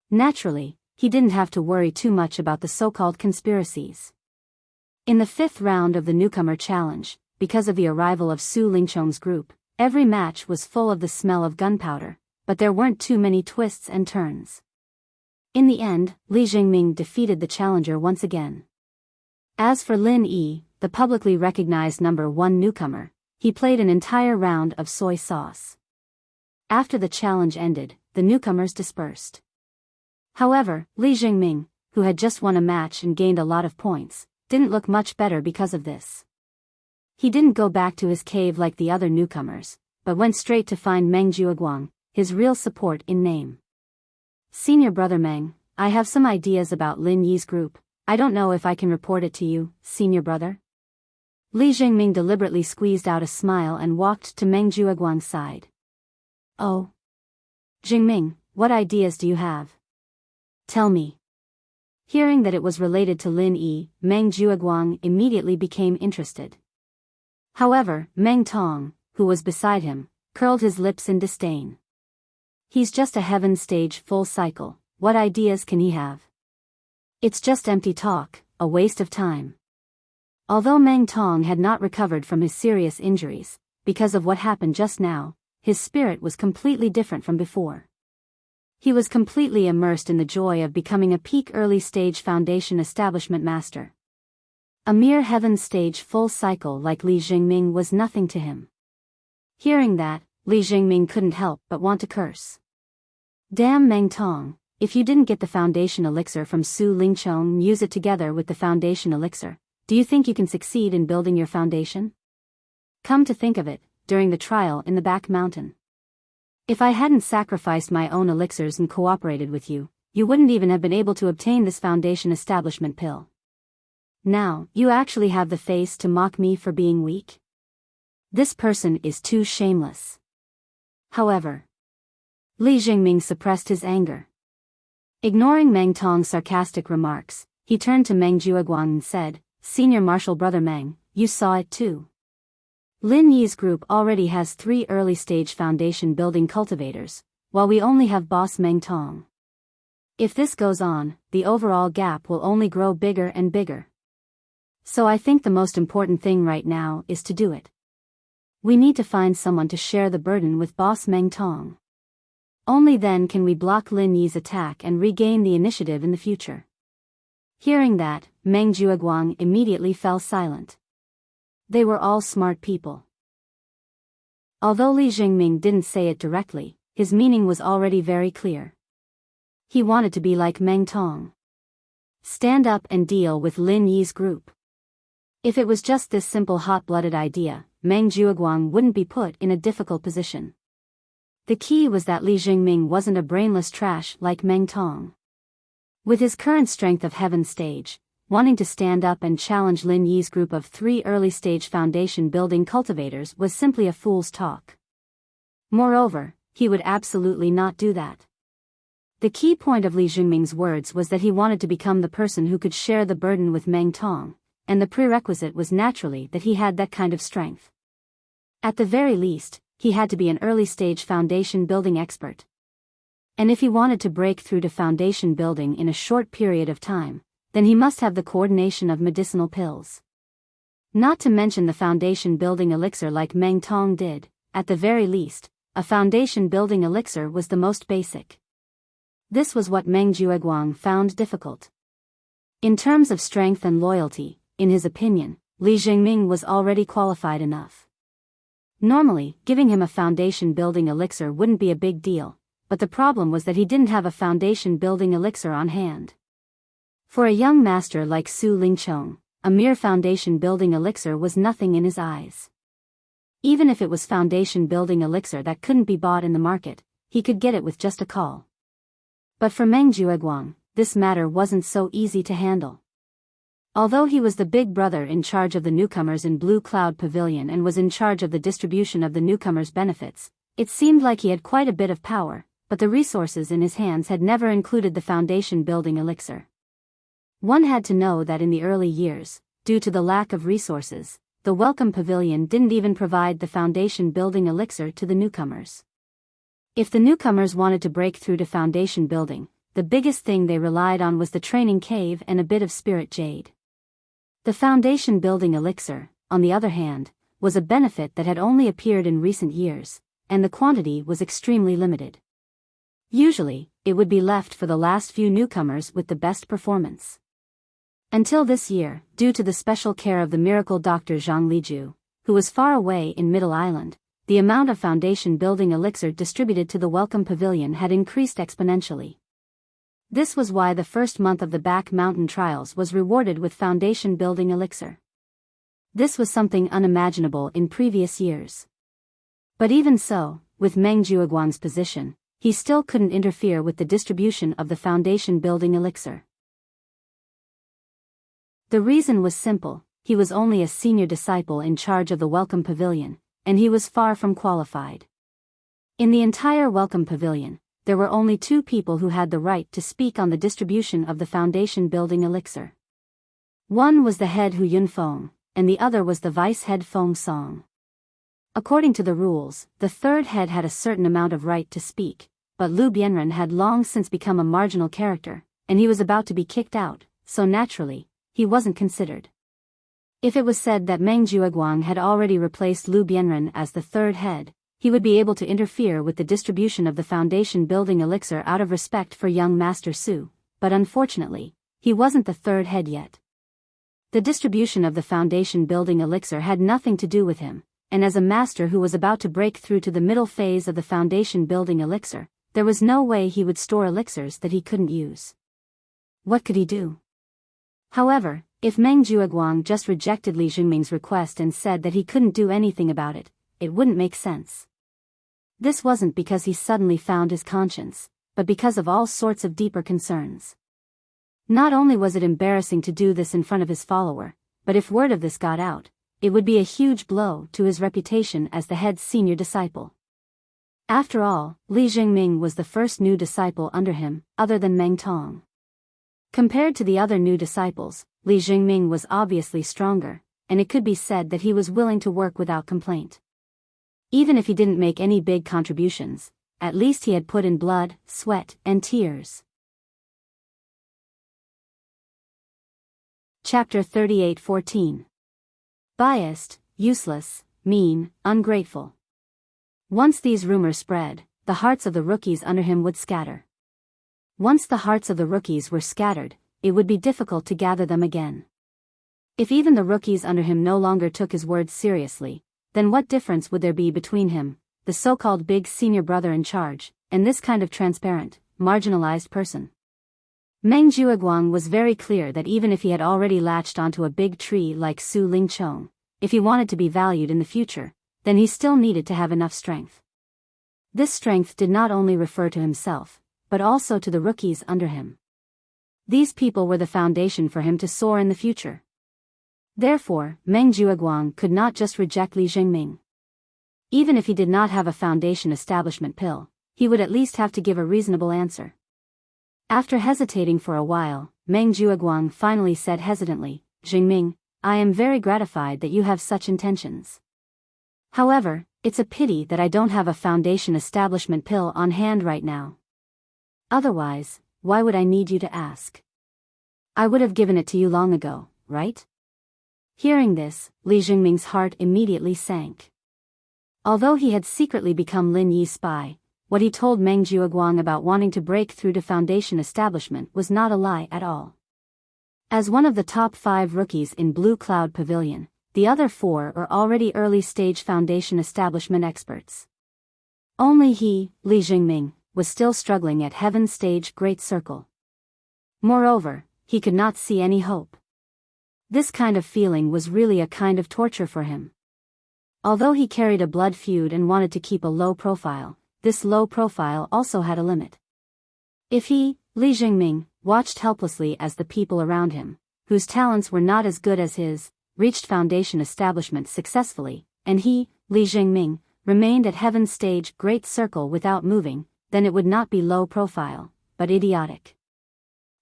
Naturally, he didn't have to worry too much about the so-called conspiracies. In the 5th round of the newcomer challenge, because of the arrival of Su Lingchong's group, every match was full of the smell of gunpowder, but there weren't too many twists and turns. In the end, Li Jingming defeated the challenger once again. As for Lin Yi, the publicly recognized number 1 newcomer, he played an entire round of soy sauce. After the challenge ended, the newcomers dispersed. However, Li Jingming, who had just won a match and gained a lot of points, didn't look much better because of this. He didn't go back to his cave like the other newcomers, but went straight to find Meng Jiuguang, his real support in name. Senior Brother Meng, I have some ideas about Lin Yi's group. I don't know if I can report it to you, Senior Brother. Li Jingming deliberately squeezed out a smile and walked to Meng Jiuguang's side. Oh. Jingming, what ideas do you have? Tell me. Hearing that it was related to Lin Yi, Meng Jiuguang immediately became interested. However, Meng Tong, who was beside him, curled his lips in disdain. He's just a heaven stage full cycle, what ideas can he have? It's just empty talk, a waste of time. Although Meng Tong had not recovered from his serious injuries, because of what happened just now, his spirit was completely different from before. He was completely immersed in the joy of becoming a peak early stage foundation establishment master. A mere heaven stage full cycle like Li Jingming was nothing to him. Hearing that, Li Jingming couldn't help but want to curse. Damn Meng Tong, if you didn't get the foundation elixir from Su Lingchong and use it together with the foundation elixir, do you think you can succeed in building your foundation? Come to think of it, during the trial in the back mountain. If I hadn't sacrificed my own elixirs and cooperated with you, you wouldn't even have been able to obtain this foundation establishment pill. Now, you actually have the face to mock me for being weak? This person is too shameless. However, Li Jingming suppressed his anger. Ignoring Meng Tong's sarcastic remarks, he turned to Meng Jiuguang and said, Senior Marshal Brother Meng, you saw it too. Lin Yi's group already has 3 early-stage foundation building cultivators, while we only have Boss Meng Tong. If this goes on, the overall gap will only grow bigger and bigger. So I think the most important thing right now is to do it. We need to find someone to share the burden with Boss Meng Tong. Only then can we block Lin Yi's attack and regain the initiative in the future. Hearing that, Meng Jiuguang immediately fell silent. They were all smart people. Although Li Jingming didn't say it directly, his meaning was already very clear. He wanted to be like Meng Tong. Stand up and deal with Lin Yi's group. If it was just this simple hot-blooded idea, Meng Jiuguang wouldn't be put in a difficult position. The key was that Li Jingming wasn't a brainless trash like Meng Tong. With his current strength of heaven stage, wanting to stand up and challenge Lin Yi's group of 3 early-stage foundation-building cultivators was simply a fool's talk. Moreover, he would absolutely not do that. The key point of Li Jingming's words was that he wanted to become the person who could share the burden with Meng Tong, and the prerequisite was naturally that he had that kind of strength. At the very least, he had to be an early-stage foundation-building expert. And if he wanted to break through to foundation building in a short period of time, then he must have the coordination of medicinal pills. Not to mention the foundation-building elixir like Meng Tong did. At the very least, a foundation-building elixir was the most basic. This was what Meng Jiuguang found difficult. In terms of strength and loyalty, in his opinion, Li Jingming was already qualified enough. Normally, giving him a foundation-building elixir wouldn't be a big deal, but the problem was that he didn't have a foundation-building elixir on hand. For a young master like Su Lingchong, a mere foundation-building elixir was nothing in his eyes. Even if it was foundation-building elixir that couldn't be bought in the market, he could get it with just a call. But for Meng Jiuguang, this matter wasn't so easy to handle. Although he was the big brother in charge of the newcomers in Blue Cloud Pavilion and was in charge of the distribution of the newcomers' benefits, it seemed like he had quite a bit of power, but the resources in his hands had never included the foundation-building elixir. One had to know that in the early years, due to the lack of resources, the Welcome Pavilion didn't even provide the foundation-building elixir to the newcomers. If the newcomers wanted to break through to foundation building, the biggest thing they relied on was the training cave and a bit of spirit jade. The foundation-building elixir, on the other hand, was a benefit that had only appeared in recent years, and the quantity was extremely limited. Usually, it would be left for the last few newcomers with the best performance. Until this year, due to the special care of the miracle doctor Zhang Liju, who was far away in Middle Island, the amount of foundation-building elixir distributed to the Welcome Pavilion had increased exponentially. This was why the first month of the Back Mountain trials was rewarded with foundation-building elixir. This was something unimaginable in previous years. But even so, with Meng Jiuguang's position, he still couldn't interfere with the distribution of the foundation building elixir. The reason was simple: he was only a senior disciple in charge of the Welcome Pavilion, and he was far from qualified. In the entire Welcome Pavilion, there were only 2 people who had the right to speak on the distribution of the foundation building elixir. One was the head Hu Yunfeng, and the other was the vice head Feng Song. According to the rules, the third head had a certain amount of right to speak, but Lu Bianren had long since become a marginal character, and he was about to be kicked out, so naturally, he wasn't considered. If it was said that Meng Jiuguang had already replaced Lu Bianren as the third head, he would be able to interfere with the distribution of the foundation building elixir out of respect for young Master Su, but unfortunately, he wasn't the third head yet. The distribution of the foundation building elixir had nothing to do with him, and as a master who was about to break through to the middle phase of the foundation building elixir, there was no way he would store elixirs that he couldn't use. What could he do? However, if Meng Jiuguang just rejected Li Jingming's request and said that he couldn't do anything about it, it wouldn't make sense. This wasn't because he suddenly found his conscience, but because of all sorts of deeper concerns. Not only was it embarrassing to do this in front of his follower, but if word of this got out, it would be a huge blow to his reputation as the head senior disciple. After all, Li Jingming was the first new disciple under him, other than Meng Tong. Compared to the other new disciples, Li Jingming was obviously stronger, and it could be said that he was willing to work without complaint. Even if he didn't make any big contributions, at least he had put in blood, sweat, and tears. Chapter 38:14. Biased, useless, mean, ungrateful. Once these rumors spread, the hearts of the rookies under him would scatter. Once the hearts of the rookies were scattered, it would be difficult to gather them again. If even the rookies under him no longer took his words seriously, then what difference would there be between him, the so-called big senior brother in charge, and this kind of transparent, marginalized person? Meng Jiuguang was very clear that even if he had already latched onto a big tree like Su Lingchong, if he wanted to be valued in the future, then he still needed to have enough strength. This strength did not only refer to himself, but also to the rookies under him. These people were the foundation for him to soar in the future. Therefore, Meng Jiuguang could not just reject Li Jingming. Even if he did not have a foundation establishment pill, he would at least have to give a reasonable answer. After hesitating for a while, Meng Jiuguang finally said hesitantly, "Jingming, I am very gratified that you have such intentions. However, it's a pity that I don't have a foundation establishment pill on hand right now. Otherwise, why would I need you to ask? I would have given it to you long ago, right?" Hearing this, Li Jingming's heart immediately sank. Although he had secretly become Lin Yi's spy, what he told Meng Jiuguang about wanting to break through to foundation establishment was not a lie at all. As one of the top 5 rookies in Blue Cloud Pavilion, the other 4 are already early-stage foundation establishment experts. Only he, Li Jingming, was still struggling at Heaven's Stage Great Circle. Moreover, he could not see any hope. This kind of feeling was really a kind of torture for him. Although he carried a blood feud and wanted to keep a low profile, this low profile also had a limit. If he, Li Jingming, watched helplessly as the people around him, whose talents were not as good as his, reached foundation establishment successfully, and he, Li Jingming, remained at Heaven's Stage Great Circle without moving, then it would not be low profile, but idiotic.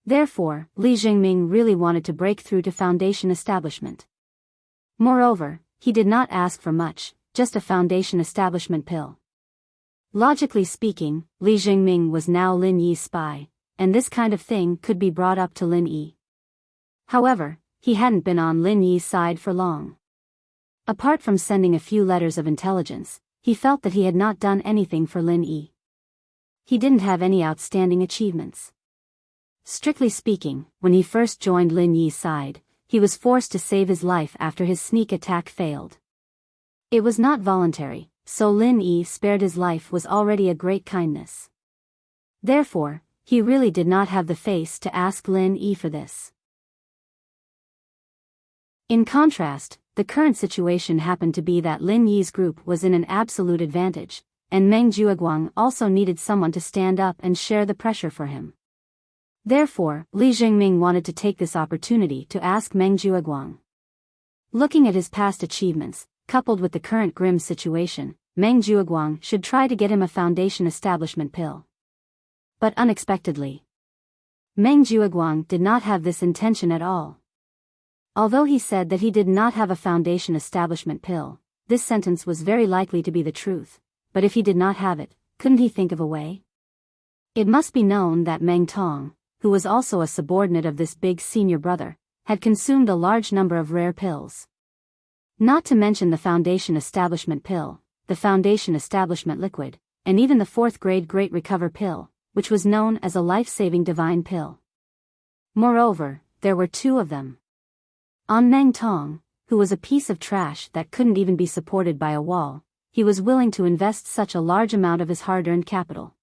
Therefore, Li Jingming really wanted to break through to foundation establishment. Moreover, he did not ask for much, just a foundation establishment pill. Logically speaking, Li Jingming was now Lin Yi's spy, and this kind of thing could be brought up to Lin Yi. However, he hadn't been on Lin Yi's side for long. Apart from sending a few letters of intelligence, he felt that he had not done anything for Lin Yi. He didn't have any outstanding achievements. Strictly speaking, when he first joined Lin Yi's side, he was forced to save his life after his sneak attack failed. It was not voluntary, so Lin Yi spared his life was already a great kindness. Therefore, he really did not have the face to ask Lin Yi for this. In contrast, the current situation happened to be that Lin Yi's group was in an absolute advantage, and Meng Jueguang also needed someone to stand up and share the pressure for him. Therefore, Li Jingming wanted to take this opportunity to ask Meng Jueguang. Looking at his past achievements, coupled with the current grim situation, Meng Jueguang should try to get him a foundation establishment pill. But unexpectedly, Meng Jueguang did not have this intention at all. Although he said that he did not have a foundation establishment pill, this sentence was very likely to be the truth, but if he did not have it, couldn't he think of a way? It must be known that Meng Tong, who was also a subordinate of this big senior brother, had consumed a large number of rare pills. Not to mention the foundation establishment pill, the foundation establishment liquid, and even the 4th grade Great Recover pill, which was known as a life-saving divine pill. Moreover, there were 2 of them. On Meng Tong, who was a piece of trash that couldn't even be supported by a wall, he was willing to invest such a large amount of his hard-earned capital.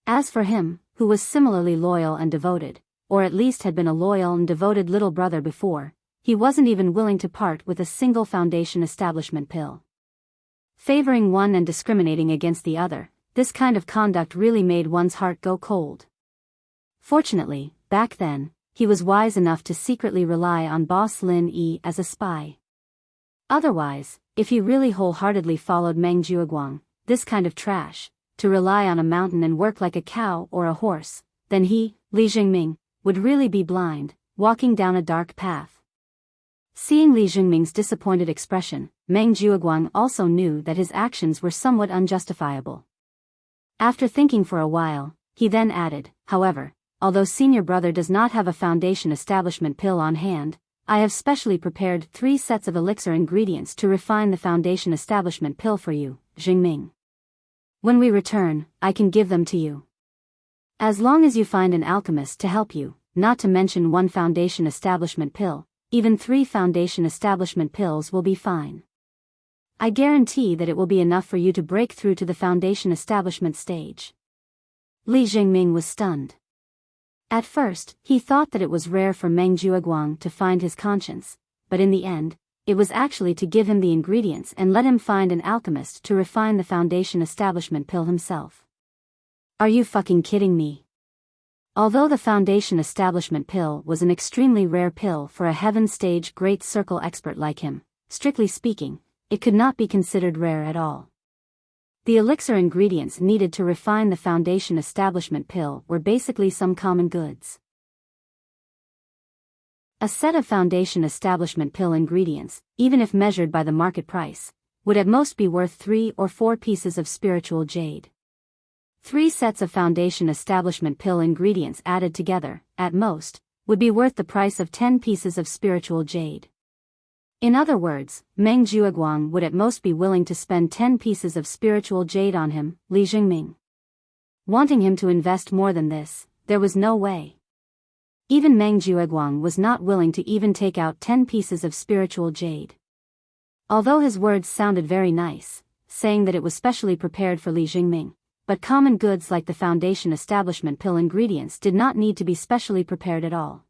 As for him, who was similarly loyal and devoted, or at least had been a loyal and devoted little brother before, he wasn't even willing to part with a single foundation establishment pill. Favoring one and discriminating against the other, this kind of conduct really made one's heart go cold. Fortunately, back then, he was wise enough to secretly rely on boss Lin Yi as a spy. Otherwise, if he really wholeheartedly followed Meng Jueguang, this kind of trash, to rely on a mountain and work like a cow or a horse, then he, Li Jingming, would really be blind, walking down a dark path. Seeing Li Jingming's disappointed expression, Meng Jueguang also knew that his actions were somewhat unjustifiable. After thinking for a while, he then added, however, although senior brother does not have a foundation establishment pill on hand, I have specially prepared 3 sets of elixir ingredients to refine the foundation establishment pill for you, Jingming. When we return, I can give them to you. As long as you find an alchemist to help you, not to mention 1 foundation establishment pill, even 3 foundation establishment pills will be fine. I guarantee that it will be enough for you to break through to the foundation establishment stage. Li Jingming was stunned. At first, he thought that it was rare for Meng Jueguang to find his conscience, but in the end, it was actually to give him the ingredients and let him find an alchemist to refine the foundation establishment pill himself. Are you fucking kidding me? Although the foundation establishment pill was an extremely rare pill for a heaven stage great circle expert like him, strictly speaking, it could not be considered rare at all. The elixir ingredients needed to refine the foundation establishment pill were basically some common goods. A set of foundation establishment pill ingredients, even if measured by the market price, would at most be worth 3 or 4 pieces of spiritual jade. 3 sets of foundation establishment pill ingredients added together, at most, would be worth the price of 10 pieces of spiritual jade. In other words, Meng Jueguang would at most be willing to spend 10 pieces of spiritual jade on him, Li Jingming. Wanting him to invest more than this, there was no way. Even Meng Jueguang was not willing to even take out 10 pieces of spiritual jade. Although his words sounded very nice, saying that it was specially prepared for Li Jingming, but common goods like the foundation establishment pill ingredients did not need to be specially prepared at all.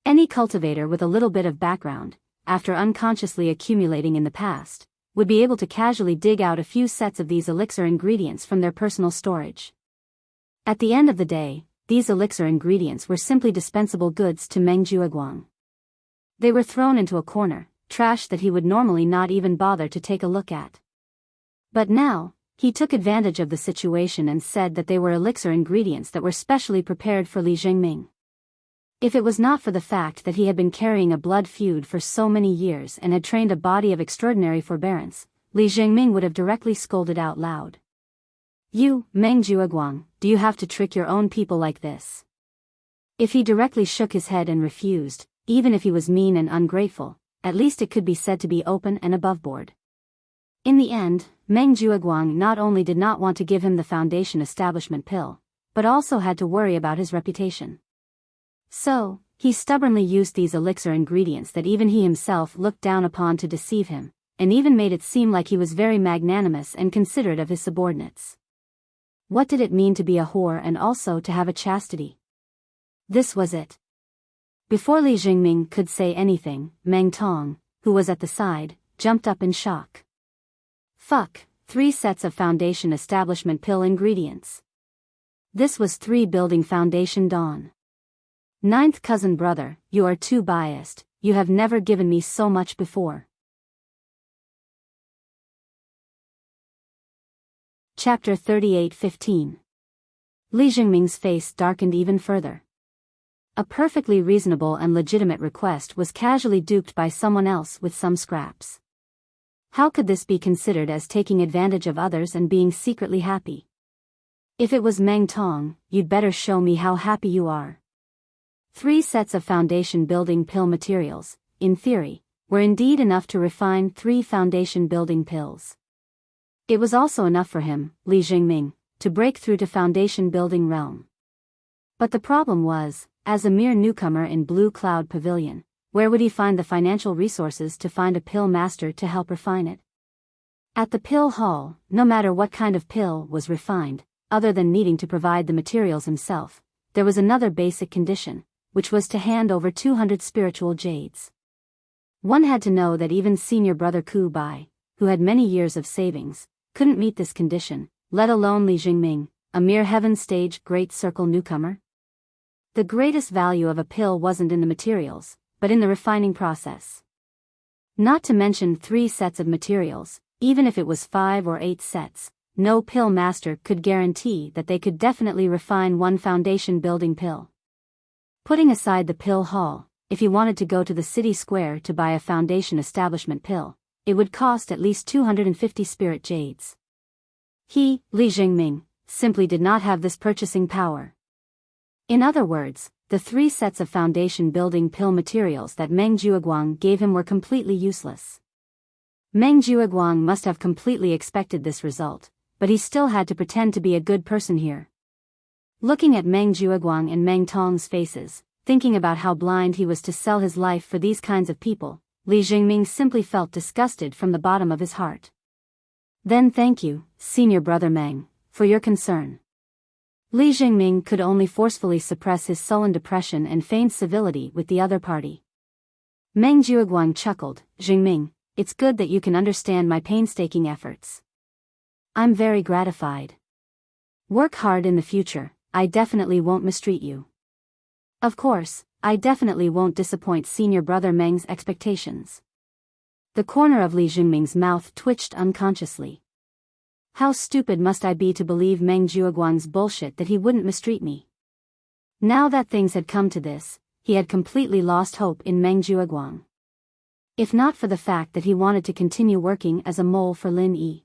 Any cultivator with a little bit of background, after unconsciously accumulating in the past, would be able to casually dig out a few sets of these elixir ingredients from their personal storage. At the end of the day, these elixir ingredients were simply dispensable goods to Meng Jueguang. They were thrown into a corner, trash that he would normally not even bother to take a look at. But now, he took advantage of the situation and said that they were elixir ingredients that were specially prepared for Li Jingming. If it was not for the fact that he had been carrying a blood feud for so many years and had trained a body of extraordinary forbearance, Li Jingming would have directly scolded out loud. You, Meng Jueguang, do you have to trick your own people like this? If he directly shook his head and refused, even if he was mean and ungrateful, at least it could be said to be open and aboveboard. In the end, Meng Jueguang not only did not want to give him the foundation establishment pill, but also had to worry about his reputation. So, he stubbornly used these elixir ingredients that even he himself looked down upon to deceive him, and even made it seem like he was very magnanimous and considerate of his subordinates. What did it mean to be a whore and also to have a chastity? This was it. Before Li Jingming could say anything, Meng Tong, who was at the side, jumped up in shock. Fuck, 3 sets of foundation establishment pill ingredients. This was 3 building foundation dawn. 9th cousin brother, you are too biased, you have never given me so much before. Chapter 38:15. Li Jingming's face darkened even further. A perfectly reasonable and legitimate request was casually duped by someone else with some scraps. How could this be considered as taking advantage of others and being secretly happy? If it was Meng Tong, you'd better show me how happy you are. 3 sets of foundation building pill materials, in theory, were indeed enough to refine 3 foundation building pills. It was also enough for him, Li Jingming, to break through to foundation building realm. But the problem was, as a mere newcomer in Blue Cloud Pavilion, where would he find the financial resources to find a pill master to help refine it? At the pill hall, no matter what kind of pill was refined, other than needing to provide the materials himself, there was another basic condition, which was to hand over 200 spiritual jades. One had to know that even senior brother Ku Bai, who had many years of savings, couldn't meet this condition, let alone Li Jingming, a mere heaven stage great circle newcomer. The greatest value of a pill wasn't in the materials, but in the refining process. Not to mention 3 sets of materials, even if it was 5 or 8 sets, no pill master could guarantee that they could definitely refine one foundation building pill. Putting aside the pill hall, if he wanted to go to the city square to buy a foundation establishment pill, it would cost at least 250 spirit jades. He, Li Jingming, simply did not have this purchasing power. In other words, the 3 sets of foundation building pill materials that Meng Jueguang gave him were completely useless. Meng Jueguang must have completely expected this result, but he still had to pretend to be a good person here. Looking at Meng Jueguang and Meng Tong's faces, thinking about how blind he was to sell his life for these kinds of people, Li Jingming simply felt disgusted from the bottom of his heart. Then thank you, senior brother Meng, for your concern. Li Jingming could only forcefully suppress his sullen depression and feigned civility with the other party. Meng Jueguang chuckled, Jingming, it's good that you can understand my painstaking efforts. I'm very gratified. Work hard in the future, I definitely won't mistreat you. Of course, I definitely won't disappoint senior brother Meng's expectations. The corner of Li Jingming's mouth twitched unconsciously. How stupid must I be to believe Meng Jueguang's bullshit that he wouldn't mistreat me? Now that things had come to this, he had completely lost hope in Meng Jueguang. If not for the fact that he wanted to continue working as a mole for Lin Yi.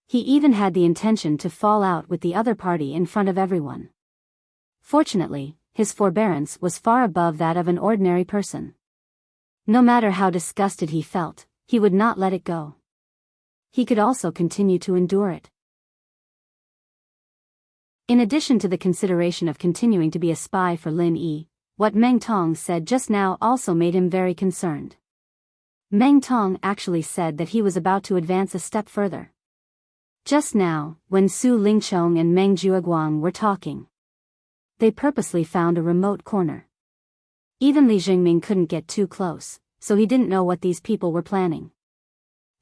He even had the intention to fall out with the other party in front of everyone. Fortunately, his forbearance was far above that of an ordinary person. No matter how disgusted he felt, he would not let it go. He could also continue to endure it. In addition to the consideration of continuing to be a spy for Lin Yi, what Meng Tong said just now also made him very concerned. Meng Tong actually said that he was about to advance a step further. Just now, when Su Lingchong and Meng Jueguang were talking, they purposely found a remote corner. Even Li Jingming couldn't get too close, so he didn't know what these people were planning.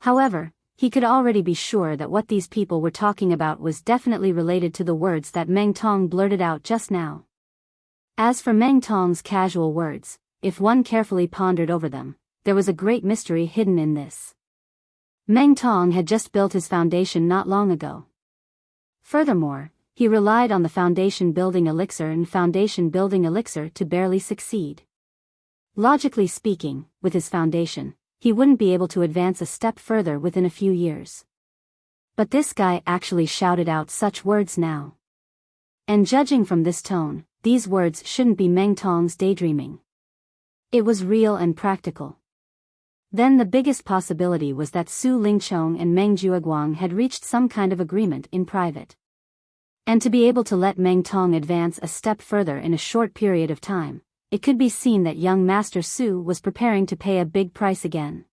However, he could already be sure that what these people were talking about was definitely related to the words that Meng Tong blurted out just now. As for Meng Tong's casual words, if one carefully pondered over them, there was a great mystery hidden in this. Meng Tong had just built his foundation not long ago. Furthermore, he relied on the foundation building elixir and foundation building elixir to barely succeed. Logically speaking, with his foundation, he wouldn't be able to advance a step further within a few years. But this guy actually shouted out such words now. And judging from this tone, these words shouldn't be Meng Tong's daydreaming. It was real and practical. Then the biggest possibility was that Su Lingchong and Meng Jueguang had reached some kind of agreement in private. And to be able to let Meng Tong advance a step further in a short period of time, it could be seen that young Master Su was preparing to pay a big price again.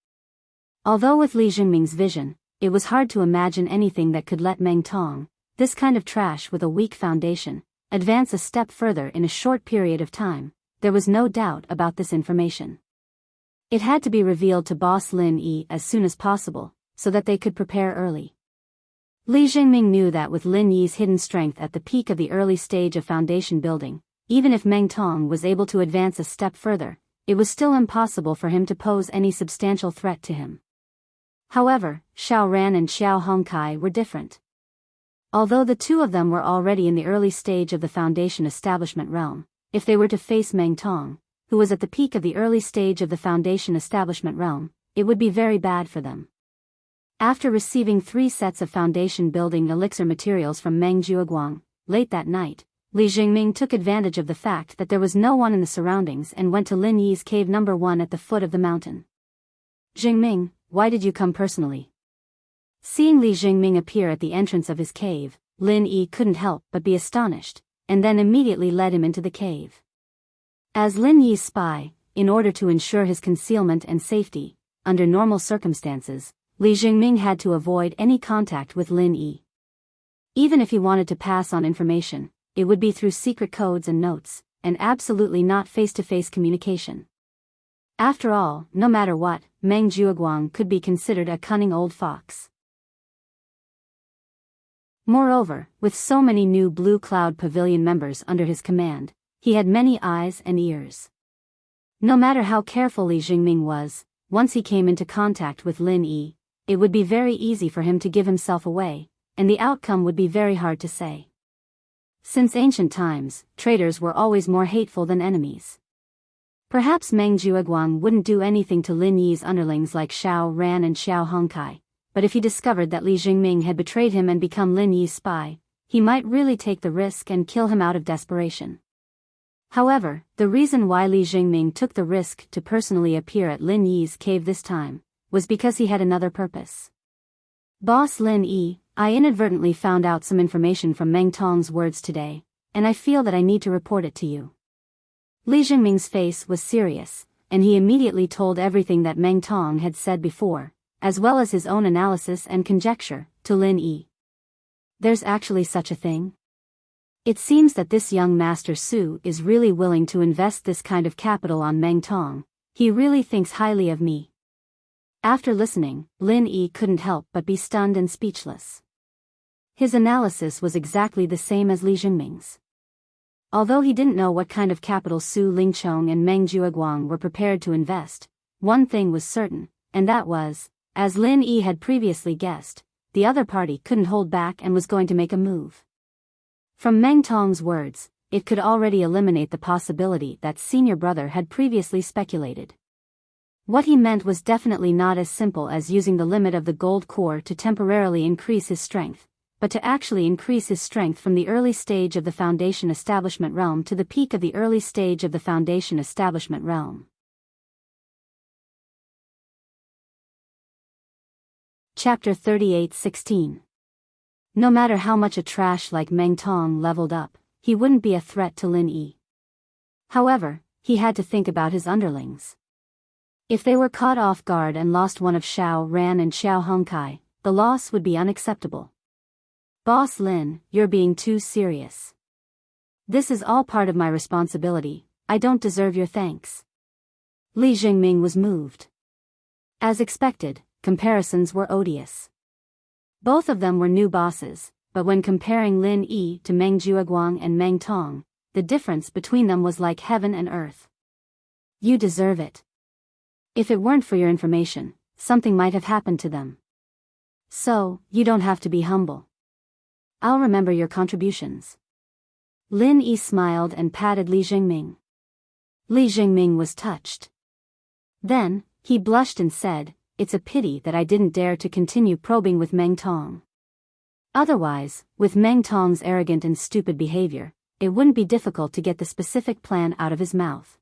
Although with Li Jingming's vision, it was hard to imagine anything that could let Meng Tong, this kind of trash with a weak foundation, advance a step further in a short period of time, there was no doubt about this information. It had to be revealed to boss Lin Yi as soon as possible, so that they could prepare early. Li Jingming knew that with Lin Yi's hidden strength at the peak of the early stage of foundation building, even if Meng Tong was able to advance a step further, it was still impossible for him to pose any substantial threat to him. However, Xiao Ran and Xiao Hongkai were different. Although the two of them were already in the early stage of the foundation establishment realm, if they were to face Meng Tong, who was at the peak of the early stage of the foundation establishment realm, it would be very bad for them. After receiving 3 sets of foundation building elixir materials from Meng Jueguang, late that night, Li Jingming took advantage of the fact that there was no one in the surroundings and went to Lin Yi's cave number 1 at the foot of the mountain. Jingming, why did you come personally? Seeing Li Jingming appear at the entrance of his cave, Lin Yi couldn't help but be astonished, and then immediately led him into the cave. As Lin Yi's spy, in order to ensure his concealment and safety, under normal circumstances, Li Jingming had to avoid any contact with Lin Yi. Even if he wanted to pass on information, it would be through secret codes and notes, and absolutely not face-to-face communication. After all, no matter what, Meng Jueguang could be considered a cunning old fox. Moreover, with so many new Blue Cloud Pavilion members under his command, he had many eyes and ears. No matter how careful Li Jingming was, once he came into contact with Lin Yi, it would be very easy for him to give himself away, and the outcome would be very hard to say. Since ancient times, traitors were always more hateful than enemies. Perhaps Meng Jueguang wouldn't do anything to Lin Yi's underlings like Xiao Ran and Xiao Hongkai, but if he discovered that Li Jingming had betrayed him and become Lin Yi's spy, he might really take the risk and kill him out of desperation. However, the reason why Li Jingming took the risk to personally appear at Lin Yi's cave this time was because he had another purpose. Boss Lin Yi, I inadvertently found out some information from Meng Tong's words today, and I feel that I need to report it to you. Li Jingming's face was serious, and he immediately told everything that Meng Tong had said before, as well as his own analysis and conjecture, to Lin Yi. There's actually such a thing? It seems that this young Master Su is really willing to invest this kind of capital on Meng Tong. He really thinks highly of me. After listening, Lin Yi couldn't help but be stunned and speechless. His analysis was exactly the same as Li Jingming's. Although he didn't know what kind of capital Su Lingchong and Meng Jueguang were prepared to invest, one thing was certain, and that was, as Lin Yi had previously guessed, the other party couldn't hold back and was going to make a move. From Meng Tong's words, it could already eliminate the possibility that senior brother had previously speculated. What he meant was definitely not as simple as using the limit of the gold core to temporarily increase his strength, but to actually increase his strength from the early stage of the foundation establishment realm to the peak of the early stage of the foundation establishment realm. Chapter 38:16. No matter how much a trash like Meng Tong leveled up, he wouldn't be a threat to Lin Yi. However, he had to think about his underlings. If they were caught off guard and lost one of Xiao Ran and Xiao Hongkai, the loss would be unacceptable. Boss Lin, you're being too serious. This is all part of my responsibility, I don't deserve your thanks. Li Jingming was moved. As expected, comparisons were odious. Both of them were new bosses, but when comparing Lin Yi to Meng Jueguang and Meng Tong, the difference between them was like heaven and earth. You deserve it. If it weren't for your information, something might have happened to them. So, you don't have to be humble. I'll remember your contributions. Lin Yi smiled and patted Li Jingming. Li Jingming was touched. Then, he blushed and said, it's a pity that I didn't dare to continue probing with Meng Tong. Otherwise, with Meng Tong's arrogant and stupid behavior, it wouldn't be difficult to get the specific plan out of his mouth.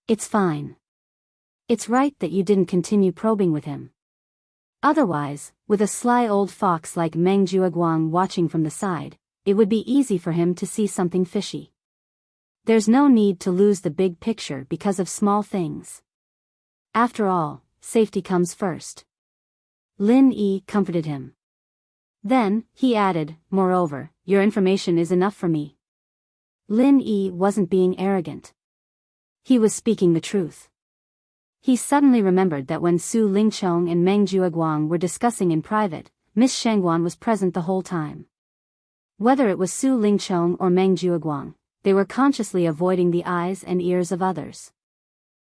It's fine. It's right that you didn't continue probing with him. Otherwise, with a sly old fox like Meng Jueguang watching from the side, it would be easy for him to see something fishy. There's no need to lose the big picture because of small things. After all, safety comes first. Lin Yi comforted him. Then, he added, moreover, your information is enough for me. Lin Yi wasn't being arrogant. He was speaking the truth. He suddenly remembered that when Su Lingchong and Meng Jueguang were discussing in private, Miss Shangguan was present the whole time. Whether it was Su Lingchong or Meng Jueguang, they were consciously avoiding the eyes and ears of others.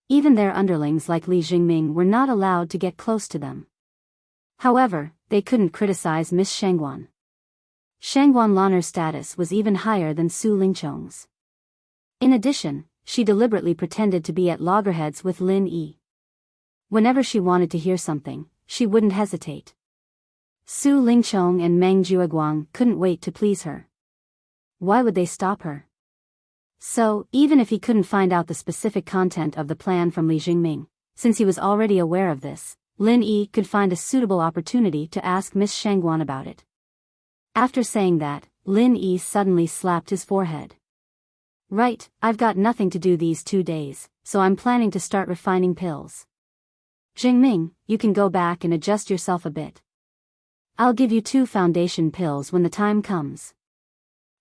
Even their underlings like Li Jingming were not allowed to get close to them. However, they couldn't criticize Miss Shangguan. Shangguan Lanner's status was even higher than Su Lingchong's. In addition, she deliberately pretended to be at loggerheads with Lin Yi. Whenever she wanted to hear something, she wouldn't hesitate. Su Lingchong and Meng Jueguang couldn't wait to please her. Why would they stop her? So, even if he couldn't find out the specific content of the plan from Li Jingming, since he was already aware of this, Lin Yi could find a suitable opportunity to ask Miss Shangguan about it. After saying that, Lin Yi suddenly slapped his forehead. Right, I've got nothing to do these 2 days, so I'm planning to start refining pills. Jingming, you can go back and adjust yourself a bit. I'll give you 2 foundation pills when the time comes.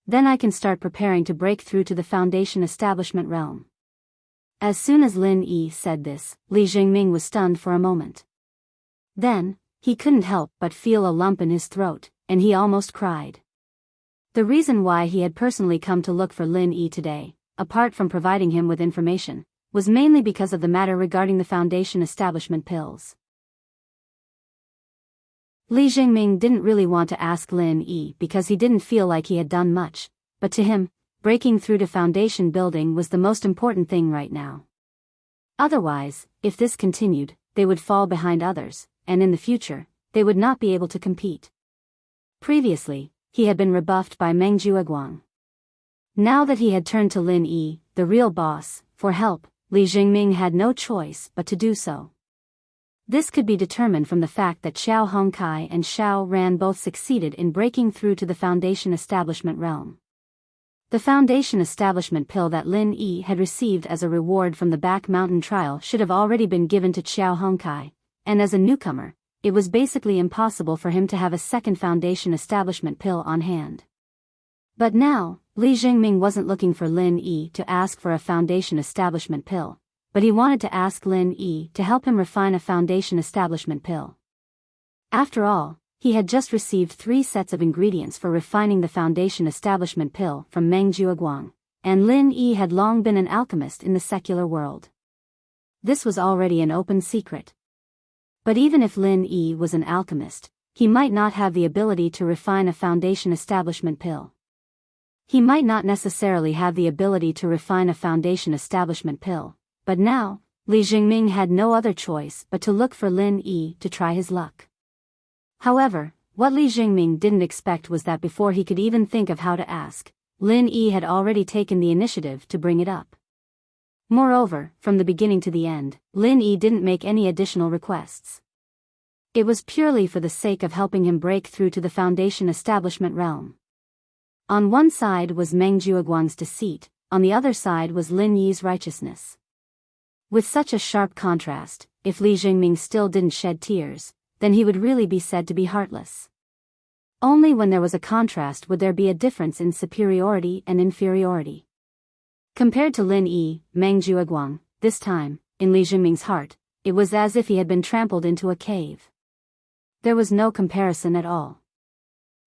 Then I can start preparing to break through to the foundation establishment realm. As soon as Lin Yi said this, Li Jingming was stunned for a moment. Then, he couldn't help but feel a lump in his throat, and he almost cried. The reason why he had personally come to look for Lin Yi today, apart from providing him with information, was mainly because of the matter regarding the foundation establishment pills. Li Jingming didn't really want to ask Lin Yi because he didn't feel like he had done much, but to him, breaking through to foundation building was the most important thing right now. Otherwise, if this continued, they would fall behind others, and in the future, they would not be able to compete. Previously, he had been rebuffed by Meng Jueguang. Now that he had turned to Lin Yi, the real boss, for help, Li Jingming had no choice but to do so. This could be determined from the fact that Xiao Hongkai and Xiao Ran both succeeded in breaking through to the foundation establishment realm. The foundation establishment pill that Lin Yi had received as a reward from the Back Mountain trial should have already been given to Xiao Hongkai, and as a newcomer, it was basically impossible for him to have a second foundation establishment pill on hand. But now, Li Jingming wasn't looking for Lin Yi to ask for a foundation establishment pill, but he wanted to ask Lin Yi to help him refine a foundation establishment pill. After all, he had just received 3 sets of ingredients for refining the foundation establishment pill from Meng Jueguang, and Lin Yi had long been an alchemist in the secular world. This was already an open secret. But even if Lin Yi was an alchemist, he might not have the ability to refine a foundation establishment pill. He might not necessarily have the ability to refine a foundation establishment pill, but now, Li Jingming had no other choice but to look for Lin Yi to try his luck. However, what Li Jingming didn't expect was that before he could even think of how to ask, Lin Yi had already taken the initiative to bring it up. Moreover, from the beginning to the end, Lin Yi didn't make any additional requests. It was purely for the sake of helping him break through to the foundation establishment realm. On one side was Meng Jueguang's deceit, on the other side was Lin Yi's righteousness. With such a sharp contrast, if Li Jingming still didn't shed tears, then he would really be said to be heartless. Only when there was a contrast would there be a difference in superiority and inferiority. Compared to Lin Yi, Meng Jueguang, this time, in Li Jingming's heart, it was as if he had been trampled into a cave. There was no comparison at all.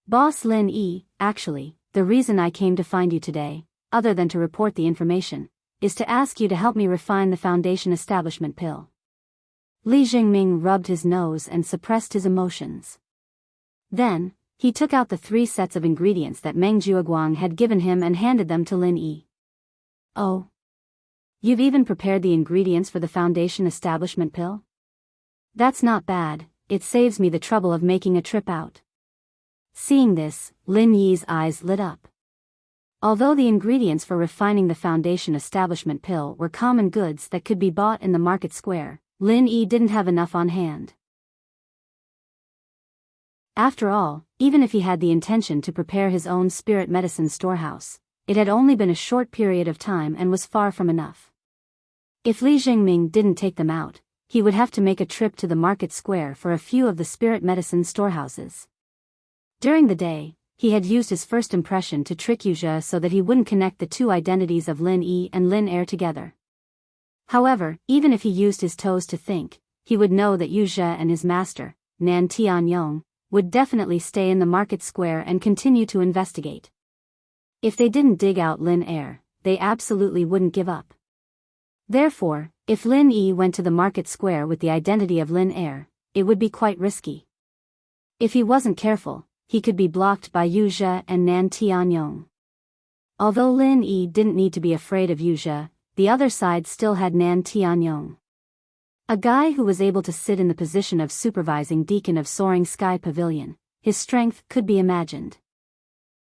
Boss Lin Yi, actually, the reason I came to find you today, other than to report the information, is to ask you to help me refine the foundation establishment pill. Li Jingming rubbed his nose and suppressed his emotions. Then, he took out the 3 sets of ingredients that Meng Jueguang had given him and handed them to Lin Yi. Oh. You've even prepared the ingredients for the foundation establishment pill? That's not bad, it saves me the trouble of making a trip out. Seeing this, Lin Yi's eyes lit up. Although the ingredients for refining the foundation establishment pill were common goods that could be bought in the market square, Lin Yi didn't have enough on hand. After all, even if he had the intention to prepare his own spirit medicine storehouse, it had only been a short period of time and was far from enough. If Li Jingming didn't take them out, he would have to make a trip to the market square for a few of the spirit medicine storehouses. During the day, he had used his first impression to trick Yuzhe so that he wouldn't connect the 2 identities of Lin Yi and Lin Er together. However, even if he used his toes to think, he would know that Yu Zhe and his master, Nan Tianyong, would definitely stay in the market square and continue to investigate. If they didn't dig out Lin Er, they absolutely wouldn't give up. Therefore, if Lin Yi went to the market square with the identity of Lin Er, it would be quite risky. If he wasn't careful, he could be blocked by Yu Zhe and Nan Tianyong. Although Lin Yi didn't need to be afraid of Yu Zhe, the other side still had Nan Tianyong. A guy who was able to sit in the position of supervising deacon of Soaring Sky Pavilion, his strength could be imagined.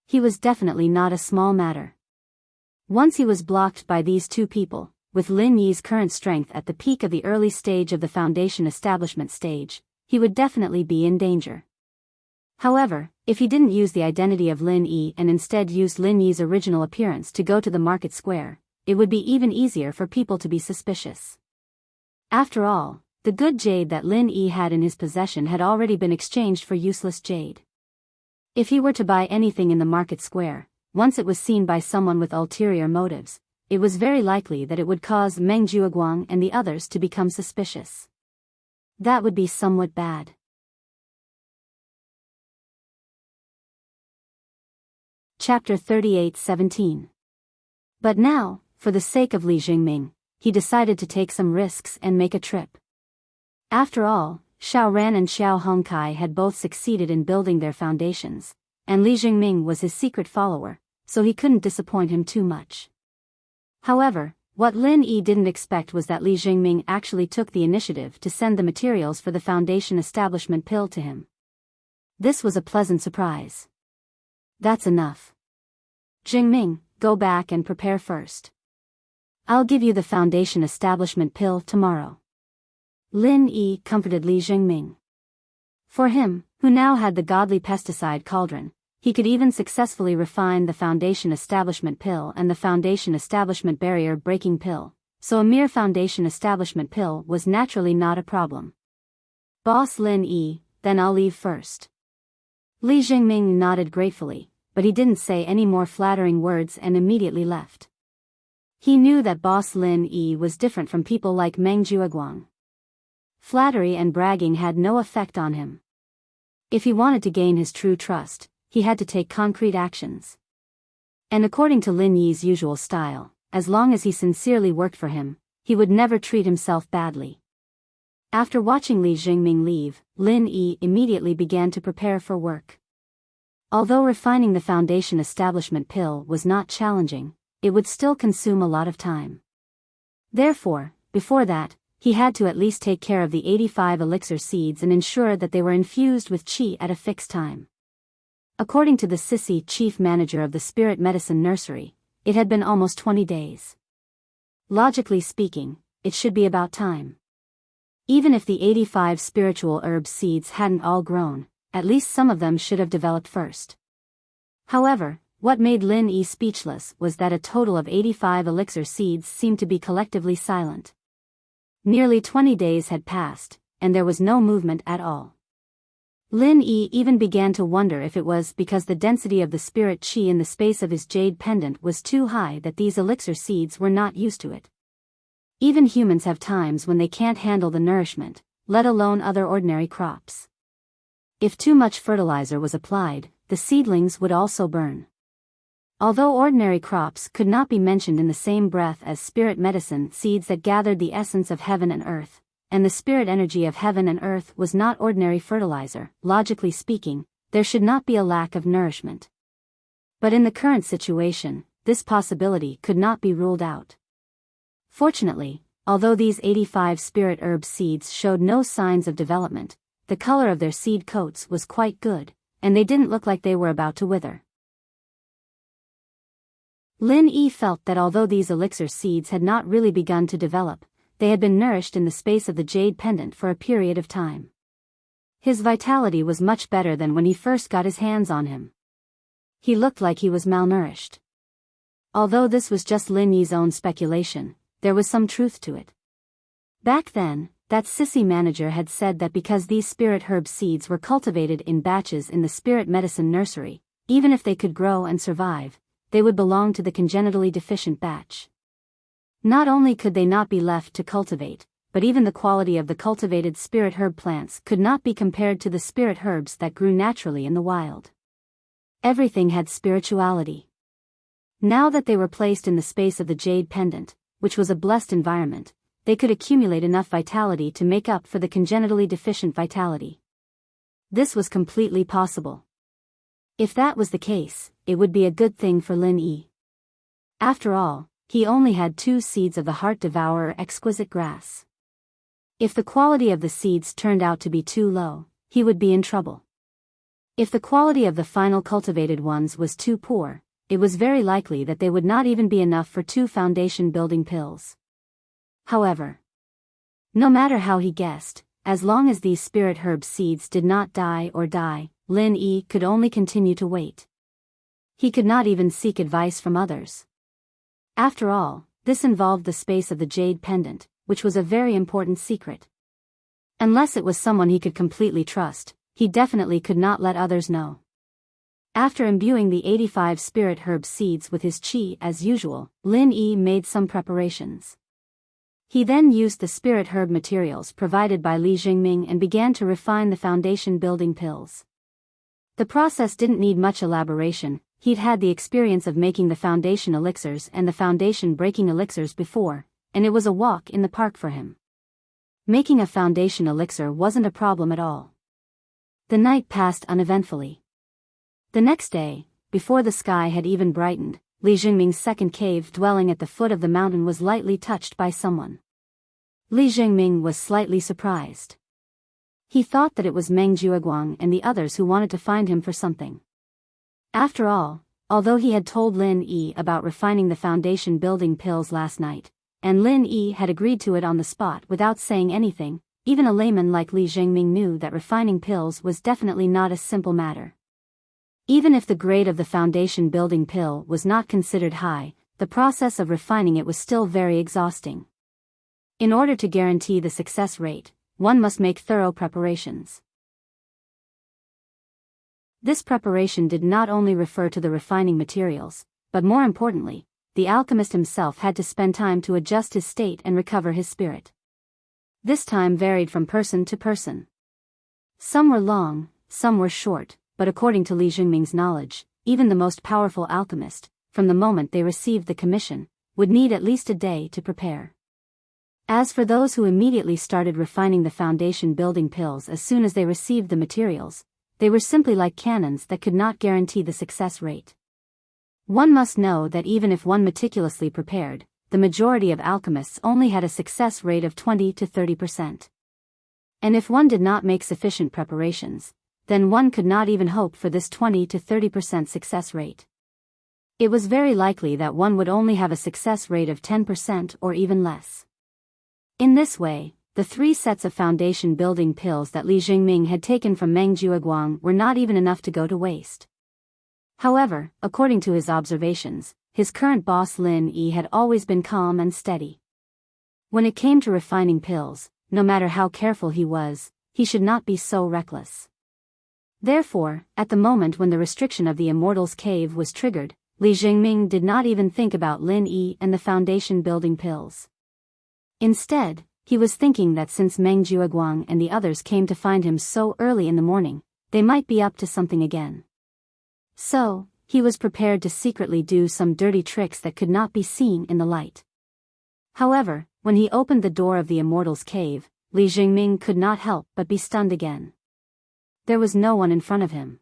He was definitely not a small matter. Once he was blocked by these two people, with Lin Yi's current strength at the peak of the early stage of the foundation establishment stage, he would definitely be in danger. However, if he didn't use the identity of Lin Yi and instead used Lin Yi's original appearance to go to the market square, it would be even easier for people to be suspicious. After all, the good jade that Lin Yi had in his possession had already been exchanged for useless jade. If he were to buy anything in the market square, once it was seen by someone with ulterior motives, it was very likely that it would cause Meng Jueguang and the others to become suspicious. That would be somewhat bad. Chapter 38:17. But now, for the sake of Li Jingming, he decided to take some risks and make a trip. After all, Xiao Ran and Xiao Hongkai had both succeeded in building their foundations, and Li Jingming was his secret follower, so he couldn't disappoint him too much. However, what Lin Yi didn't expect was that Li Jingming actually took the initiative to send the materials for the foundation establishment pill to him. This was a pleasant surprise. That's enough. Jingming, go back and prepare first. I'll give you the foundation establishment pill tomorrow. Lin Yi comforted Li Jingming. For him, who now had the godly pesticide cauldron, he could even successfully refine the foundation establishment pill and the foundation establishment barrier breaking pill, so a mere foundation establishment pill was naturally not a problem. Boss Lin Yi, then I'll leave first. Li Jingming nodded gratefully, but he didn't say any more flattering words and immediately left. He knew that Boss Lin Yi was different from people like Meng Jueguang. Flattery and bragging had no effect on him. If he wanted to gain his true trust, he had to take concrete actions. And according to Lin Yi's usual style, as long as he sincerely worked for him, he would never treat himself badly. After watching Li Jingming leave, Lin Yi immediately began to prepare for work. Although refining the foundation establishment pill was not challenging, it would still consume a lot of time. Therefore, before that, he had to at least take care of the 85 elixir seeds and ensure that they were infused with qi at a fixed time. According to the Sissy chief manager of the spirit medicine nursery, it had been almost 20 days. Logically speaking, it should be about time. Even if the 85 spiritual herb seeds hadn't all grown, at least some of them should have developed first. However, what made Lin Yi speechless was that a total of 85 elixir seeds seemed to be collectively silent. Nearly 20 days had passed, and there was no movement at all. Lin Yi even began to wonder if it was because the density of the spirit qi in the space of his jade pendant was too high that these elixir seeds were not used to it. Even humans have times when they can't handle the nourishment, let alone other ordinary crops. If too much fertilizer was applied, the seedlings would also burn. Although ordinary crops could not be mentioned in the same breath as spirit medicine seeds that gathered the essence of heaven and earth, and the spirit energy of heaven and earth was not ordinary fertilizer, logically speaking, there should not be a lack of nourishment. But in the current situation, this possibility could not be ruled out. Fortunately, although these 85 spirit herb seeds showed no signs of development, the color of their seed coats was quite good, and they didn't look like they were about to wither. Lin Yi felt that although these elixir seeds had not really begun to develop, they had been nourished in the space of the jade pendant for a period of time. His vitality was much better than when he first got his hands on him. He looked like he was malnourished. Although this was just Lin Yi's own speculation, there was some truth to it. Back then, that sissy manager had said that because these spirit herb seeds were cultivated in batches in the spirit medicine nursery, even if they could grow and survive, they would belong to the congenitally deficient batch. Not only could they not be left to cultivate, but even the quality of the cultivated spirit herb plants could not be compared to the spirit herbs that grew naturally in the wild. Everything had spirituality. Now that they were placed in the space of the jade pendant, which was a blessed environment, they could accumulate enough vitality to make up for the congenitally deficient vitality. This was completely possible. If that was the case, it would be a good thing for Lin Yi. After all, he only had 2 seeds of the heart devourer exquisite grass. If the quality of the seeds turned out to be too low, he would be in trouble. If the quality of the final cultivated ones was too poor, it was very likely that they would not even be enough for 2 foundation-building pills. However, no matter how he guessed, as long as these spirit herb seeds did not die, Lin Yi could only continue to wait. He could not even seek advice from others. After all, this involved the space of the jade pendant, which was a very important secret. Unless it was someone he could completely trust, he definitely could not let others know. After imbuing the 85 spirit herb seeds with his qi as usual, Lin Yi made some preparations. He then used the spirit herb materials provided by Li Jingming and began to refine the foundation building pills. The process didn't need much elaboration. He'd had the experience of making the foundation elixirs and the foundation breaking elixirs before, and it was a walk in the park for him. Making a foundation elixir wasn't a problem at all. The night passed uneventfully. The next day, before the sky had even brightened, Li Jingming's second cave dwelling at the foot of the mountain was lightly touched by someone. Li Jingming was slightly surprised. He thought that it was Meng Jueguang and the others who wanted to find him for something. After all, although he had told Lin Yi about refining the foundation building pills last night, and Lin Yi had agreed to it on the spot without saying anything, even a layman like Li Jingming knew that refining pills was definitely not a simple matter. Even if the grade of the foundation building pill was not considered high, the process of refining it was still very exhausting. In order to guarantee the success rate, one must make thorough preparations. This preparation did not only refer to the refining materials, but more importantly, the alchemist himself had to spend time to adjust his state and recover his spirit. This time varied from person to person. Some were long, some were short, but according to Li Jingming's knowledge, even the most powerful alchemist, from the moment they received the commission, would need at least a day to prepare. As for those who immediately started refining the foundation building pills as soon as they received the materials, they were simply like cannons that could not guarantee the success rate. One must know that even if one meticulously prepared, the majority of alchemists only had a success rate of 20 to 30%. And if one did not make sufficient preparations, then one could not even hope for this 20 to 30% success rate. It was very likely that one would only have a success rate of 10% or even less. In this way, the 3 sets of foundation building pills that Li Jingming had taken from Meng Jueguang were not even enough to go to waste. However, according to his observations, his current boss Lin Yi had always been calm and steady. When it came to refining pills, no matter how careful he was, he should not be so reckless. Therefore, at the moment when the restriction of the Immortal's Cave was triggered, Li Jingming did not even think about Lin Yi and the foundation building pills. Instead, he was thinking that since Meng Jueguang and the others came to find him so early in the morning, they might be up to something again. So, he was prepared to secretly do some dirty tricks that could not be seen in the light. However, when he opened the door of the Immortal's Cave, Li Jingming could not help but be stunned again. There was no one in front of him.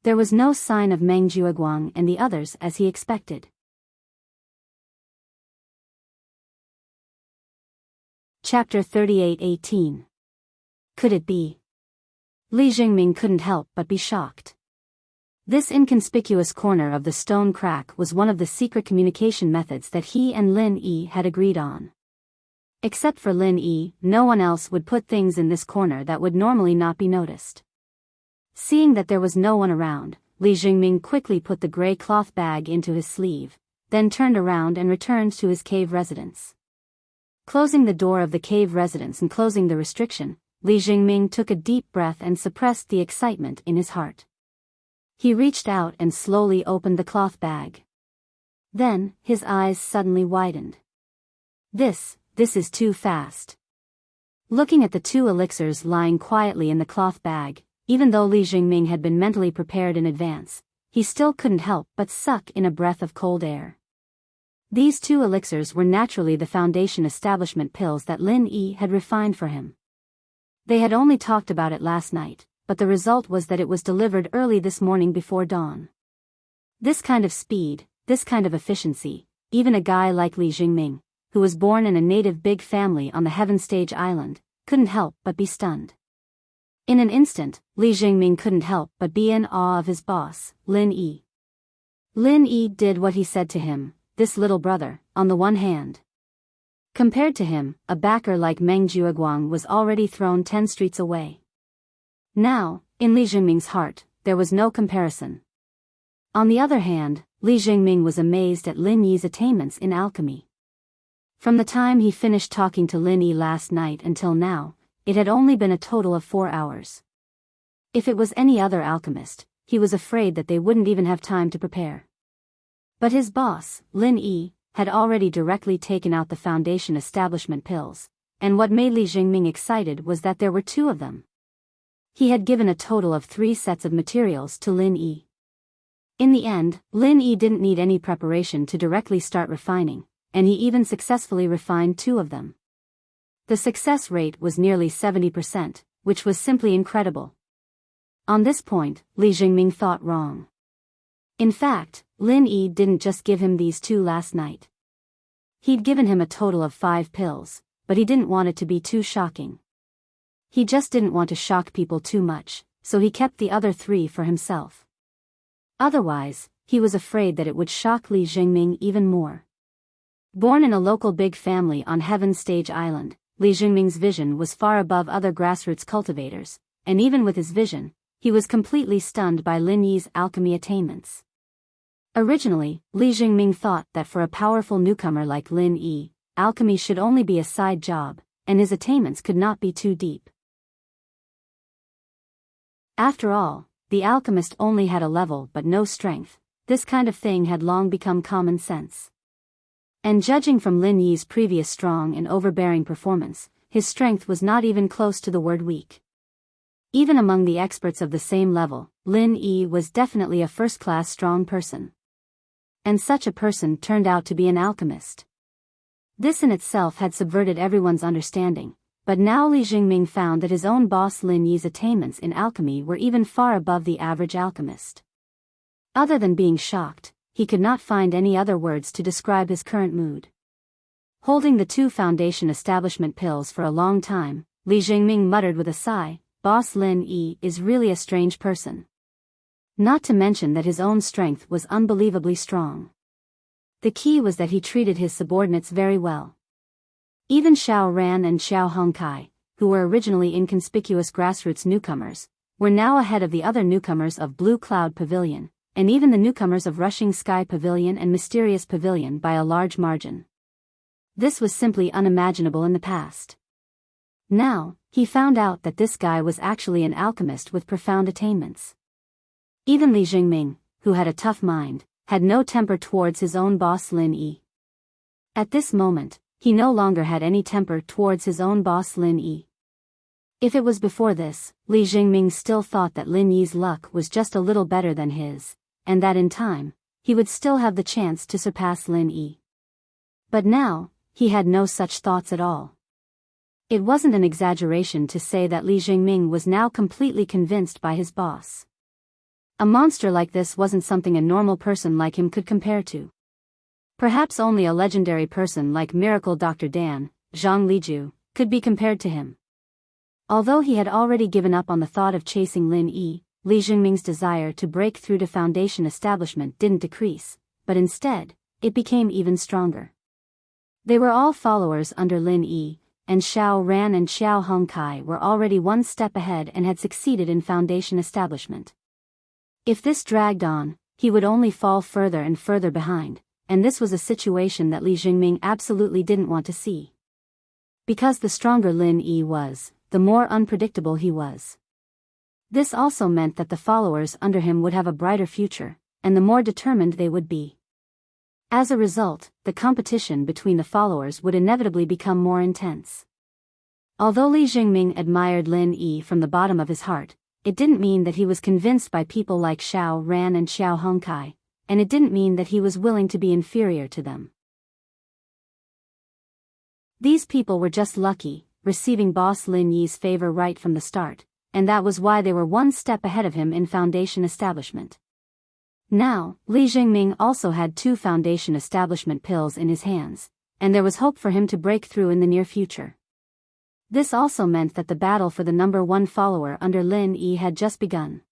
There was no sign of Meng Jueguang and the others as he expected. Chapter 38:18. Could it be? Li Jingming couldn't help but be shocked. This inconspicuous corner of the stone crack was one of the secret communication methods that he and Lin Yi had agreed on. Except for Lin Yi, no one else would put things in this corner that would normally not be noticed. Seeing that there was no one around, Li Jingming quickly put the gray cloth bag into his sleeve, then turned around and returned to his cave residence. Closing the door of the cave residence and closing the restriction, Li Jingming took a deep breath and suppressed the excitement in his heart. He reached out and slowly opened the cloth bag. Then, his eyes suddenly widened. This is too fast. Looking at the 2 elixirs lying quietly in the cloth bag, even though Li Jingming had been mentally prepared in advance, he still couldn't help but suck in a breath of cold air. These 2 elixirs were naturally the foundation establishment pills that Lin Yi had refined for him. They had only talked about it last night, but the result was that it was delivered early this morning before dawn. This kind of speed, this kind of efficiency, even a guy like Li Jingming, who was born in a native big family on the Heaven Stage Island, couldn't help but be stunned. In an instant, Li Jingming couldn't help but be in awe of his boss, Lin Yi. Lin Yi did what he said to him, this little brother, on the one hand. Compared to him, a backer like Meng Jueguang was already thrown 10 streets away. Now, in Li Jingming's heart, there was no comparison. On the other hand, Li Jingming was amazed at Lin Yi's attainments in alchemy. From the time he finished talking to Lin Yi last night until now, it had only been a total of 4 hours. If it was any other alchemist, he was afraid that they wouldn't even have time to prepare. But his boss, Lin Yi, had already directly taken out the foundation establishment pills, and what made Li Jingming excited was that there were 2 of them. He had given a total of 3 sets of materials to Lin Yi. In the end, Lin Yi didn't need any preparation to directly start refining, and he even successfully refined 2 of them. The success rate was nearly 70%, which was simply incredible. On this point, Li Jingming thought wrong. In fact, Lin Yi didn't just give him these 2 last night. He'd given him a total of 5 pills, but he didn't want it to be too shocking. He just didn't want to shock people too much, so he kept the other 3 for himself. Otherwise, he was afraid that it would shock Li Jingming even more. Born in a local big family on Heaven Stage Island, Li Jingming's vision was far above other grassroots cultivators, and even with his vision, he was completely stunned by Lin Yi's alchemy attainments. Originally, Li Jingming thought that for a powerful newcomer like Lin Yi, alchemy should only be a side job, and his attainments could not be too deep. After all, the alchemist only had a level but no strength. This kind of thing had long become common sense. And judging from Lin Yi's previous strong and overbearing performance, his strength was not even close to the word weak. Even among the experts of the same level, Lin Yi was definitely a first-class strong person. And such a person turned out to be an alchemist. This in itself had subverted everyone's understanding, but now Li Jingming found that his own boss Lin Yi's attainments in alchemy were even far above the average alchemist. Other than being shocked, he could not find any other words to describe his current mood. Holding the 2 foundation establishment pills for a long time, Li Jingming muttered with a sigh, "Boss Lin Yi is really a strange person." Not to mention that his own strength was unbelievably strong. The key was that he treated his subordinates very well. Even Xiao Ran and Xiao Hongkai, who were originally inconspicuous grassroots newcomers, were now ahead of the other newcomers of Blue Cloud Pavilion, and even the newcomers of Rushing Sky Pavilion and Mysterious Pavilion by a large margin. This was simply unimaginable in the past. Now, he found out that this guy was actually an alchemist with profound attainments. Even Li Jingming, who had a tough mind, had no temper towards his own boss Lin Yi. At this moment, he no longer had any temper towards his own boss Lin Yi. If it was before this, Li Jingming still thought that Lin Yi's luck was just a little better than his, and that in time, he would still have the chance to surpass Lin Yi. But now, he had no such thoughts at all. It wasn't an exaggeration to say that Li Jingming was now completely convinced by his boss. A monster like this wasn't something a normal person like him could compare to. Perhaps only a legendary person like Miracle Dr. Dan, Zhang Liju, could be compared to him. Although he had already given up on the thought of chasing Lin Yi, Li Jingming's desire to break through to foundation establishment didn't decrease, but instead, it became even stronger. They were all followers under Lin Yi, and Xiao Ran and Xiao Hongkai were already one step ahead and had succeeded in foundation establishment. If this dragged on, he would only fall further and further behind, and this was a situation that Li Jingming absolutely didn't want to see. Because the stronger Lin Yi was, the more unpredictable he was. This also meant that the followers under him would have a brighter future, and the more determined they would be. As a result, the competition between the followers would inevitably become more intense. Although Li Jingming admired Lin Yi from the bottom of his heart, it didn't mean that he was convinced by people like Xiao Ran and Xiao Hongkai, and it didn't mean that he was willing to be inferior to them. These people were just lucky, receiving boss Lin Yi's favor right from the start, and that was why they were one step ahead of him in foundation establishment. Now, Li Jingming also had 2 foundation establishment pills in his hands, and there was hope for him to break through in the near future. This also meant that the battle for the number 1 follower under Lin Yi had just begun.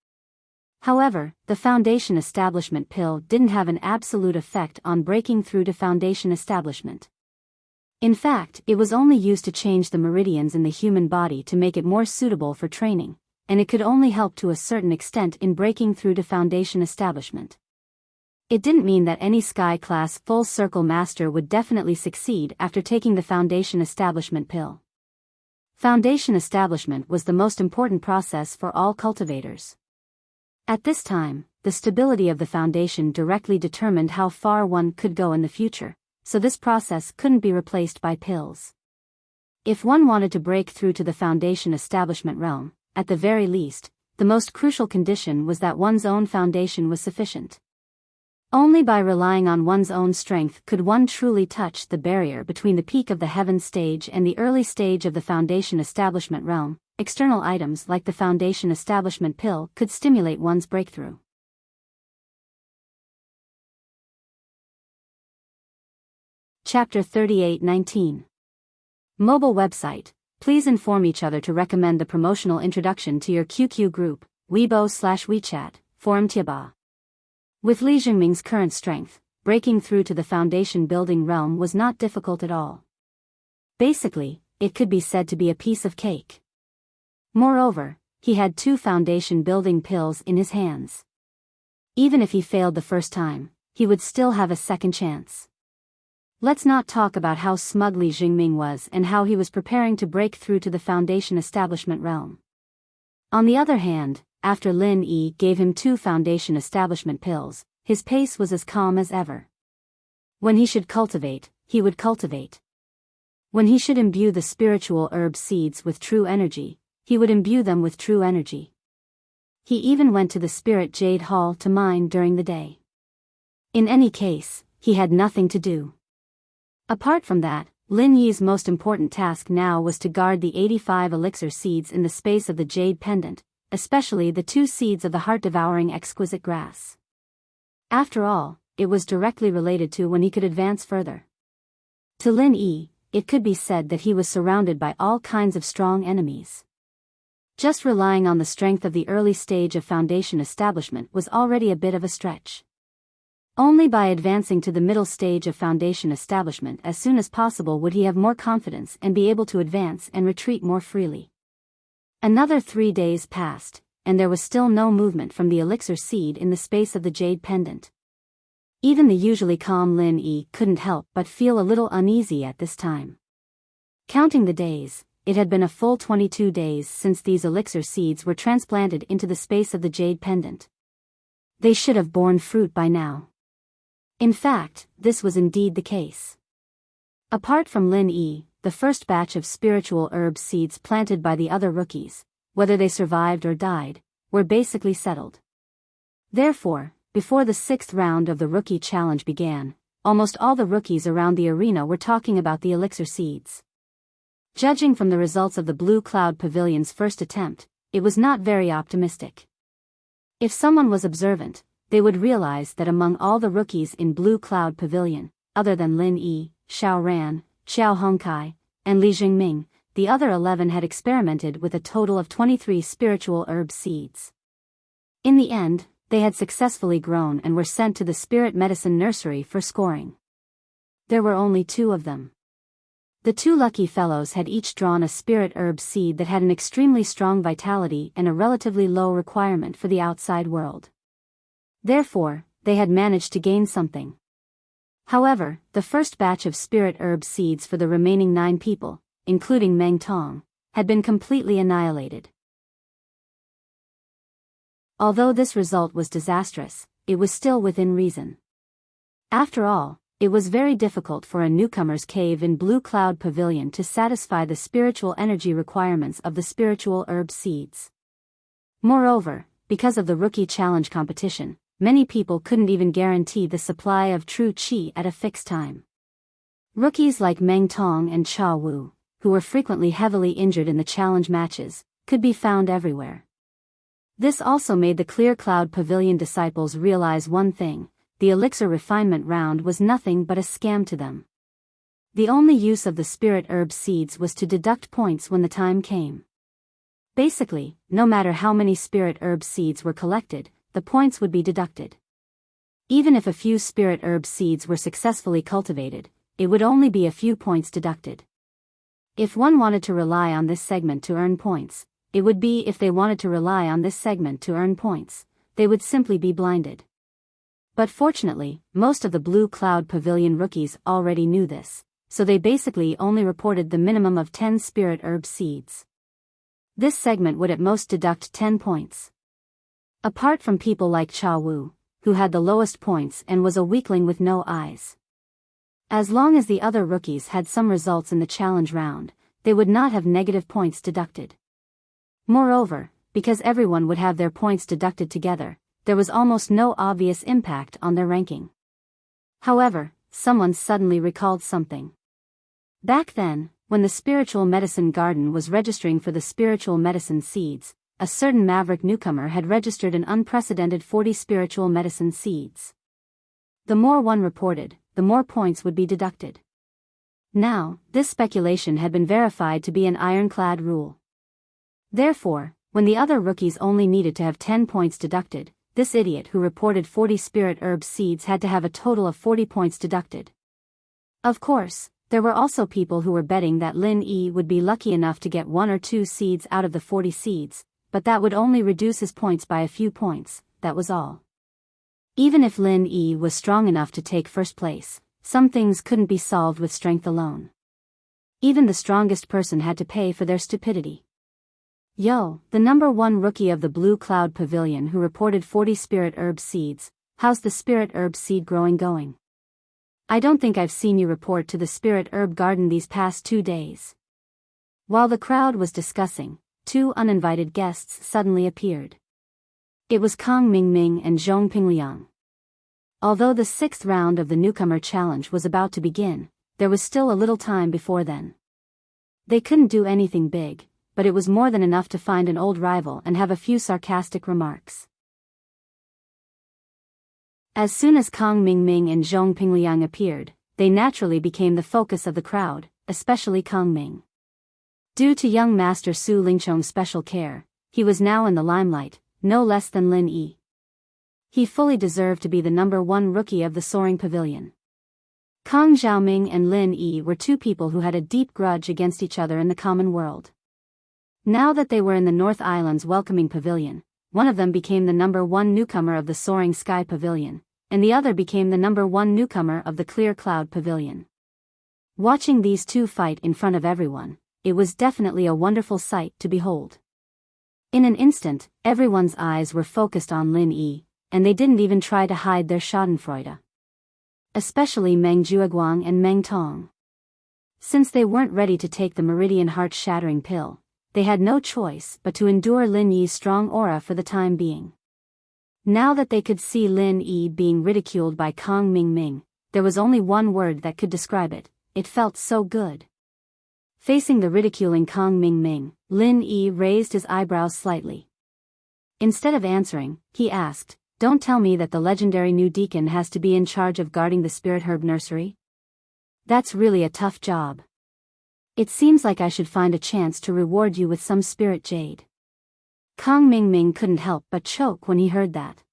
However, the foundation establishment pill didn't have an absolute effect on breaking through to foundation establishment. In fact, it was only used to change the meridians in the human body to make it more suitable for training, and it could only help to a certain extent in breaking through to foundation establishment. It didn't mean that any Sky-class full circle master would definitely succeed after taking the foundation establishment pill. Foundation establishment was the most important process for all cultivators. At this time, the stability of the foundation directly determined how far one could go in the future, so this process couldn't be replaced by pills. If one wanted to break through to the foundation establishment realm, at the very least, the most crucial condition was that one's own foundation was sufficient. Only by relying on one's own strength could one truly touch the barrier between the peak of the heaven stage and the early stage of the foundation establishment realm. External items like the foundation establishment pill could stimulate one's breakthrough. Chapter 38-19. Mobile website. Please inform each other to recommend the promotional introduction to your QQ group, Weibo/WeChat, Forum Tieba. With Li Jingming's current strength, breaking through to the foundation building realm was not difficult at all. Basically, it could be said to be a piece of cake. Moreover, he had 2 foundation building pills in his hands. Even if he failed the first time, he would still have a second chance. Let's not talk about how smug Li Jingming was and how he was preparing to break through to the foundation establishment realm. On the other hand, after Lin Yi gave him 2 foundation establishment pills, his pace was as calm as ever. When he should cultivate, he would cultivate. When he should imbue the spiritual herb seeds with true energy, he would imbue them with true energy. He even went to the Spirit Jade Hall to mine during the day. In any case, he had nothing to do. Apart from that, Lin Yi's most important task now was to guard the 85 elixir seeds in the space of the jade pendant, especially the 2 seeds of the heart-devouring exquisite grass. After all, it was directly related to when he could advance further. To Lin Yi, it could be said that he was surrounded by all kinds of strong enemies. Just relying on the strength of the early stage of foundation establishment was already a bit of a stretch. Only by advancing to the middle stage of foundation establishment as soon as possible would he have more confidence and be able to advance and retreat more freely. Another 3 days passed, and there was still no movement from the elixir seed in the space of the jade pendant. Even the usually calm Lin Yi couldn't help but feel a little uneasy at this time. Counting the days, it had been a full 22 days since these elixir seeds were transplanted into the space of the jade pendant. They should have borne fruit by now. In fact, this was indeed the case. Apart from Lin Yi, the first batch of spiritual herb seeds planted by the other rookies, whether they survived or died, were basically settled. Therefore, before the 6th round of the rookie challenge began, almost all the rookies around the arena were talking about the elixir seeds. Judging from the results of the Blue Cloud Pavilion's first attempt, it was not very optimistic. If someone was observant, they would realize that among all the rookies in Blue Cloud Pavilion, other than Lin Yi, Xiao Ran, Xiao Hongkai, and Li Jingming, the other 11 had experimented with a total of 23 spiritual herb seeds. In the end, they had successfully grown and were sent to the Spirit Medicine Nursery for scoring. There were only 2 of them. The 2 lucky fellows had each drawn a spirit herb seed that had an extremely strong vitality and a relatively low requirement for the outside world. Therefore, they had managed to gain something. However, the first batch of spirit herb seeds for the remaining 9 people, including Meng Tong, had been completely annihilated. Although this result was disastrous, it was still within reason. After all, it was very difficult for a newcomer's cave in Blue Cloud Pavilion to satisfy the spiritual energy requirements of the spiritual herb seeds. Moreover, because of the rookie challenge competition, many people couldn't even guarantee the supply of true qi at a fixed time. Rookies like Meng Tong and Cha Wu, who were frequently heavily injured in the challenge matches, could be found everywhere. This also made the Clear Cloud Pavilion disciples realize one thing: the elixir refinement round was nothing but a scam to them. The only use of the spirit herb seeds was to deduct points when the time came. Basically, no matter how many spirit herb seeds were collected, the points would be deducted. Even if a few spirit herb seeds were successfully cultivated, it would only be a few points deducted. If one wanted to rely on this segment to earn points, it would be if they wanted to rely on this segment to earn points, they would simply be blinded. But fortunately, most of the Blue Cloud Pavilion rookies already knew this, so they basically only reported the minimum of 10 spirit herb seeds. This segment would at most deduct 10 points. Apart from people like Cha Wu, who had the lowest points and was a weakling with no eyes. As long as the other rookies had some results in the challenge round, they would not have negative points deducted. Moreover, because everyone would have their points deducted together, there was almost no obvious impact on their ranking. However, someone suddenly recalled something. Back then, when the Spiritual Medicine Garden was registering for the spiritual medicine seeds, a certain maverick newcomer had registered an unprecedented 40 spiritual medicine seeds. The more one reported, the more points would be deducted. Now, this speculation had been verified to be an ironclad rule. Therefore, when the other rookies only needed to have 10 points deducted, this idiot who reported 40 spirit herb seeds had to have a total of 40 points deducted. Of course, there were also people who were betting that Lin Yi would be lucky enough to get 1 or 2 seeds out of the 40 seeds, but that would only reduce his points by a few points, that was all. Even if Lin Yi was strong enough to take first place, some things couldn't be solved with strength alone. Even the strongest person had to pay for their stupidity. Yo, the number 1 rookie of the Blue Cloud Pavilion who reported 40 spirit herb seeds, how's the spirit herb seed growing going? I don't think I've seen you report to the spirit herb garden these past 2 days. While the crowd was discussing, 2 uninvited guests suddenly appeared. It was Kang Mingming and Zhong Pingliang. Although the 6th round of the newcomer challenge was about to begin, there was still a little time before then. They couldn't do anything big, but it was more than enough to find an old rival and have a few sarcastic remarks. As soon as Kang Mingming and Zhong Pingliang appeared, they naturally became the focus of the crowd, especially Kang Ming. Due to young Master Su Lingchong's special care, he was now in the limelight, no less than Lin Yi. He fully deserved to be the number 1 rookie of the Soaring Pavilion. Kang Xiaoming and Lin Yi were 2 people who had a deep grudge against each other in the common world. Now that they were in the North Island's welcoming pavilion, one of them became the number 1 newcomer of the Soaring Sky Pavilion, and the other became the number 1 newcomer of the Clear Cloud Pavilion. Watching these 2 fight in front of everyone, it was definitely a wonderful sight to behold. In an instant, everyone's eyes were focused on Lin Yi, and they didn't even try to hide their schadenfreude. Especially Meng Jueguang and Meng Tong. Since they weren't ready to take the Meridian heart-shattering pill, they had no choice but to endure Lin Yi's strong aura for the time being. Now that they could see Lin Yi being ridiculed by Kang Mingming, there was only one word that could describe it: it felt so good. Facing the ridiculing Kang Mingming, Lin Yi raised his eyebrows slightly. Instead of answering, he asked, "Don't tell me that the legendary new deacon has to be in charge of guarding the spirit herb nursery? That's really a tough job. It seems like I should find a chance to reward you with some spirit jade." Kang Mingming couldn't help but choke when he heard that.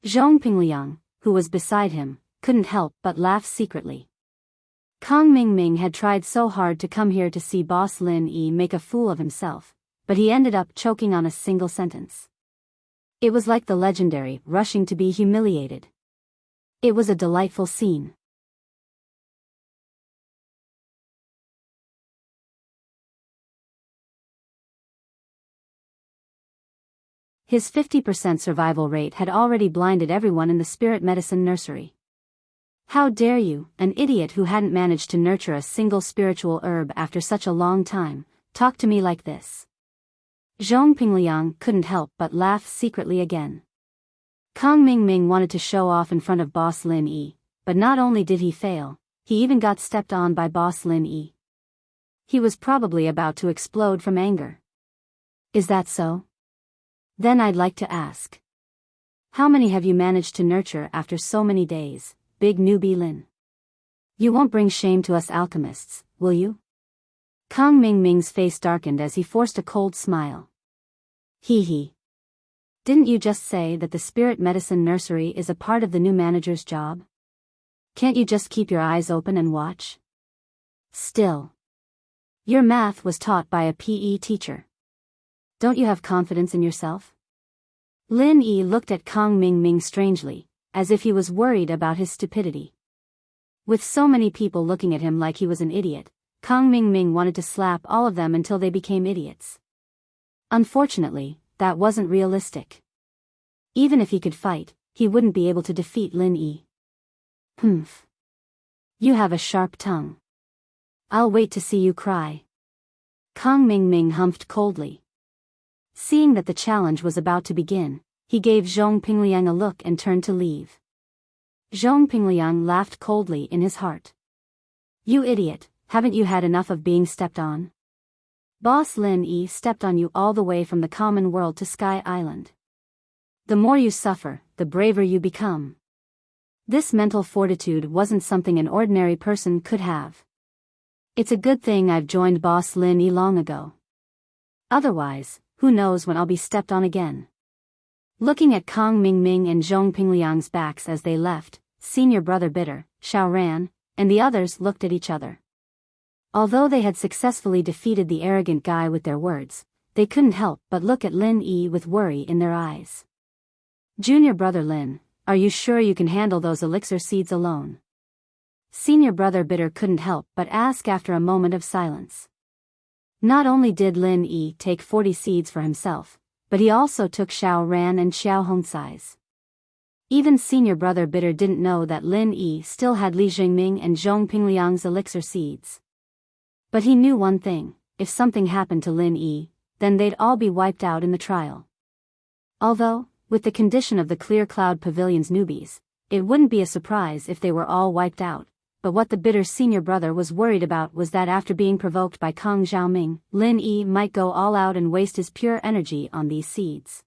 Zhong Pingliang, who was beside him, couldn't help but laugh secretly. Kang Mingming had tried so hard to come here to see boss Lin Yi make a fool of himself, but he ended up choking on a single sentence. It was like the legendary rushing to be humiliated. It was a delightful scene. His 50% survival rate had already blinded everyone in the spirit medicine nursery. How dare you, an idiot who hadn't managed to nurture a single spiritual herb after such a long time, talk to me like this? Zhong Pingliang couldn't help but laugh secretly again. Kang Mingming wanted to show off in front of Boss Lin Yi, but not only did he fail, he even got stepped on by Boss Lin Yi. He was probably about to explode from anger. Is that so? Then I'd like to ask. How many have you managed to nurture after so many days, big newbie Lin? You won't bring shame to us alchemists, will you? Kang Mingming's face darkened as he forced a cold smile. Hee hee. Didn't you just say that the spirit medicine nursery is a part of the new manager's job? Can't you just keep your eyes open and watch? Still. Your math was taught by a PE teacher. Don't you have confidence in yourself? Lin Yi looked at Kang Mingming strangely, as if he was worried about his stupidity. With so many people looking at him like he was an idiot, Kang Mingming wanted to slap all of them until they became idiots. Unfortunately, that wasn't realistic. Even if he could fight, he wouldn't be able to defeat Lin Yi. Humph. You have a sharp tongue. I'll wait to see you cry. Kang Mingming humphed coldly. Seeing that the challenge was about to begin, he gave Zhong Pingliang a look and turned to leave. Zhong Pingliang laughed coldly in his heart. You idiot, haven't you had enough of being stepped on? Boss Lin Yi stepped on you all the way from the common world to Sky Island. The more you suffer, the braver you become. This mental fortitude wasn't something an ordinary person could have. It's a good thing I've joined Boss Lin Yi long ago. Otherwise, who knows when I'll be stepped on again. Looking at Kang Mingming and Zhong Pingliang's backs as they left, senior brother Bitter, Xiao Ran, and the others looked at each other. Although they had successfully defeated the arrogant guy with their words, they couldn't help but look at Lin Yi with worry in their eyes. Junior brother Lin, are you sure you can handle those elixir seeds alone? Senior brother Bitter couldn't help but ask after a moment of silence. Not only did Lin Yi take 40 seeds for himself, but he also took Xiao Ran and Xiao Hongcai's. Even senior brother Bitter didn't know that Lin Yi still had Li Jingming and Zhong Pingliang's elixir seeds. But he knew one thing, if something happened to Lin Yi, then they'd all be wiped out in the trial. Although, with the condition of the Clear Cloud Pavilion's newbies, it wouldn't be a surprise if they were all wiped out, but what the bitter senior brother was worried about was that after being provoked by Kang Xiaoming, Lin Yi might go all out and waste his pure energy on these seeds.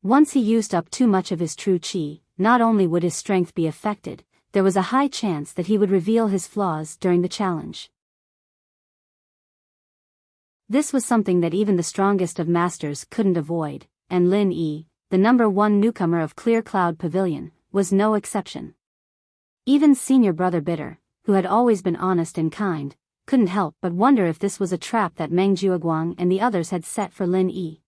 Once he used up too much of his true qi, not only would his strength be affected, there was a high chance that he would reveal his flaws during the challenge. This was something that even the strongest of masters couldn't avoid, and Lin Yi, the #1 newcomer of Clear Cloud Pavilion, was no exception. Even senior brother Bitter, who had always been honest and kind, couldn't help but wonder if this was a trap that Meng Jueguang and the others had set for Lin Yi.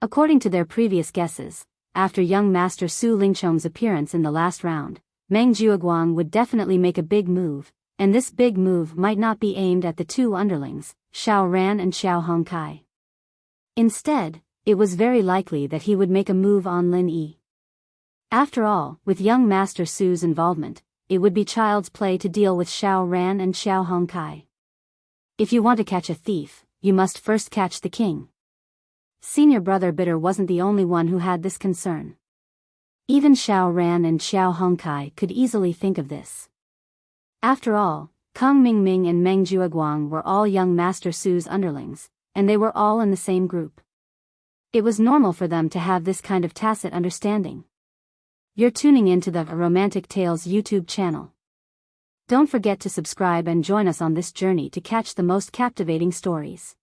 According to their previous guesses, after young master Su Lingchong's appearance in the last round, Meng Jueguang would definitely make a big move, and this big move might not be aimed at the two underlings, Xiao Ran and Xiao Hongcai. Instead, it was very likely that he would make a move on Lin Yi. After all, with young Master Su's involvement, it would be child's play to deal with Xiao Ran and Xiao Hongcai. If you want to catch a thief, you must first catch the king. Senior brother Bitter wasn't the only one who had this concern. Even Xiao Ran and Xiao Hongcai could easily think of this. After all, Kang Mingming and Meng Jueguang were all young Master Su's underlings, and they were all in the same group. It was normal for them to have this kind of tacit understanding. You're tuning into the Romantic Tales YouTube channel. Don't forget to subscribe and join us on this journey to catch the most captivating stories.